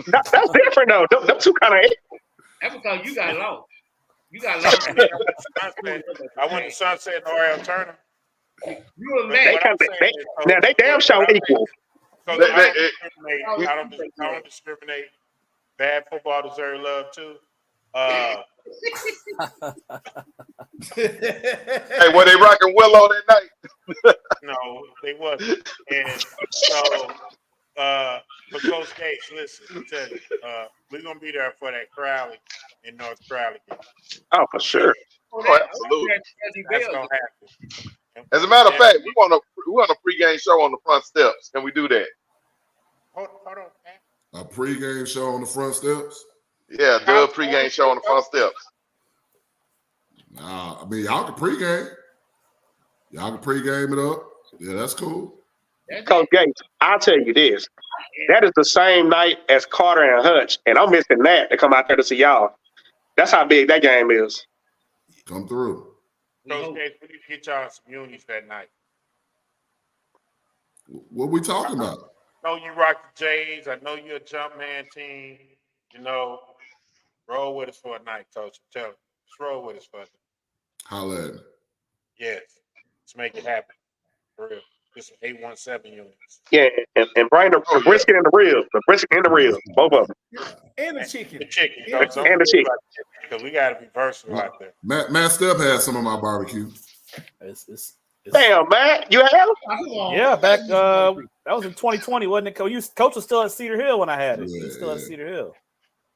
That's different though. Them two kind of. That's because you got lost. I went to Sunset and R.L. Turner. You and Matt. They damn sure equal. I don't discriminate. Bad football deserve love too. Hey, were they rocking Willow that night? No, they wasn't. And so, but Coach Gates, listen, I tell you, we're gonna be there for that Crowley in North Crowley game. Oh, for sure. Oh, absolutely. That's gonna happen. As a matter of fact, we want a pregame show on the front steps. Can we do that? Hold on, man. A pregame show on the front steps? Yeah, do a pregame show on the front steps. Nah, I mean, y'all can pregame. Y'all can pregame it up. Yeah, that's cool. Coach Gates, I'll tell you this. That is the same night as Carter and Hutch, and I'm missing that to come out there to see y'all. That's how big that game is. Come through. Coach Gates, we need to get y'all some unis that night. What we talking about? I know you rock the Jays. I know you're a jump man team. You know, roll with us for a night, Coach. Tell them. Just roll with us for a night. Holla at me. Yes. Let's make it happen. For real. This is 817 units. Yeah, and bring the brisket and the ribs. The brisket and the ribs. Both of them. And the chicken. The chicken. And the chicken. Because we got to be versatile out there. Matt Step had some of my barbecue. It's Damn, Matt. You have? Yeah, back that was in 2020, wasn't it? Coach was still at Cedar Hill when I had it. He was still at Cedar Hill.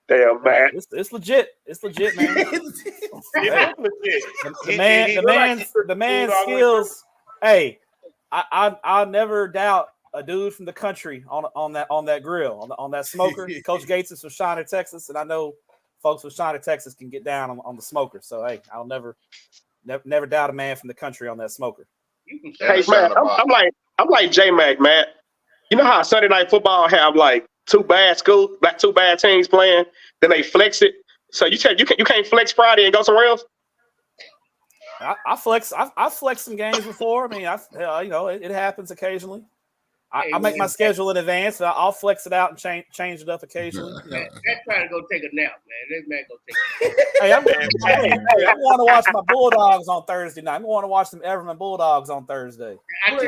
Damn, man. It's legit. It's legit, man. The man's skills. Hey, I'll never doubt a dude from the country on that grill, on that smoker. Coach Gates is from Shawnee, Texas, and I know folks from Shawnee, Texas can get down on the smoker. So hey, I'll never doubt a man from the country on that smoker. Hey man, I'm like J-Mac, man. You know how Sunday Night Football have like two bad teams playing, then they flex it. So you can't flex Friday and go somewhere else. I flex some games before. I mean, it happens occasionally. I make my schedule in advance. And I'll flex it out and change it up occasionally. You know. That's trying to go take a nap, man. This man go take a nap. Hey, I'm going to watch my Bulldogs on Thursday night. I'm going to watch some Everman Bulldogs on Thursday. Who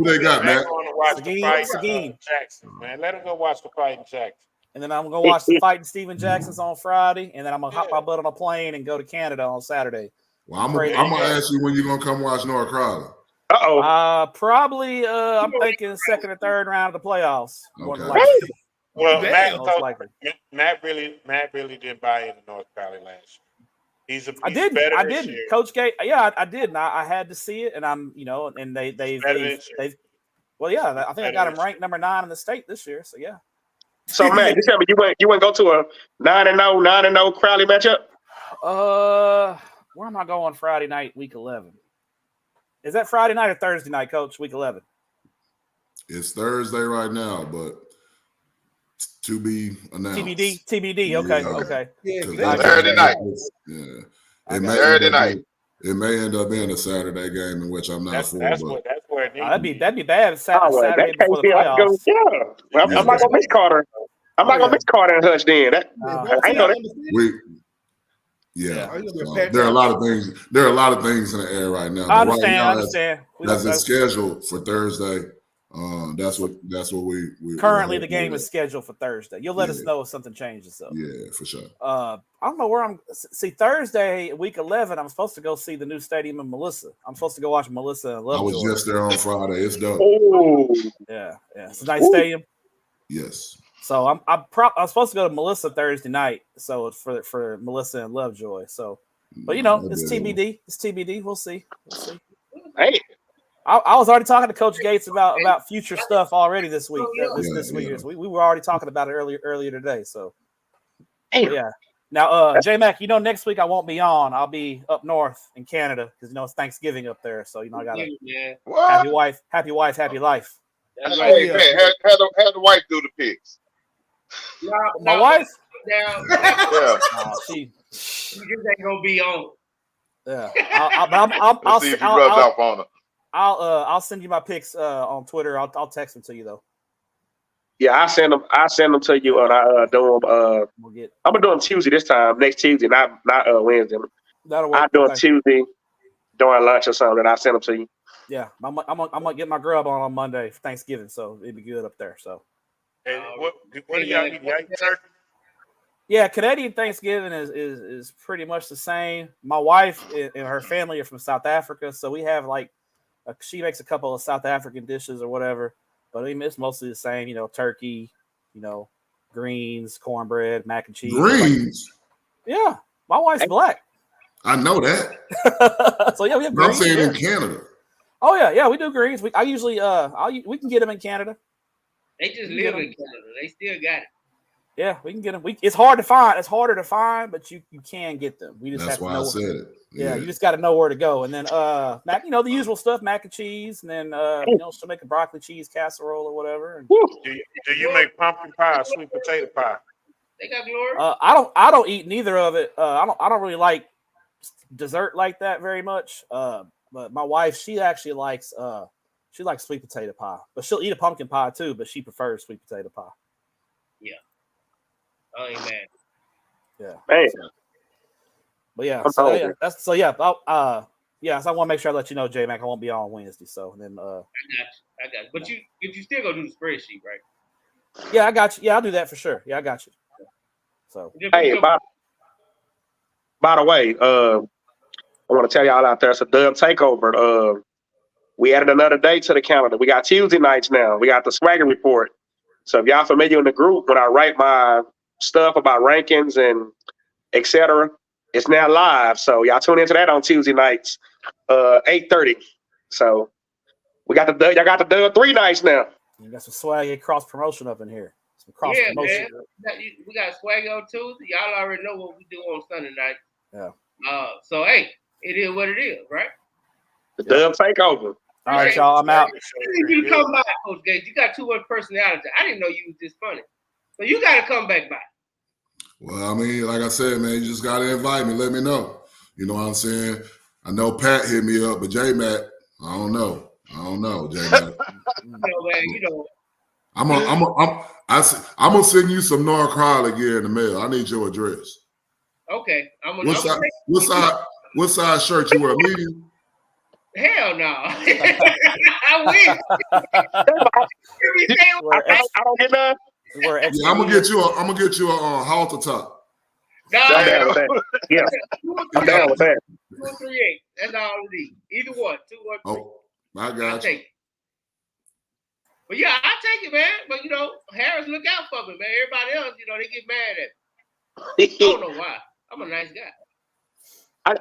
they got, man? Going to watch the fight Seguin. in Jackson, man. Let him go watch the fight in Jackson. And then I'm going to watch the fight in Steven Jackson's on Friday. And then I'm going to hop my butt on a plane and go to Canada on Saturday. Well, I'm going to ask you when you're going to come watch North Crowley. Probably, I'm thinking second or third round of the playoffs. Okay. Well, Matt really didn't buy into North Carolina last year. He's I didn't. Coach Gate, I did. And I had to see it, and I'm, and they've well, yeah, I think I got him ranked number 9 in the state this year. So yeah. So man, you tell me you wouldn't go to a 9-0 Crowley matchup? Where am I going Friday night, week 11? Is that Friday night or Thursday night, Coach? Week 11. It's Thursday right now, but to be announced. TBD. Okay. Yeah. Saturday night. Yeah. Saturday night. It may end up being a Saturday game in which I'm not for. That's where it needs. That'd be bad. Saturday before the playoffs. I'm not gonna miss Carter. I'm not gonna miss Carter and Hutch then. I know that. There are a lot of things. There are a lot of things in the air right now. I understand. That's it's scheduled for Thursday. That's what we currently the game is scheduled for Thursday. You'll let us know if something changes. So yeah, for sure. I don't know where I'm. See, Thursday, week 11, I'm supposed to go see the new stadium in Melissa. I'm supposed to go watch Melissa and Lovejoy. I was just there on Friday. It's dope. Oh, yeah. It's a nice stadium. Yes. So I'm supposed to go to Melissa Thursday night. So it's for Melissa and Lovejoy. So, but it's TBD. It's TBD. We'll see. Hey. I was already talking to Coach Gates about future stuff already this week. This week, we were already talking about it earlier today. So, yeah. Now, J-Mac, next week I won't be on. I'll be up north in Canada because it's Thanksgiving up there. So I got a happy wife, happy life. Hey man, had the wife do the picks. My wife. Yeah. She just ain't gonna be on. Yeah. I'll see if you rubbed off on her. I'll send you my picks on Twitter. I'll text them to you though. Yeah, I send them to you, and I do them. I'm gonna do them Tuesday this time. Next Tuesday, not Wednesday. That'll work. I do them Tuesday during lunch or something, and I send them to you. Yeah, I'm gonna get my grub on Monday for Thanksgiving, so it'd be good up there. So. And what do y'all eat? Y'all eat turkey? Yeah, Canadian Thanksgiving is pretty much the same. My wife and her family are from South Africa, so we have she makes a couple of South African dishes or whatever, but it's mostly the same. Turkey, greens, cornbread, mac and cheese. Greens. Yeah, my wife's black. I know that. So yeah, we have greens. I'm saying in Canada. Oh yeah, we do greens. We can get them in Canada. They just live in Canada. They still got it. Yeah, we can get them. It's hard to find. It's harder to find, but you can get them. We just That's have to why know I said it. Yeah, you just got to know where to go. And then mac, the usual stuff, mac and cheese, and then she'll make a broccoli cheese casserole or whatever. And, do you make pumpkin pie or sweet potato pie? They got glory. I don't eat neither of it. I don't really like dessert like that very much. But my wife, she actually likes sweet potato pie, but she'll eat a pumpkin pie too. But she prefers sweet potato pie. Yeah. I ain't mad. Yeah. Man. But yeah, so I want to make sure I let you know, J Mac, I won't be on Wednesday. So then I got you. But you still gonna do the spreadsheet, right? Yeah, I got you. Yeah, I'll do that for sure. Yeah, I got you. So hey, by the way, I want to tell y'all out there, it's a Dub takeover. We added another day to the calendar. We got Tuesday nights now. We got the Swagger Report. So if y'all familiar in the group, when I write my stuff about rankings and etc., it's now live. So y'all tune into that on Tuesday nights, 8:30. So y'all got the Dub 3 nights now. You got some swag cross promotion up in here. Some cross promotion. Man. We got swag on Tuesday. Y'all already know what we do on Sunday night. Yeah. So hey, it is what it is, right? The Dub takeover. All right, y'all. I'm out. You come by, Coach Gates. You got too much personality. I didn't know you was this funny. So you got to come back by. Well, I mean, like I said, man, you just got to invite me. Let me know. You know what I'm saying? I know Pat hit me up, but J-Mac, I don't know. I don't know, Jay. I'm gonna send you some North Crowley gear in the mail. I need your address. Okay. What size shirt you wear? Medium? Hell no. I wish. I don't get none. Yeah, I'm gonna get you a halter top. No, I'm down with that. Yeah, I'm down with that. 238. That's all I need. Either one. 2 or 3. Oh, I got I'll you. take it. But yeah, I take it, man. But Harris, look out for me, man. Everybody else, they get mad at me. I don't know why. I'm a nice guy.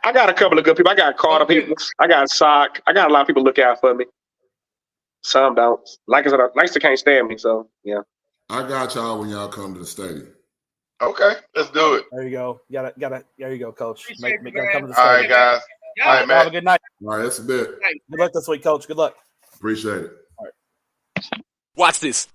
I got a couple of good people. I got Carter people. I got Sock. I got a lot of people look out for me. Some don't. Like I said, Lancaster can't stand me, so yeah. I got y'all when y'all come to the stadium. Okay, let's do it. There you go. Gotta. There you go, Coach. Make Appreciate gotta it, come to the All right, stadium. guys. All right, Have man. a good night. All right, that's a bit. Good luck this week, Coach. Good luck. Appreciate it. Watch this.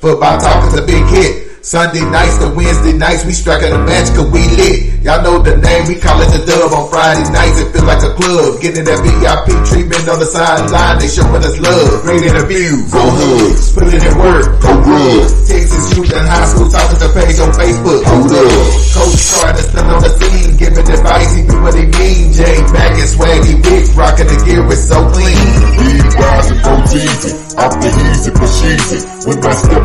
Football talk is a big hit. Sunday nights to Wednesday nights, we striking a match cause we lit. Y'all know the name, we call it the Dub. On Friday nights, it feel like a club. Getting that VIP treatment on the sideline, they showing us love. Great interviews, go hugs, put in work, go good. Texas youth and high school talking to page on Facebook, hold up. Coach Carter still on the scene, giving advice, he do what he mean. Jay Mack and Swaggy Vic, rocking the gear, it's so clean. Big guys and go easy, off the easy, push easy. When I step